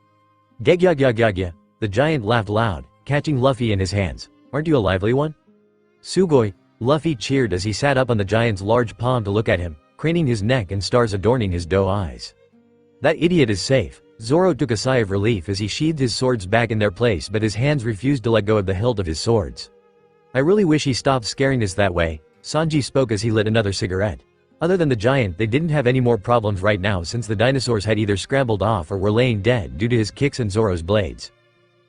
"Gegyagyagya," the giant laughed loud, catching Luffy in his hands. "Aren't you a lively one?" "Sugoi," Luffy cheered as he sat up on the giant's large palm to look at him, craning his neck and stars adorning his doe eyes. "That idiot is safe." Zoro took a sigh of relief as he sheathed his swords back in their place, but his hands refused to let go of the hilt of his swords. "I really wish he stopped scaring us that way," Sanji spoke as he lit another cigarette. Other than the giant, they didn't have any more problems right now since the dinosaurs had either scrambled off or were laying dead due to his kicks and Zoro's blades.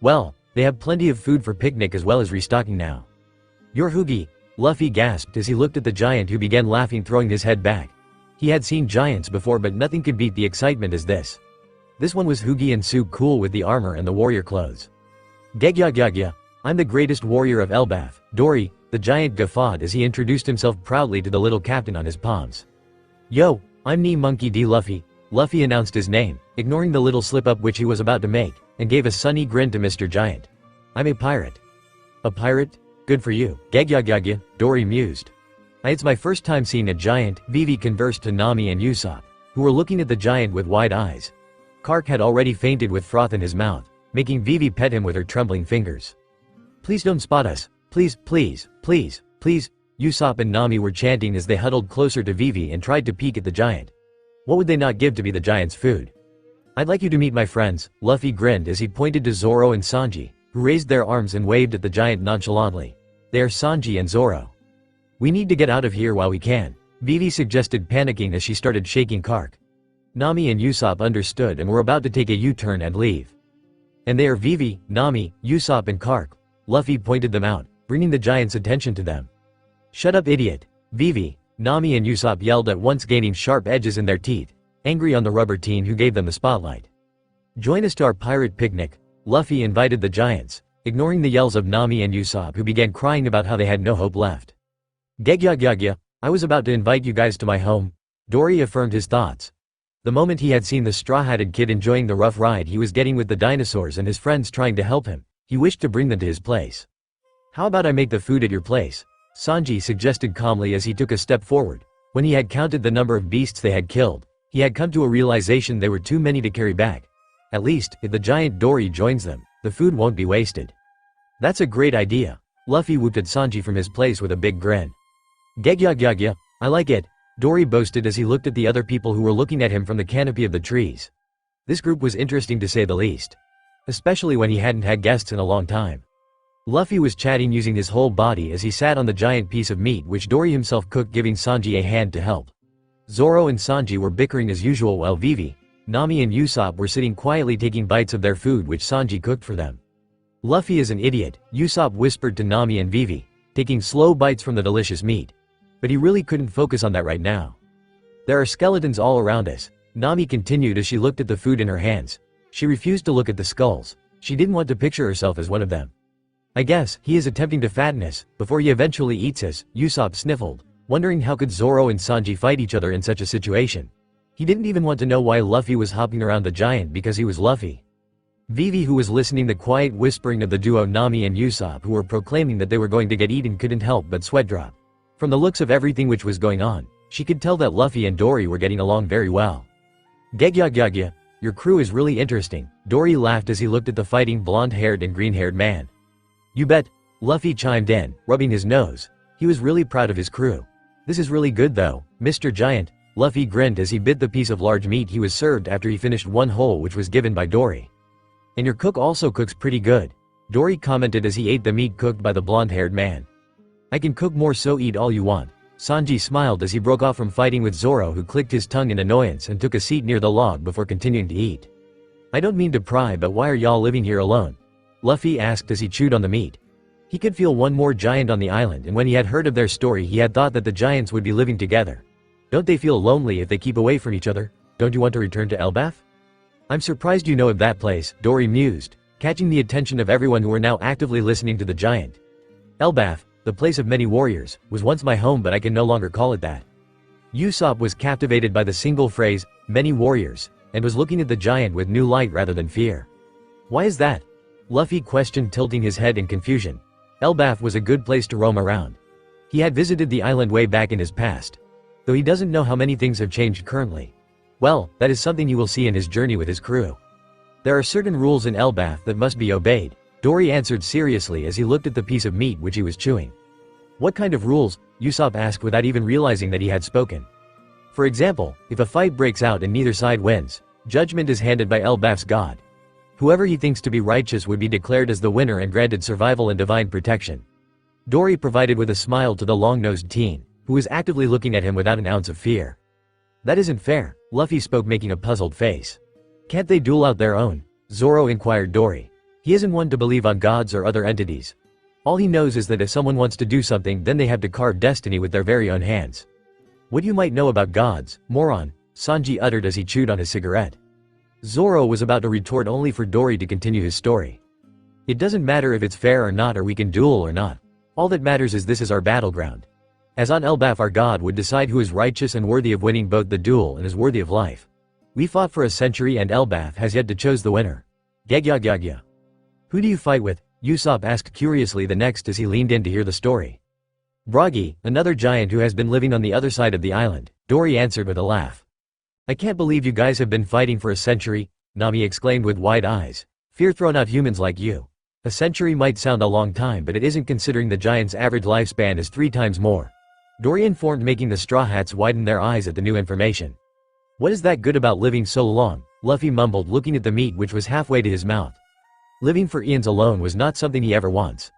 Well, they have plenty of food for picnic as well as restocking now. "You're Hoogie," Luffy gasped as he looked at the giant, who began laughing, throwing his head back. He had seen giants before, but nothing could beat the excitement as this. This one was Hoogie and Sue, cool with the armor and the warrior clothes. "Gegyagyagya, I'm the greatest warrior of Elbaf, Dory," the giant guffawed as he introduced himself proudly to the little captain on his palms. "Yo, I'm Knee Monkey D. Luffy," Luffy announced his name, ignoring the little slip-up which he was about to make, and gave a sunny grin to Mr. Giant. "I'm a pirate." "A pirate? Good for you," Gegyagyagya, Dory mused. "It's my first time seeing a giant," Vivi conversed to Nami and Usopp, who were looking at the giant with wide eyes. Kark had already fainted with froth in his mouth, making Vivi pet him with her trembling fingers. "Please don't spot us. Please, please, please, please," Usopp and Nami were chanting as they huddled closer to Vivi and tried to peek at the giant. What would they not give to be the giant's food? "I'd like you to meet my friends," Luffy grinned as he pointed to Zoro and Sanji, who raised their arms and waved at the giant nonchalantly. "They are Sanji and Zoro." "We need to get out of here while we can," Vivi suggested, panicking as she started shaking Kark. Nami and Usopp understood and were about to take a U-turn and leave. "And they are Vivi, Nami, Usopp and Kark," Luffy pointed them out, bringing the giant's attention to them. "Shut up, idiot!" Vivi, Nami and Usopp yelled at once, gaining sharp edges in their teeth, angry on the rubber teen who gave them the spotlight. "Join us to our pirate picnic," Luffy invited the giants, ignoring the yells of Nami and Usopp, who began crying about how they had no hope left. "Gegyagyagya, I was about to invite you guys to my home," Dory affirmed his thoughts. The moment he had seen the straw-hatted kid enjoying the rough ride he was getting with the dinosaurs and his friends trying to help him, he wished to bring them to his place. "How about I make the food at your place?" Sanji suggested calmly as he took a step forward. When he had counted the number of beasts they had killed, he had come to a realization they were too many to carry back. At least, if the giant Dory joins them, the food won't be wasted. "That's a great idea," Luffy whooped at Sanji from his place with a big grin. "Gegyagyagya, I like it," Dory boasted as he looked at the other people who were looking at him from the canopy of the trees. This group was interesting to say the least, especially when he hadn't had guests in a long time. Luffy was chatting using his whole body as he sat on the giant piece of meat which Dory himself cooked, giving Sanji a hand to help. Zoro and Sanji were bickering as usual while Vivi, Nami and Usopp were sitting quietly taking bites of their food which Sanji cooked for them. "Luffy is an idiot," Usopp whispered to Nami and Vivi, taking slow bites from the delicious meat. But he really couldn't focus on that right now. "There are skeletons all around us," Nami continued as she looked at the food in her hands. She refused to look at the skulls. She didn't want to picture herself as one of them. "I guess he is attempting to fatten us before he eventually eats us," Usopp sniffled, wondering how could Zoro and Sanji fight each other in such a situation. He didn't even want to know why Luffy was hopping around the giant, because he was Luffy. Vivi, who was listening the quiet whispering of the duo Nami and Usopp, who were proclaiming that they were going to get eaten, couldn't help but sweat drop. From the looks of everything which was going on, she could tell that Luffy and Dory were getting along very well. "Gegyagyagya, your crew is really interesting," Dory laughed as he looked at the fighting blonde-haired and green-haired man. "You bet," Luffy chimed in, rubbing his nose. He was really proud of his crew. "This is really good though, Mr. Giant," Luffy grinned as he bit the piece of large meat he was served after he finished one whole which was given by Dory. "And your cook also cooks pretty good," Dory commented as he ate the meat cooked by the blonde-haired man. "I can cook more, so eat all you want." Sanji smiled as he broke off from fighting with Zoro, who clicked his tongue in annoyance and took a seat near the log before continuing to eat. "I don't mean to pry, but why are y'all living here alone?" Luffy asked as he chewed on the meat. He could feel one more giant on the island, and when he had heard of their story he had thought that the giants would be living together. "Don't they feel lonely if they keep away from each other? Don't you want to return to Elbaf?" "I'm surprised you know of that place," Dory mused, catching the attention of everyone who were now actively listening to the giant. Elbaf, the place of many warriors, was once my home, but I can no longer call it that. Usopp was captivated by the single phrase, many warriors, and was looking at the giant with new light rather than fear. Why is that? Luffy questioned, tilting his head in confusion. Elbaf was a good place to roam around. He had visited the island way back in his past. Though he doesn't know how many things have changed currently. Well, that is something he will see in his journey with his crew. There are certain rules in Elbaf that must be obeyed, Dory answered seriously as he looked at the piece of meat which he was chewing. What kind of rules? Usopp asked without even realizing that he had spoken. For example, if a fight breaks out and neither side wins, judgment is handed by Elbaf's god. Whoever he thinks to be righteous would be declared as the winner and granted survival and divine protection. Dory provided with a smile to the long-nosed teen, who was actively looking at him without an ounce of fear. That isn't fair, Luffy spoke, making a puzzled face. Can't they duel out their own? Zoro inquired Dory. He isn't one to believe on gods or other entities. All he knows is that if someone wants to do something, then they have to carve destiny with their very own hands. What you might know about gods, moron, Sanji uttered as he chewed on his cigarette. Zoro was about to retort, only for Dory to continue his story. It doesn't matter if it's fair or not, or we can duel or not. All that matters is this is our battleground. As on Elbaf, our god would decide who is righteous and worthy of winning both the duel and is worthy of life. We fought for a century and Elbaf has yet to choose the winner. Gya. Who do you fight with? Usopp asked curiously the next as he leaned in to hear the story. Bragi, another giant who has been living on the other side of the island, Dory answered with a laugh. I can't believe you guys have been fighting for a century, Nami exclaimed with wide eyes. Fear thrown out humans like you. A century might sound a long time, but it isn't, considering the giant's average lifespan is 3 times more. Dory informed, making the Straw Hats widen their eyes at the new information. What is that good about living so long? Luffy mumbled, looking at the meat which was halfway to his mouth. Living for eons alone was not something he ever wants.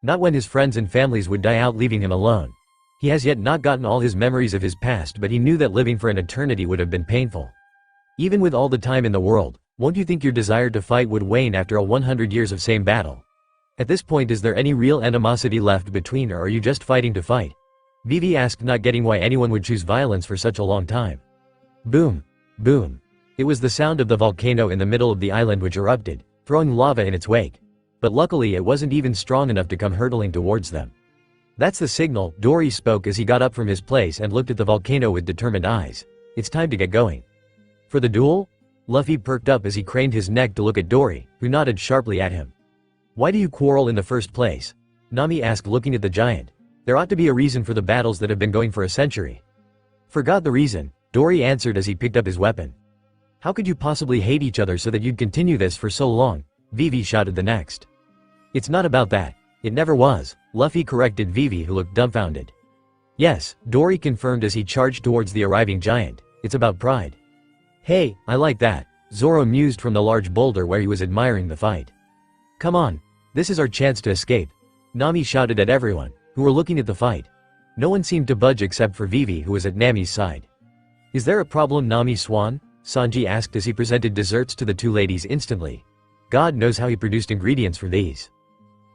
Not when his friends and families would die out leaving him alone. He has yet not gotten all his memories of his past, but he knew that living for an eternity would have been painful. Even with all the time in the world, won't you think your desire to fight would wane after a 100 years of same battle? At this point, is there any real animosity left between, or are you just fighting to fight? Vivi asked, not getting why anyone would choose violence for such a long time. Boom. Boom. It was the sound of the volcano in the middle of the island which erupted, throwing lava in its wake. But luckily it wasn't even strong enough to come hurtling towards them. That's the signal, Dory spoke as he got up from his place and looked at the volcano with determined eyes. It's time to get going. For the duel? Luffy perked up as he craned his neck to look at Dory, who nodded sharply at him. Why do you quarrel in the first place? Nami asked, looking at the giant. There ought to be a reason for the battles that have been going for a century. Forgot the reason, Dory answered as he picked up his weapon. How could you possibly hate each other so that you'd continue this for so long? Vivi shouted the next. It's not about that. It never was, Luffy corrected Vivi, who looked dumbfounded. Yes, Dory confirmed as he charged towards the arriving giant. It's about pride. Hey, I like that, Zoro mused from the large boulder where he was admiring the fight. Come on. This is our chance to escape. Nami shouted at everyone, who were looking at the fight. No one seemed to budge except for Vivi, who was at Nami's side. Is there a problem, Nami Swan? Sanji asked as he presented desserts to the two ladies instantly. God knows how he produced ingredients for these.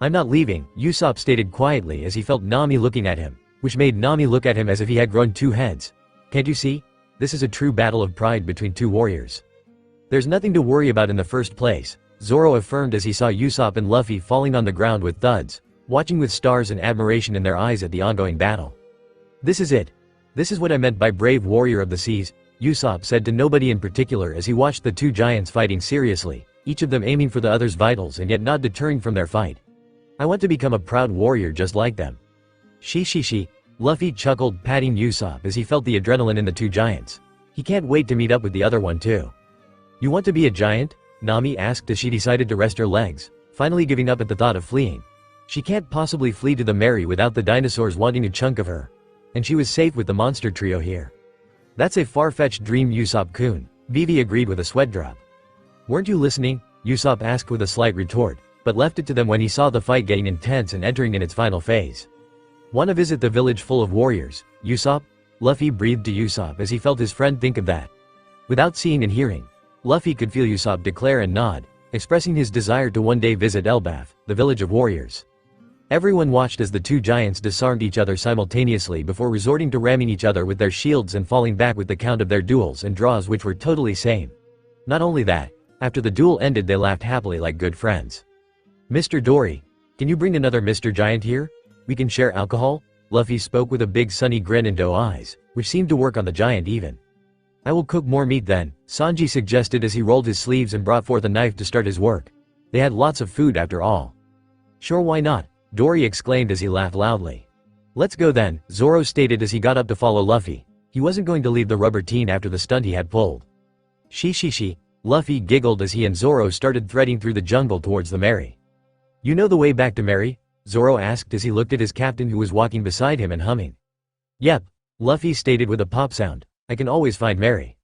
I'm not leaving, Usopp stated quietly as he felt Nami looking at him, which made Nami look at him as if he had grown 2 heads. Can't you see? This is a true battle of pride between 2 warriors. There's nothing to worry about in the first place, Zoro affirmed as he saw Usopp and Luffy falling on the ground with thuds, watching with stars and admiration in their eyes at the ongoing battle. This is it. This is what I meant by brave warrior of the seas, Usopp said to nobody in particular as he watched the 2 giants fighting seriously, each of them aiming for the other's vitals and yet not deterring from their fight. I want to become a proud warrior just like them. She, Luffy chuckled, patting Usopp as he felt the adrenaline in the 2 giants. He can't wait to meet up with the other one too. You want to be a giant? Nami asked as she decided to rest her legs, finally giving up at the thought of fleeing. She can't possibly flee to the Mary without the dinosaurs wanting a chunk of her. And she was safe with the monster trio here. That's a far-fetched dream, Usopp-kun, Vivi agreed with a sweat drop. Weren't you listening? Usopp asked with a slight retort, but left it to them when he saw the fight getting intense and entering in its final phase. Want to visit the village full of warriors, Usopp? Luffy breathed to Usopp as he felt his friend think of that. Without seeing and hearing, Luffy could feel Usopp declare and nod, expressing his desire to one day visit Elbaf, the village of warriors. Everyone watched as the 2 giants disarmed each other simultaneously before resorting to ramming each other with their shields and falling back with the count of their duels and draws which were totally same. Not only that, after the duel ended they laughed happily like good friends. Mr. Dory, can you bring another Mr. Giant here? We can share alcohol? Luffy spoke with a big sunny grin and doe eyes, which seemed to work on the giant even. I will cook more meat then, Sanji suggested as he rolled his sleeves and brought forth a knife to start his work. They had lots of food after all. Sure, why not? Dory exclaimed as he laughed loudly. Let's go then, Zoro stated as he got up to follow Luffy. He wasn't going to leave the rubber teen after the stunt he had pulled. She. Luffy giggled as he and Zoro started threading through the jungle towards the Mary. You know the way back to Mary? Zoro asked as he looked at his captain who was walking beside him and humming. Yep, Luffy stated with a pop sound. I can always find Mary.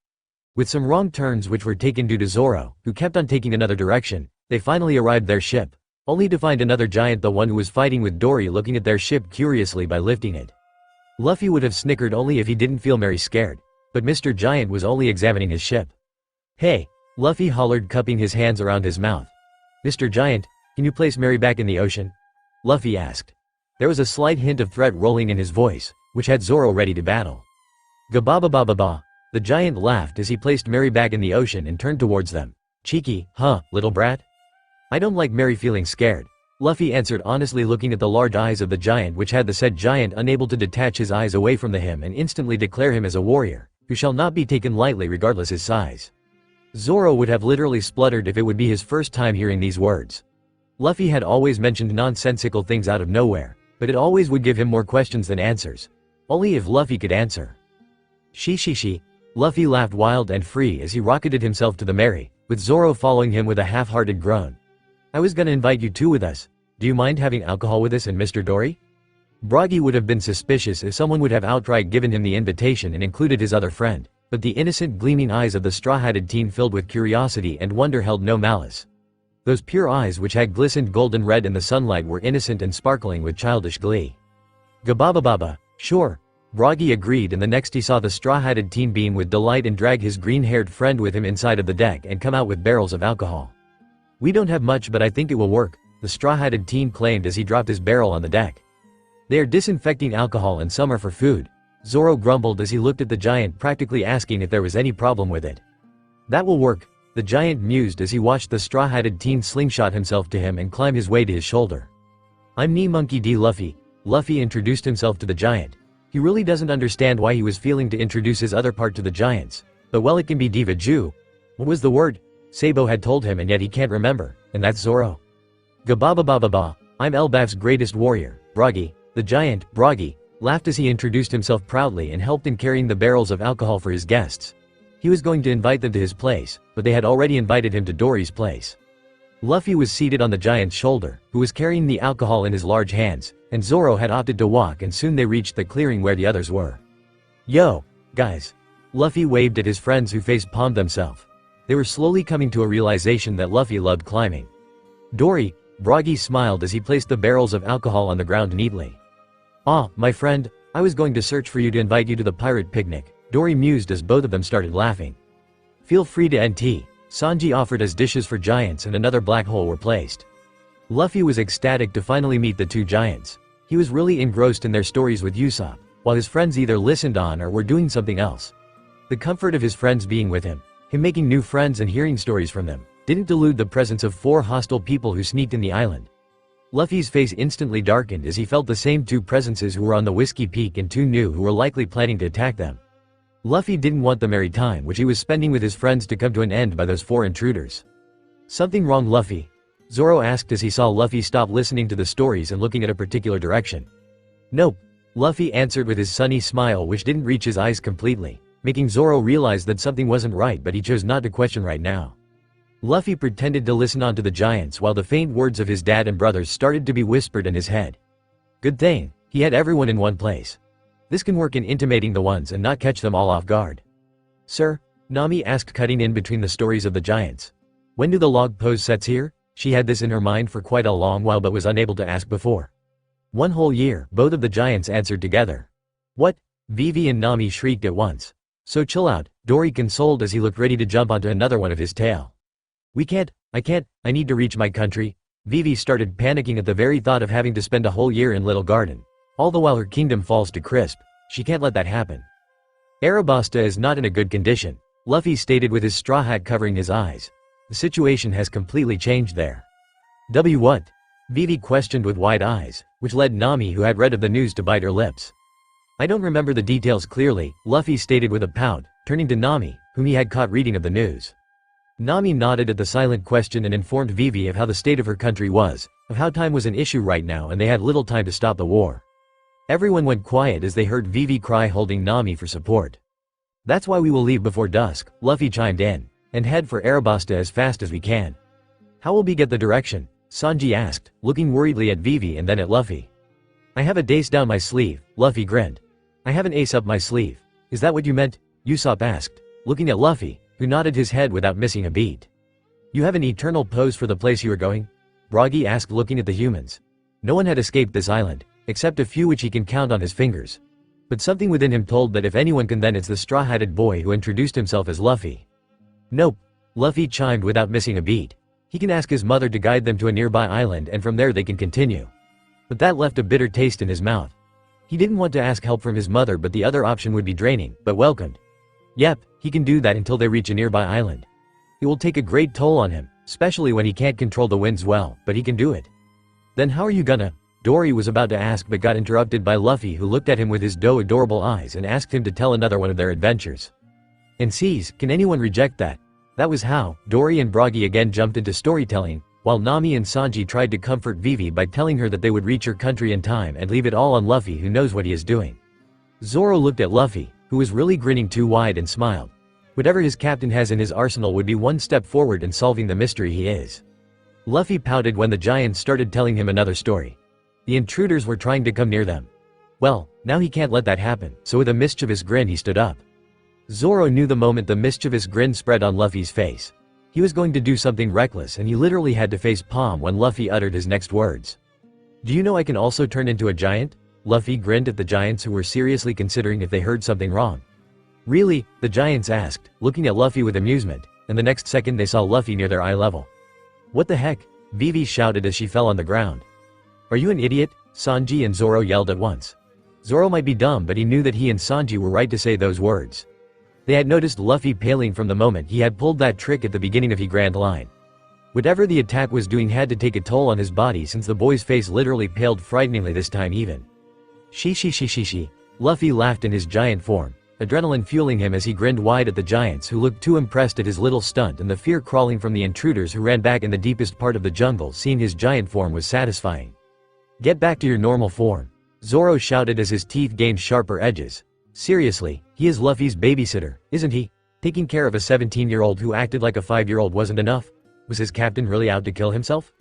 With some wrong turns which were taken due to Zoro, who kept on taking another direction, they finally arrived their ship, only to find another giant, the one who was fighting with Dory, looking at their ship curiously by lifting it. Luffy would have snickered only if he didn't feel Mary scared, but Mr. Giant was only examining his ship. Hey, Luffy hollered, cupping his hands around his mouth. Mr. Giant, can you place Mary back in the ocean? Luffy asked. There was a slight hint of threat rolling in his voice, which had Zoro ready to battle. Gababa. The giant laughed as he placed Mary back in the ocean and turned towards them. Cheeky, huh, little brat? I don't like Mary feeling scared, Luffy answered honestly, looking at the large eyes of the giant, which had the said giant unable to detach his eyes away from him and instantly declare him as a warrior, who shall not be taken lightly regardless his size. Zoro would have literally spluttered if it would be his first time hearing these words. Luffy had always mentioned nonsensical things out of nowhere, but it always would give him more questions than answers. Only if Luffy could answer. She. Luffy laughed wild and free as he rocketed himself to the Mary, with Zoro following him with a half-hearted groan. I was gonna invite you two with us. Do you mind having alcohol with us and Mr. Dory? Broggy would have been suspicious if someone would have outright given him the invitation and included his other friend, but the innocent gleaming eyes of the straw-hatted teen filled with curiosity and wonder held no malice. Those pure eyes which had glistened golden red in the sunlight were innocent and sparkling with childish glee. Gababa, sure. Broggy agreed, and the next he saw the straw-hatted teen beam with delight and drag his green-haired friend with him inside of the deck and come out with barrels of alcohol. We don't have much, but I think it will work, the straw-hatted teen claimed as he dropped his barrel on the deck. They are disinfecting alcohol and some are for food, Zoro grumbled as he looked at the giant, practically asking if there was any problem with it. That will work, the giant mused as he watched the straw-hatted teen slingshot himself to him and climb his way to his shoulder. I'm Knee Monkey D. Luffy. Luffy introduced himself to the giant. He really doesn't understand why he was feeling to introduce his other part to the giants, but well, it can be Diva Jew. What was the word? Sabo had told him and yet he can't remember, and that's Zoro. Gababa, I'm Elbaf's greatest warrior, Broggy. The giant, Broggy, laughed as he introduced himself proudly and helped in carrying the barrels of alcohol for his guests. He was going to invite them to his place, but they had already invited him to Dory's place. Luffy was seated on the giant's shoulder, who was carrying the alcohol in his large hands, and Zoro had opted to walk, and soon they reached the clearing where the others were. Yo, guys. Luffy waved at his friends who face-palmed themselves. They were slowly coming to a realization that Luffy loved climbing. Dory, Broggy smiled as he placed the barrels of alcohol on the ground neatly. Ah, my friend, I was going to search for you to invite you to the pirate picnic, Dory mused as both of them started laughing. Feel free to NT, Sanji offered as dishes for giants and another black hole were placed. Luffy was ecstatic to finally meet the two giants. He was really engrossed in their stories with Usopp, while his friends either listened on or were doing something else. The comfort of his friends being with him making new friends and hearing stories from them, didn't delude the presence of 4 hostile people who sneaked in the island. Luffy's face instantly darkened as he felt the same 2 presences who were on the Whiskey Peak and 2 new who were likely planning to attack them. Luffy didn't want the merry time which he was spending with his friends to come to an end by those 4 intruders. Something wrong, Luffy? Zoro asked as he saw Luffy stop listening to the stories and looking at a particular direction. Nope, Luffy answered with his sunny smile which didn't reach his eyes completely, making Zoro realize that something wasn't right, but he chose not to question right now. Luffy pretended to listen on to the giants while the faint words of his dad and brothers started to be whispered in his head. Good thing, he had everyone in one place. This can work in intimating the ones and not catch them all off guard. Sir? Nami asked, cutting in between the stories of the giants. When do the log pose sets here? She had this in her mind for quite a long while but was unable to ask before. 1 whole year, both of the giants answered together. What? Vivi and Nami shrieked at once. So chill out, Dory consoled as he looked ready to jump onto another one of his tail. I can't, I need to reach my country. Vivi started panicking at the very thought of having to spend a whole year in Little Garden. All the while her kingdom falls to crisp. She can't let that happen. Alabasta is not in a good condition, Luffy stated with his straw hat covering his eyes. The situation has completely changed there. What? Vivi questioned with wide eyes, which led Nami, who had read of the news, to bite her lips. "I don't remember the details clearly," Luffy stated with a pout, turning to Nami, whom he had caught reading of the news. Nami nodded at the silent question and informed Vivi of how the state of her country was, of how time was an issue right now and they had little time to stop the war. Everyone went quiet as they heard Vivi cry, holding Nami for support. "That's why we will leave before dusk," Luffy chimed in, "and head for Alabasta as fast as we can." "How will we get the direction?" Sanji asked, looking worriedly at Vivi and then at Luffy. "I have a ace down my sleeve," Luffy grinned. "I have an ace up my sleeve. Is that what you meant?" Usopp asked, looking at Luffy, who nodded his head without missing a beat. "You have an eternal pose for the place you are going?" Broggy asked, looking at the humans. No one had escaped this island, except a few which he can count on his fingers. But something within him told that if anyone can, then it's the straw-hatted boy who introduced himself as Luffy. "Nope," Luffy chimed without missing a beat. He can ask his mother to guide them to a nearby island and from there they can continue. But that left a bitter taste in his mouth. He didn't want to ask help from his mother, but the other option would be draining, but welcomed. Yep, he can do that until they reach a nearby island. It will take a great toll on him, especially when he can't control the winds well, but he can do it. "Then how are you gonna?" Dory was about to ask but got interrupted by Luffy, who looked at him with his adorable eyes and asked him to tell another one of their adventures. And sees, can anyone reject that? That was how Dory and Broggy again jumped into storytelling, while Nami and Sanji tried to comfort Vivi by telling her that they would reach her country in time and leave it all on Luffy, who knows what he is doing. Zoro looked at Luffy, who was really grinning too wide, and smiled. Whatever his captain has in his arsenal would be one step forward in solving the mystery he is. Luffy pouted when the giants started telling him another story. The intruders were trying to come near them. Well, now he can't let that happen, so with a mischievous grin he stood up. Zoro knew the moment the mischievous grin spread on Luffy's face. He was going to do something reckless and he literally had to face palm when Luffy uttered his next words. "Do you know I can also turn into a giant?" Luffy grinned at the giants, who were seriously considering if they heard something wrong. "Really?" the giants asked, looking at Luffy with amusement, and the next second they saw Luffy near their eye level. "What the heck?" Vivi shouted as she fell on the ground. "Are you an idiot?" Sanji and Zoro yelled at once. Zoro might be dumb, but he knew that he and Sanji were right to say those words. They had noticed Luffy paling from the moment he had pulled that trick at the beginning of the Grand Line. Whatever the attack was doing had to take a toll on his body, since the boy's face literally paled frighteningly this time even. She. Luffy laughed in his giant form, adrenaline fueling him as he grinned wide at the giants, who looked too impressed at his little stunt, and the fear crawling from the intruders who ran back in the deepest part of the jungle. Seeing his giant form was satisfying. "Get back to your normal form," Zoro shouted as his teeth gained sharper edges. Seriously, he is Luffy's babysitter, isn't he? Taking care of a 17-year-old who acted like a 5-year-old wasn't enough? Was his captain really out to kill himself?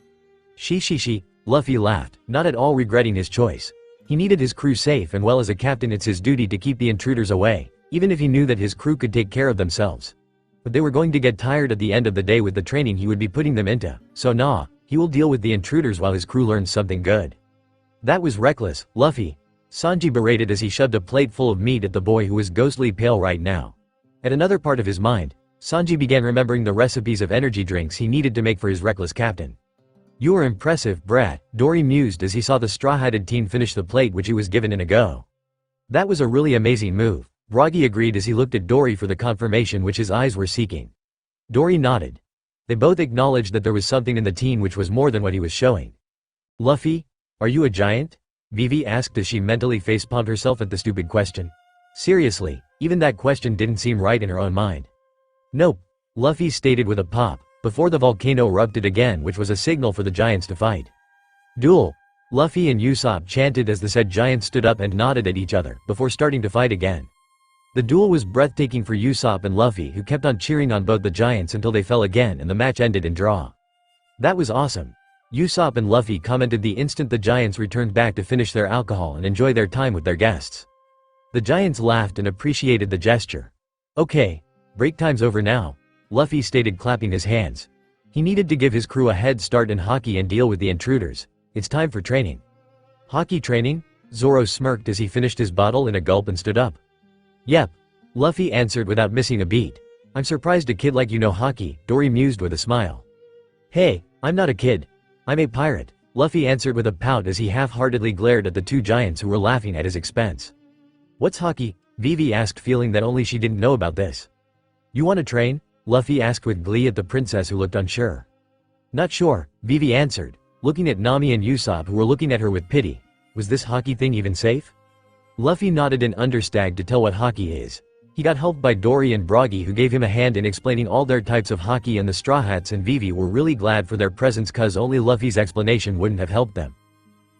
She. Luffy laughed, not at all regretting his choice. He needed his crew safe, and well, as a captain it's his duty to keep the intruders away, even if he knew that his crew could take care of themselves. But they were going to get tired at the end of the day with the training he would be putting them into, so nah, he will deal with the intruders while his crew learns something good. "That was reckless, Luffy," Sanji berated as he shoved a plate full of meat at the boy, who was ghostly pale right now. At another part of his mind, Sanji began remembering the recipes of energy drinks he needed to make for his reckless captain. "You are impressive, brat," Dory mused as he saw the straw-hatted teen finish the plate which he was given in a go. "That was a really amazing move," Broggy agreed as he looked at Dory for the confirmation which his eyes were seeking. Dory nodded. They both acknowledged that there was something in the teen which was more than what he was showing. "Luffy, are you a giant?" Vivi asked as she mentally facepalmed herself at the stupid question. Seriously, even that question didn't seem right in her own mind. "Nope," Luffy stated with a pop, before the volcano erupted again, which was a signal for the giants to fight. "Duel," Luffy and Usopp chanted as the said giants stood up and nodded at each other, before starting to fight again. The duel was breathtaking for Usopp and Luffy, who kept on cheering on both the giants until they fell again and the match ended in draw. "That was awesome," Usopp and Luffy commented the instant the giants returned back to finish their alcohol and enjoy their time with their guests. The giants laughed and appreciated the gesture. "Okay, break time's over now," Luffy stated, clapping his hands. He needed to give his crew a head start in hockey and deal with the intruders. It's time for training. "Hockey training?" Zoro smirked as he finished his bottle in a gulp and stood up. "Yep," Luffy answered without missing a beat. "I'm surprised a kid like you know hockey," Dory mused with a smile. "Hey, I'm not a kid. I'm a pirate," Luffy answered with a pout as he half-heartedly glared at the two giants who were laughing at his expense. "What's hockey?" Vivi asked, feeling that only she didn't know about this. "You want to train?" Luffy asked with glee at the princess, who looked unsure. "Not sure," Vivi answered, looking at Nami and Usopp, who were looking at her with pity. Was this hockey thing even safe? Luffy nodded and understag to tell what hockey is. He got help by Dory and Broggy, who gave him a hand in explaining all their types of hockey, and the Straw Hats and Vivi were really glad for their presence cause only Luffy's explanation wouldn't have helped them.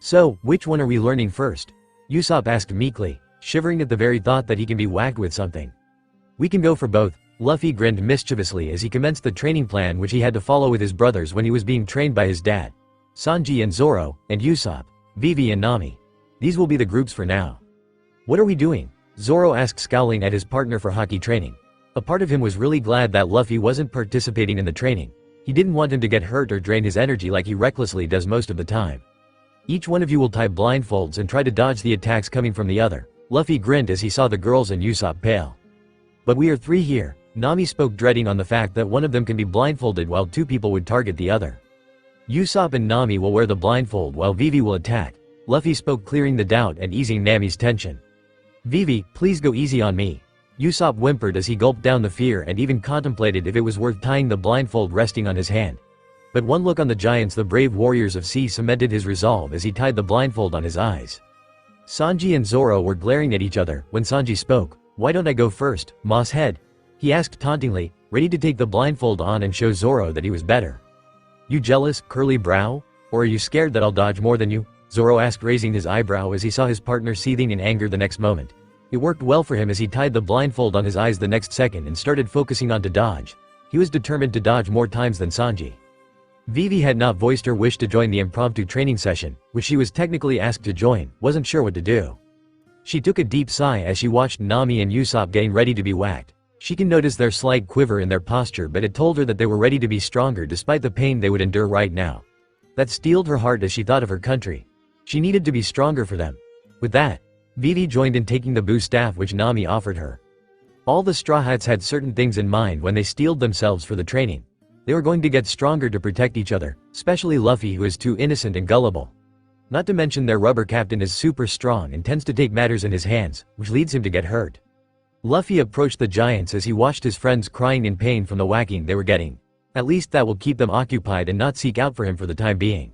So, which one are we learning first? Usopp asked meekly, shivering at the very thought that he can be whacked with something. We can go for both. Luffy grinned mischievously as he commenced the training plan which he had to follow with his brothers when he was being trained by his dad. Sanji and Zoro, and Usopp, Vivi and Nami. These will be the groups for now. What are we doing? Zoro asked, scowling at his partner for hockey training. A part of him was really glad that Luffy wasn't participating in the training. He didn't want him to get hurt or drain his energy like he recklessly does most of the time. Each one of you will tie blindfolds and try to dodge the attacks coming from the other. Luffy grinned as he saw the girls and Usopp pale. But we are 3 here. Nami spoke, dreading on the fact that one of them can be blindfolded while 2 people would target the other. Usopp and Nami will wear the blindfold while Vivi will attack. Luffy spoke, clearing the doubt and easing Nami's tension. Vivi, please go easy on me. Usopp whimpered as he gulped down the fear and even contemplated if it was worth tying the blindfold resting on his hand. But one look on the giants, the brave warriors of sea, cemented his resolve as he tied the blindfold on his eyes. Sanji and Zoro were glaring at each other when Sanji spoke. Why don't I go first, Moss Head? He asked tauntingly, ready to take the blindfold on and show Zoro that he was better. You jealous, curly brow? Or are you scared that I'll dodge more than you? Zoro asked, raising his eyebrow as he saw his partner seething in anger the next moment. It worked well for him as he tied the blindfold on his eyes the next second and started focusing on to dodge. He was determined to dodge more times than Sanji. Vivi had not voiced her wish to join the impromptu training session, which she was technically asked to join, wasn't sure what to do. She took a deep sigh as she watched Nami and Usopp getting ready to be whacked. She could notice their slight quiver in their posture, but it told her that they were ready to be stronger despite the pain they would endure right now. That steeled her heart as she thought of her country. She needed to be stronger for them. With that, Vivi joined in taking the boo staff which Nami offered her. All the Straw Hats had certain things in mind when they steeled themselves for the training. They were going to get stronger to protect each other, especially Luffy, who is too innocent and gullible. Not to mention their rubber captain is super strong and tends to take matters in his hands, which leads him to get hurt. Luffy approached the giants as he watched his friends crying in pain from the whacking they were getting. At least that will keep them occupied and not seek out for him for the time being.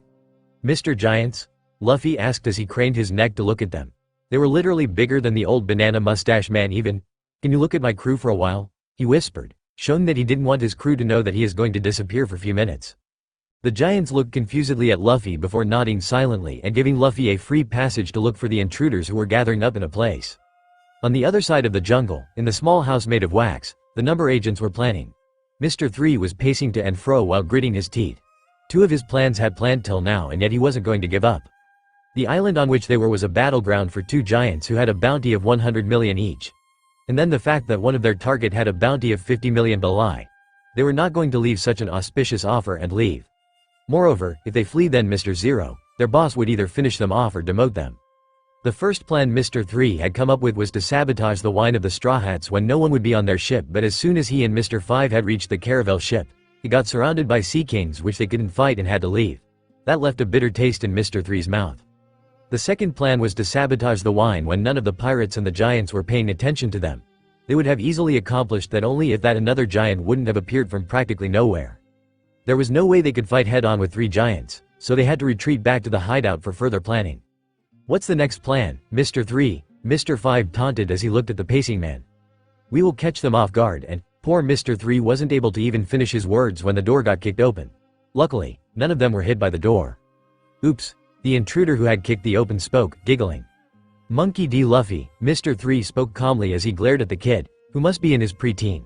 Mr. Giants? Luffy asked as he craned his neck to look at them. They were literally bigger than the old banana mustache man even. Can you look at my crew for a while? He whispered, showing that he didn't want his crew to know that he is going to disappear for a few minutes. The giants looked confusedly at Luffy before nodding silently and giving Luffy a free passage to look for the intruders who were gathering up in a place. On the other side of the jungle, in the small house made of wax, the number agents were planning. Mr. 3 was pacing to and fro while gritting his teeth. 2 of his plans had planned till now, and yet he wasn't going to give up. The island on which they were was a battleground for 2 giants who had a bounty of 100 million each. And then the fact that one of their target had a bounty of 50 million belie. They were not going to leave such an auspicious offer and leave. Moreover, if they flee, then Mr. Zero, their boss, would either finish them off or demote them. The first plan Mr. 3 had come up with was to sabotage the wine of the Straw Hats when no one would be on their ship, but as soon as he and Mr. 5 had reached the caravel ship, he got surrounded by sea kings which they couldn't fight and had to leave. That left a bitter taste in Mr. 3's mouth. The second plan was to sabotage the wine when none of the pirates and the giants were paying attention to them. They would have easily accomplished that only if that another giant wouldn't have appeared from practically nowhere. There was no way they could fight head-on with 3 giants, so they had to retreat back to the hideout for further planning. What's the next plan, Mr. 3? Mr. 5 taunted as he looked at the pacing man. We will catch them off guard, and poor Mr. 3 wasn't able to even finish his words when the door got kicked open. Luckily, none of them were hit by the door. Oops. The intruder who had kicked the open spoke, giggling. Monkey D. Luffy, Mr. 3 spoke calmly as he glared at the kid, who must be in his preteen.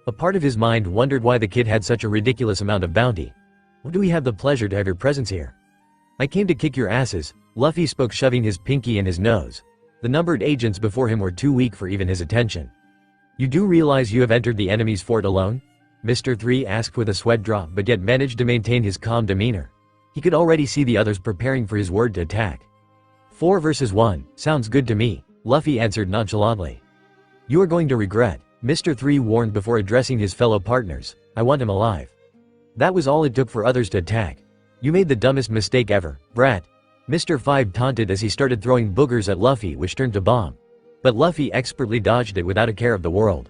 A part of his mind wondered why the kid had such a ridiculous amount of bounty. What do we have the pleasure to have your presence here? I came to kick your asses, Luffy spoke, shoving his pinky in his nose. The numbered agents before him were too weak for even his attention. You do realize you have entered the enemy's fort alone? Mr. 3 asked with a sweat drop, but yet managed to maintain his calm demeanor. He could already see the others preparing for his word to attack. 4 versus 1, sounds good to me, Luffy answered nonchalantly. You are going to regret, Mr. 3 warned before addressing his fellow partners. I want him alive. That was all it took for others to attack. You made the dumbest mistake ever, brat. Mr. 5 taunted as he started throwing boogers at Luffy, which turned to bomb. But Luffy expertly dodged it without a care of the world.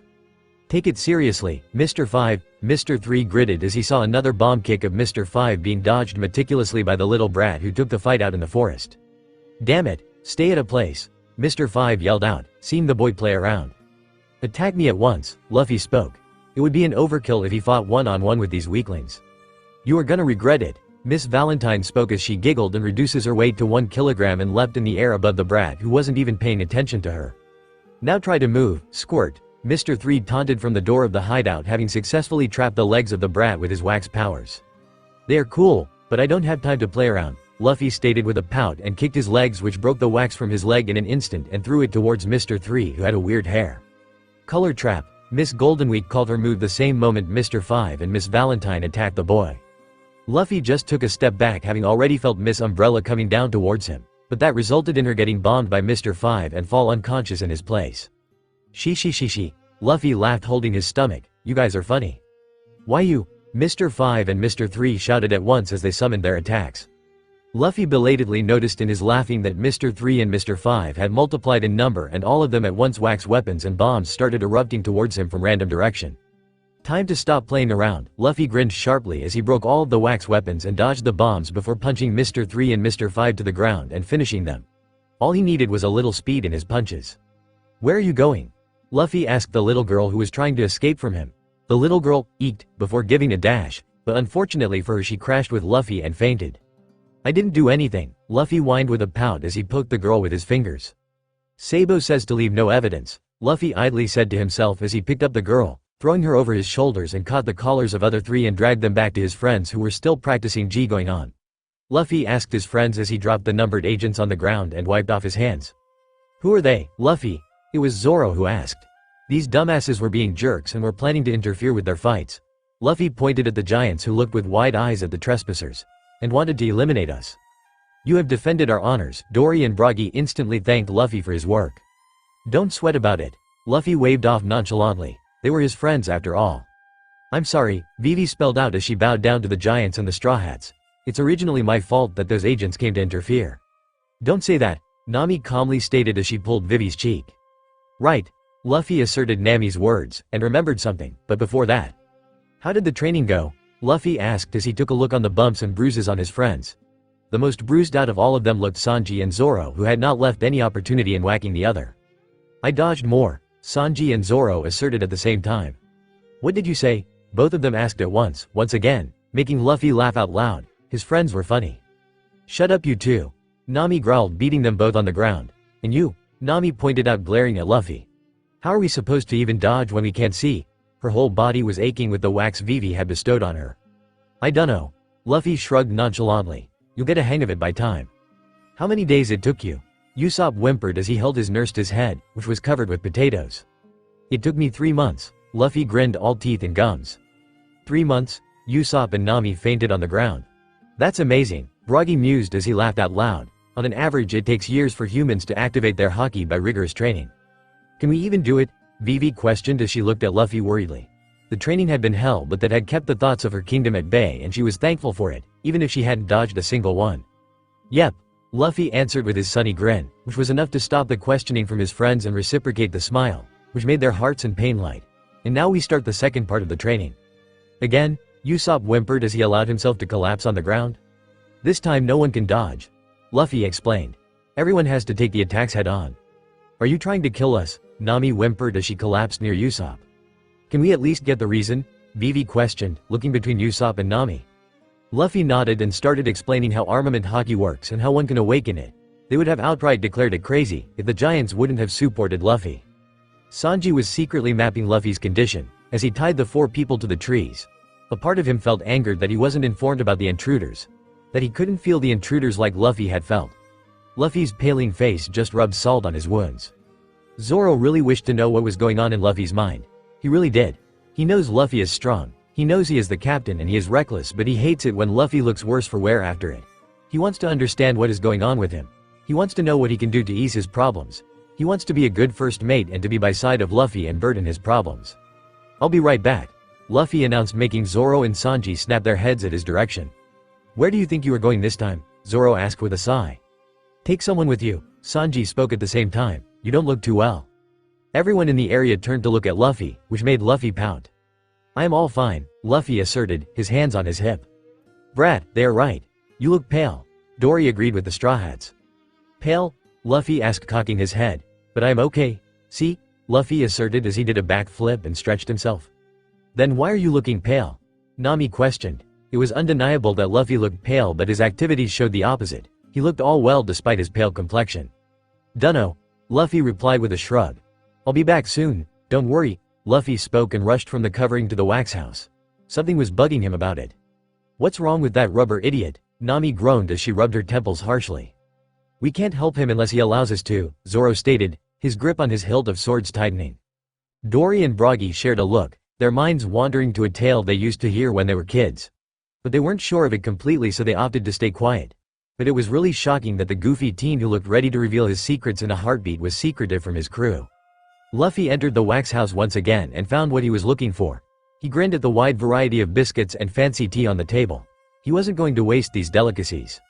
Take it seriously, Mr. 5, Mr. 3 gritted as he saw another bomb kick of Mr. 5 being dodged meticulously by the little brat who took the fight out in the forest. Damn it, stay at a place, Mr. 5 yelled out, seeing the boy play around. Attack me at once, Luffy spoke. It would be an overkill if he fought one-on-one with these weaklings. You are gonna regret it, Miss Valentine spoke as she giggled and reduces her weight to 1 kilogram and leapt in the air above the brat who wasn't even paying attention to her. Now try to move, squirt, Mr. 3 taunted from the door of the hideout, having successfully trapped the legs of the brat with his wax powers. They are cool, but I don't have time to play around, Luffy stated with a pout and kicked his legs, which broke the wax from his leg in an instant and threw it towards Mr. 3 who had a weird hair. Color trap, Miss Goldenweek called her move the same moment Mr. 5 and Miss Valentine attacked the boy. Luffy just took a step back, having already felt Miss Umbrella coming down towards him, but that resulted in her getting bombed by Mr. 5 and fall unconscious in his place. She, Luffy laughed, holding his stomach, you guys are funny. Why you? Mr. 5 and Mr. 3 shouted at once as they summoned their attacks. Luffy belatedly noticed in his laughing that Mr. 3 and Mr. 5 had multiplied in number, and all of them at once wax weapons and bombs started erupting towards him from random direction. Time to stop playing around, Luffy grinned sharply as he broke all of the wax weapons and dodged the bombs before punching Mr. 3 and Mr. 5 to the ground and finishing them. All he needed was a little speed in his punches. Where are you going? Luffy asked the little girl who was trying to escape from him. The little girl eeked before giving a dash, but unfortunately for her she crashed with Luffy and fainted. I didn't do anything, Luffy whined with a pout as he poked the girl with his fingers. Sabo says to leave no evidence, Luffy idly said to himself as he picked up the girl, throwing her over his shoulders and caught the collars of other 3 and dragged them back to his friends who were still practicing G going on. Luffy asked his friends as he dropped the numbered agents on the ground and wiped off his hands. Who are they, Luffy? It was Zoro who asked. These dumbasses were being jerks and were planning to interfere with their fights. Luffy pointed at the giants who looked with wide eyes at the trespassers and wanted to eliminate us. You have defended our honors, Dory and Bragi instantly thanked Luffy for his work. Don't sweat about it. Luffy waved off nonchalantly. They were his friends after all. I'm sorry, Vivi spelled out as she bowed down to the giants and the Straw Hats. It's originally my fault that those agents came to interfere. Don't say that, Nami calmly stated as she pulled Vivi's cheek. Right. Luffy asserted Nami's words, and remembered something, but before that. How did the training go? Luffy asked as he took a look on the bumps and bruises on his friends. The most bruised out of all of them looked Sanji and Zoro, who had not left any opportunity in whacking the other. I dodged more, Sanji and Zoro asserted at the same time. What did you say? Both of them asked at once again, making Luffy laugh out loud. His friends were funny. Shut up you two, Nami growled, beating them both on the ground. And you, Nami pointed out, glaring at Luffy. How are we supposed to even dodge when we can't see? Her whole body was aching with the wax Vivi had bestowed on her. I dunno. Luffy shrugged nonchalantly. You'll get a hang of it by time. How many days it took you? Usopp whimpered as he held his head, which was covered with potatoes. It took me 3 months, Luffy grinned, all teeth and gums. 3 months? Usopp and Nami fainted on the ground. That's amazing, Bragi mused as he laughed out loud. On an average it takes years for humans to activate their haki by rigorous training. Can we even do it? Vivi questioned as she looked at Luffy worriedly. The training had been hell, but that had kept the thoughts of her kingdom at bay, and she was thankful for it, even if she hadn't dodged a single one. Yep. Luffy answered with his sunny grin, which was enough to stop the questioning from his friends and reciprocate the smile, which made their hearts in pain light. And now we start the second part of the training. Again, Usopp whimpered as he allowed himself to collapse on the ground. This time no one can dodge. Luffy explained. Everyone has to take the attacks head on. Are you trying to kill us? Nami whimpered as she collapsed near Usopp. Can we at least get the reason? Vivi questioned, looking between Usopp and Nami. Luffy nodded and started explaining how armament haki works and how one can awaken it. They would have outright declared it crazy if the giants wouldn't have supported Luffy. Sanji was secretly mapping Luffy's condition as he tied the 4 people to the trees. A part of him felt angered that he wasn't informed about the intruders, that he couldn't feel the intruders like Luffy had felt. Luffy's paling face just rubbed salt on his wounds. Zoro really wished to know what was going on in Luffy's mind. He really did. He knows Luffy is strong. He knows he is the captain and he is reckless, but he hates it when Luffy looks worse for wear after it. He wants to understand what is going on with him. He wants to know what he can do to ease his problems. He wants to be a good first mate and to be by side of Luffy and burden his problems. I'll be right back, Luffy announced, making Zoro and Sanji snap their heads at his direction. Where do you think you are going this time? Zoro asked with a sigh. Take someone with you, Sanji spoke at the same time. You don't look too well. Everyone in the area turned to look at Luffy, which made Luffy pout. I am all fine, Luffy asserted, his hands on his hip. Brat, they are right. You look pale. Dory agreed with the Straw Hats. Pale? Luffy asked, cocking his head. But I'm okay. See? Luffy asserted as he did a backflip and stretched himself. Then why are you looking pale? Nami questioned. It was undeniable that Luffy looked pale, but his activities showed the opposite. He looked all well despite his pale complexion. Dunno. Luffy replied with a shrug. I'll be back soon, don't worry. Luffy spoke and rushed from the covering to the wax house. Something was bugging him about it. What's wrong with that rubber idiot? Nami groaned as she rubbed her temples harshly. We can't help him unless he allows us to, Zoro stated, his grip on his hilt of swords tightening. Dory and Broggy shared a look, their minds wandering to a tale they used to hear when they were kids. But they weren't sure of it completely, so they opted to stay quiet. But it was really shocking that the goofy teen who looked ready to reveal his secrets in a heartbeat was secretive from his crew. Luffy entered the wax house once again and found what he was looking for. He grinned at the wide variety of biscuits and fancy tea on the table. He wasn't going to waste these delicacies.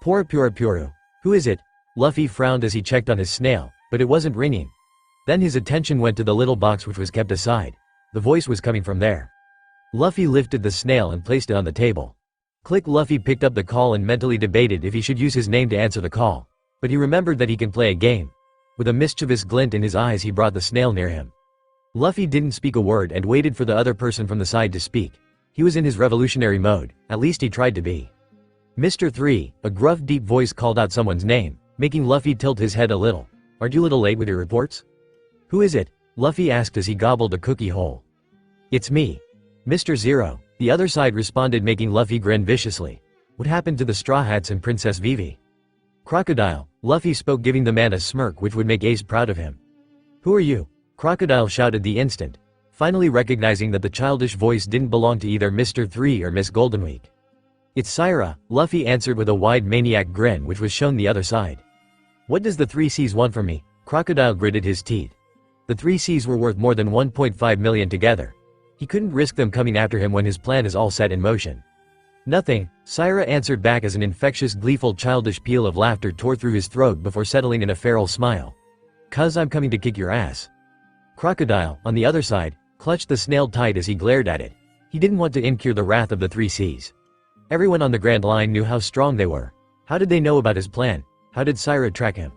Puru. Who is it? Luffy frowned as he checked on his snail, but it wasn't ringing. Then his attention went to the little box which was kept aside. The voice was coming from there. Luffy lifted the snail and placed it on the table. Click. Luffy picked up the call and mentally debated if he should use his name to answer the call. But he remembered that he can play a game. With a mischievous glint in his eyes, he brought the snail near him. Luffy didn't speak a word and waited for the other person from the side to speak. He was in his revolutionary mode, at least he tried to be. Mr. 3, a gruff deep voice called out someone's name, making Luffy tilt his head a little. Aren't you a little late with your reports? Who is it? Luffy asked as he gobbled a cookie whole. It's me. Mr. Zero, the other side responded, making Luffy grin viciously. What happened to the Straw Hats and Princess Vivi? Crocodile, Luffy spoke, giving the man a smirk which would make Ace proud of him. Who are you? Crocodile shouted the instant, finally recognizing that the childish voice didn't belong to either Mr. 3 or Miss Goldenweek. It's Syra, Luffy answered with a wide maniac grin which was shown the other side. What does the 3 Cs want from me? Crocodile gritted his teeth. The 3 Cs were worth more than 1.5 million together. He couldn't risk them coming after him when his plan is all set in motion. Nothing, Syra answered back as an infectious, gleeful, childish peal of laughter tore through his throat before settling in a feral smile. 'Cause I'm coming to kick your ass. Crocodile, on the other side, clutched the snail tight as he glared at it. He didn't want to incur the wrath of the 3 Cs. Everyone on the Grand Line knew how strong they were. How did they know about his plan? How did Syra track him?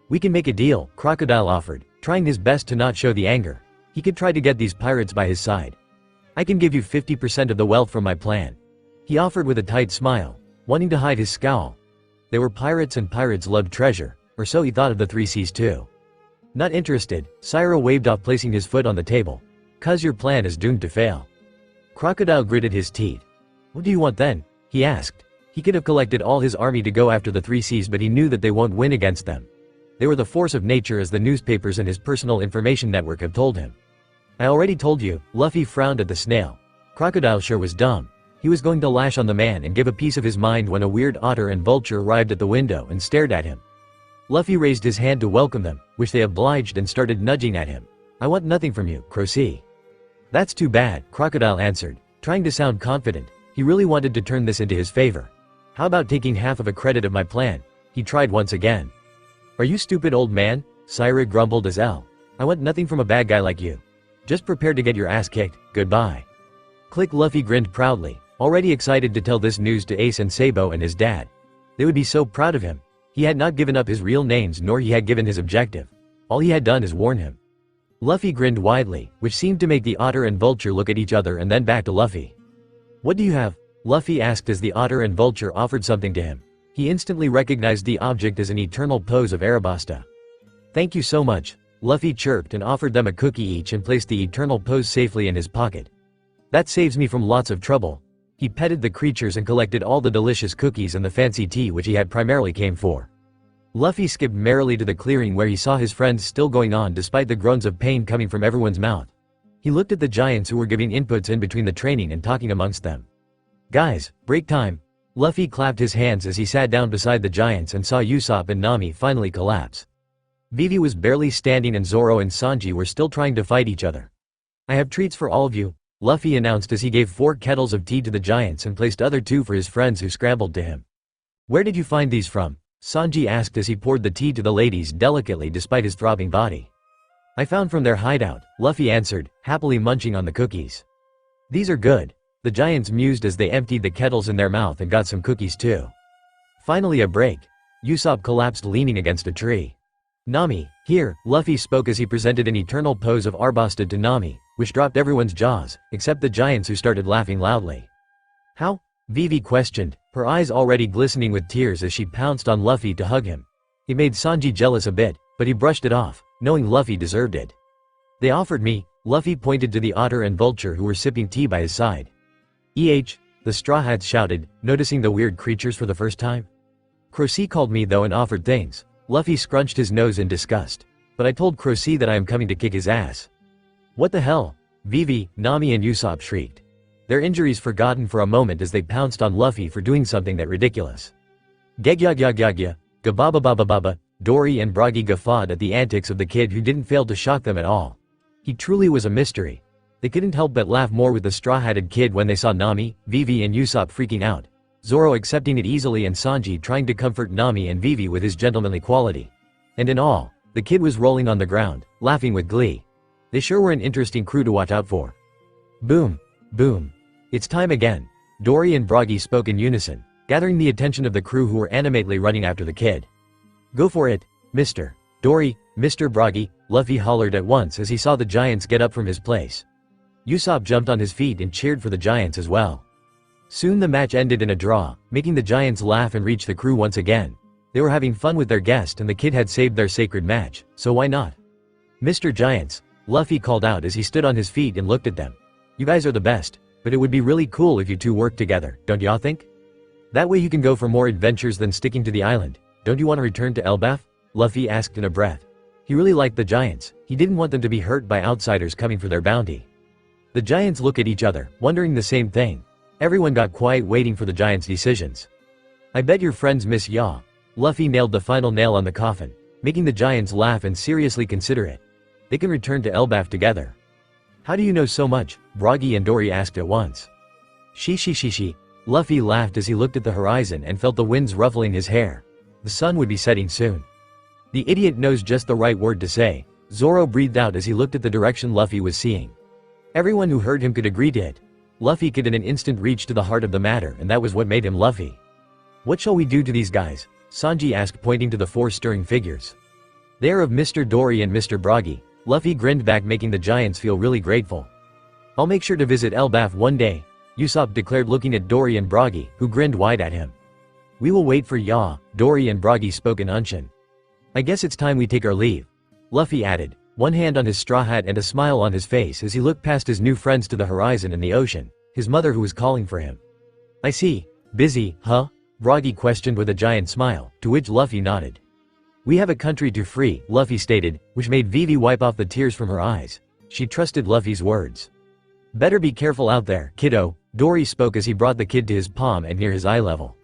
We can make a deal, Crocodile offered, trying his best to not show the anger. He could try to get these pirates by his side. I can give you 50% of the wealth from my plan. He offered with a tight smile, wanting to hide his scowl. They were pirates and pirates loved treasure, or so he thought of the 3 Cs too. Not interested, Syra waved off, placing his foot on the table. 'Cause your plan is doomed to fail. Crocodile gritted his teeth. What do you want then? He asked. He could have collected all his army to go after the 3 Cs, but he knew that they won't win against them. They were the force of nature, as the newspapers and his personal information network have told him. I already told you, Luffy frowned at the snail. Crocodile sure was dumb. He was going to lash on the man and give a piece of his mind when a weird otter and vulture arrived at the window and stared at him. Luffy raised his hand to welcome them, which they obliged and started nudging at him. I want nothing from you, Crocy. That's too bad, Crocodile answered, trying to sound confident. He really wanted to turn this into his favor. How about taking half of a credit of my plan? He tried once again. Are you stupid, old man? Syra grumbled as L. I want nothing from a bad guy like you. Just prepare to get your ass kicked, goodbye. Click. Luffy grinned proudly, already excited to tell this news to Ace and Sabo and his dad. They would be so proud of him. He had not given up his real names, nor he had given his objective. All he had done is warn him. Luffy grinned widely, which seemed to make the otter and vulture look at each other and then back to Luffy. What do you have? Luffy asked as the otter and vulture offered something to him. He instantly recognized the object as an eternal pose of Alabasta. Thank you so much, Luffy chirped and offered them a cookie each and placed the eternal pose safely in his pocket. That saves me from lots of trouble. He petted the creatures and collected all the delicious cookies and the fancy tea which he had primarily came for. Luffy skipped merrily to the clearing where he saw his friends still going on despite the groans of pain coming from everyone's mouth. He looked at the giants who were giving inputs in between the training and talking amongst them. Guys, break time. Luffy clapped his hands as he sat down beside the giants and saw Usopp and Nami finally collapse. Vivi was barely standing and Zoro and Sanji were still trying to fight each other. I have treats for all of you, Luffy announced as he gave 4 kettles of tea to the giants and placed other 2 for his friends who scrambled to him. Where did you find these from? Sanji asked as he poured the tea to the ladies delicately despite his throbbing body. I found from their hideout, Luffy answered, happily munching on the cookies. These are good. The giants mused as they emptied the kettles in their mouth and got some cookies too. Finally a break. Usopp collapsed leaning against a tree. Nami, here, Luffy spoke as he presented an eternal pose of Alabasta to Nami, which dropped everyone's jaws, except the giants who started laughing loudly. How? Vivi questioned, her eyes already glistening with tears as she pounced on Luffy to hug him. It made Sanji jealous a bit, but he brushed it off, knowing Luffy deserved it. They offered me, Luffy pointed to the otter and vulture who were sipping tea by his side. The Straw Hats shouted, noticing the weird creatures for the first time. Crocea called me though and offered things. Luffy scrunched his nose in disgust. But I told Crocea that I am coming to kick his ass. What the hell? Vivi, Nami and Usopp shrieked. Their injuries forgotten for a moment as they pounced on Luffy for doing something that ridiculous. Gegya, gababa, Dory and Bragi guffawed at the antics of the kid who didn't fail to shock them at all. He truly was a mystery. They couldn't help but laugh more with the straw-hatted kid when they saw Nami, Vivi and Usopp freaking out. Zoro accepting it easily and Sanji trying to comfort Nami and Vivi with his gentlemanly quality. And in all, the kid was rolling on the ground, laughing with glee. They sure were an interesting crew to watch out for. Boom. Boom. It's time again. Dory and Bragi spoke in unison, gathering the attention of the crew who were animatedly running after the kid. Go for it, Mr. Dory, Mr. Bragi, Luffy hollered at once as he saw the giants get up from his place. Usopp jumped on his feet and cheered for the giants as well. Soon the match ended in a draw, making the giants laugh and reach the crew once again. They were having fun with their guest and the kid had saved their sacred match, so why not? Mr. Giants, Luffy called out as he stood on his feet and looked at them. You guys are the best, but it would be really cool if you two worked together, don't y'all think? That way you can go for more adventures than sticking to the island. Don't you want to return to Elbaf? Luffy asked in a breath. He really liked the giants. He didn't want them to be hurt by outsiders coming for their bounty. The giants look at each other, wondering the same thing. Everyone got quiet waiting for the giants' decisions. I bet your friends miss Yaw. Luffy nailed the final nail on the coffin, making the giants laugh and seriously consider it. They can return to Elbaf together. How do you know so much? Bragi and Dory asked at once. She. Luffy laughed as he looked at the horizon and felt the winds ruffling his hair. The sun would be setting soon. The idiot knows just the right word to say. Zoro breathed out as he looked at the direction Luffy was seeing. Everyone who heard him could agree to it. Luffy could in an instant reach to the heart of the matter, and that was what made him Luffy. What shall we do to these guys? Sanji asked, pointing to the four stirring figures. They are of Mr. Dory and Mr. Bragi. Luffy grinned back, making the giants feel really grateful. I'll make sure to visit Elbaf one day, Usopp declared, looking at Dory and Bragi, who grinned wide at him. We will wait for Yaw, Dory and Bragi spoke in Unshin. I guess it's time we take our leave, Luffy added, one hand on his straw hat and a smile on his face as he looked past his new friends to the horizon and the ocean, his mother who was calling for him. I see. Busy, huh? Bragi questioned with a giant smile, to which Luffy nodded. We have a country to free, Luffy stated, which made Vivi wipe off the tears from her eyes. She trusted Luffy's words. Better be careful out there, kiddo, Dory spoke as he brought the kid to his palm and near his eye level.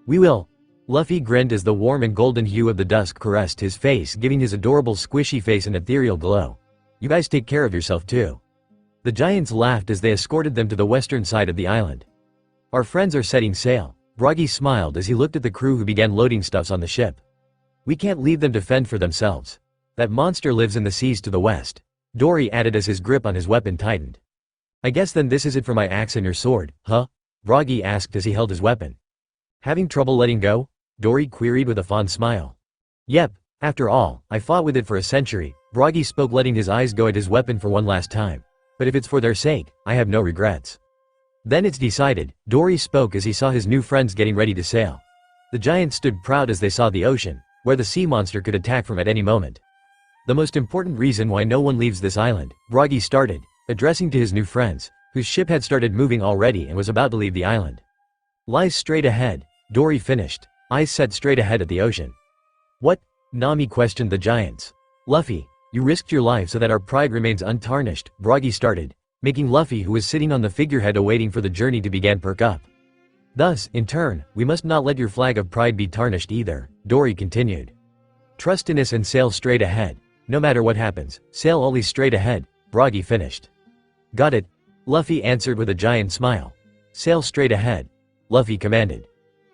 We will. Luffy grinned as the warm and golden hue of the dusk caressed his face, giving his adorable squishy face an ethereal glow. You guys take care of yourself too. The giants laughed as they escorted them to the western side of the island. Our friends are setting sail. Bragi smiled as he looked at the crew who began loading stuffs on the ship. We can't leave them to fend for themselves. That monster lives in the seas to the west, Dory added as his grip on his weapon tightened. I guess then this is it for my axe and your sword, huh? Bragi asked as he held his weapon. Having trouble letting go? Dory queried with a fond smile. Yep, after all, I fought with it for a century, Bragi spoke, letting his eyes go at his weapon for one last time. But if it's for their sake, I have no regrets. Then it's decided, Dory spoke as he saw his new friends getting ready to sail. The giants stood proud as they saw the ocean, where the sea monster could attack from at any moment. The most important reason why no one leaves this island, Bragi started, addressing to his new friends, whose ship had started moving already and was about to leave the island. Lies straight ahead, Dory finished, eyes set straight ahead at the ocean. What? Nami questioned the giants. Luffy, you risked your life so that our pride remains untarnished, Bragi started, making Luffy, who was sitting on the figurehead awaiting for the journey to begin, perk up. Thus, in turn, we must not let your flag of pride be tarnished either, Dory continued. Trust in us and sail straight ahead. No matter what happens, sail always straight ahead, Bragi finished. Got it, Luffy answered with a giant smile. Sail straight ahead, Luffy commanded.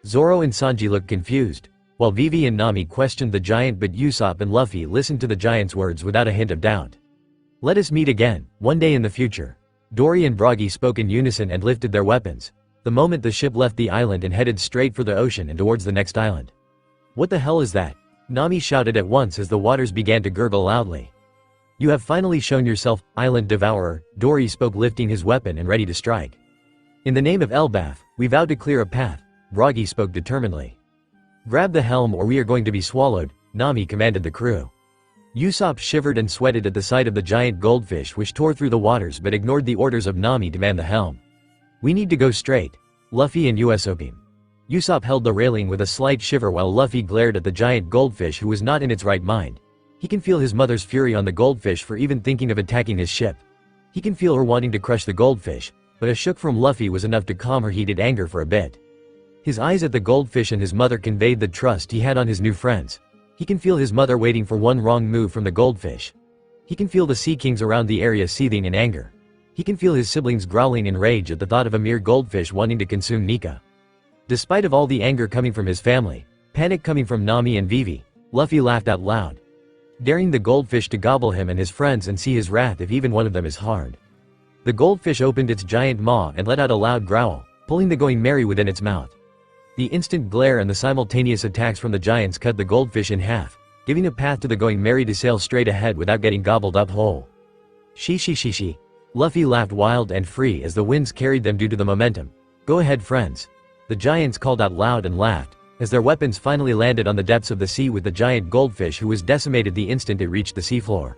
Zoro and Sanji looked confused, while Vivi and Nami questioned the giant, but Usopp and Luffy listened to the giant's words without a hint of doubt. Let us meet again, one day in the future. Dory and Bragi spoke in unison and lifted their weapons, the moment the ship left the island and headed straight for the ocean and towards the next island. What the hell is that? Nami shouted at once as the waters began to gurgle loudly. You have finally shown yourself, Island Devourer, Dory spoke, lifting his weapon and ready to strike. In the name of Elbaf, we vow to clear a path, Groggy spoke determinedly. Grab the helm or we are going to be swallowed, Nami commanded the crew. Usopp shivered and sweated at the sight of the giant goldfish which tore through the waters but ignored the orders of Nami to man the helm. We need to go straight. Luffy and Usopp. Usopp held the railing with a slight shiver while Luffy glared at the giant goldfish who was not in its right mind. He can feel his mother's fury on the goldfish for even thinking of attacking his ship. He can feel her wanting to crush the goldfish, but a shook from Luffy was enough to calm her heated anger for a bit. His eyes at the goldfish and his mother conveyed the trust he had on his new friends. He can feel his mother waiting for one wrong move from the goldfish. He can feel the sea kings around the area seething in anger. He can feel his siblings growling in rage at the thought of a mere goldfish wanting to consume Nika. Despite of all the anger coming from his family, panic coming from Nami and Vivi, Luffy laughed out loud. Daring the goldfish to gobble him and his friends and see his wrath if even one of them is harmed. The goldfish opened its giant maw and let out a loud growl, pulling the Going Merry within its mouth. The instant glare and the simultaneous attacks from the giants cut the goldfish in half, giving a path to the Going Merry to sail straight ahead without getting gobbled up whole. She. Luffy laughed wild and free as the winds carried them due to the momentum. Go ahead, friends. The giants called out loud and laughed, as their weapons finally landed on the depths of the sea with the giant goldfish who was decimated the instant it reached the seafloor.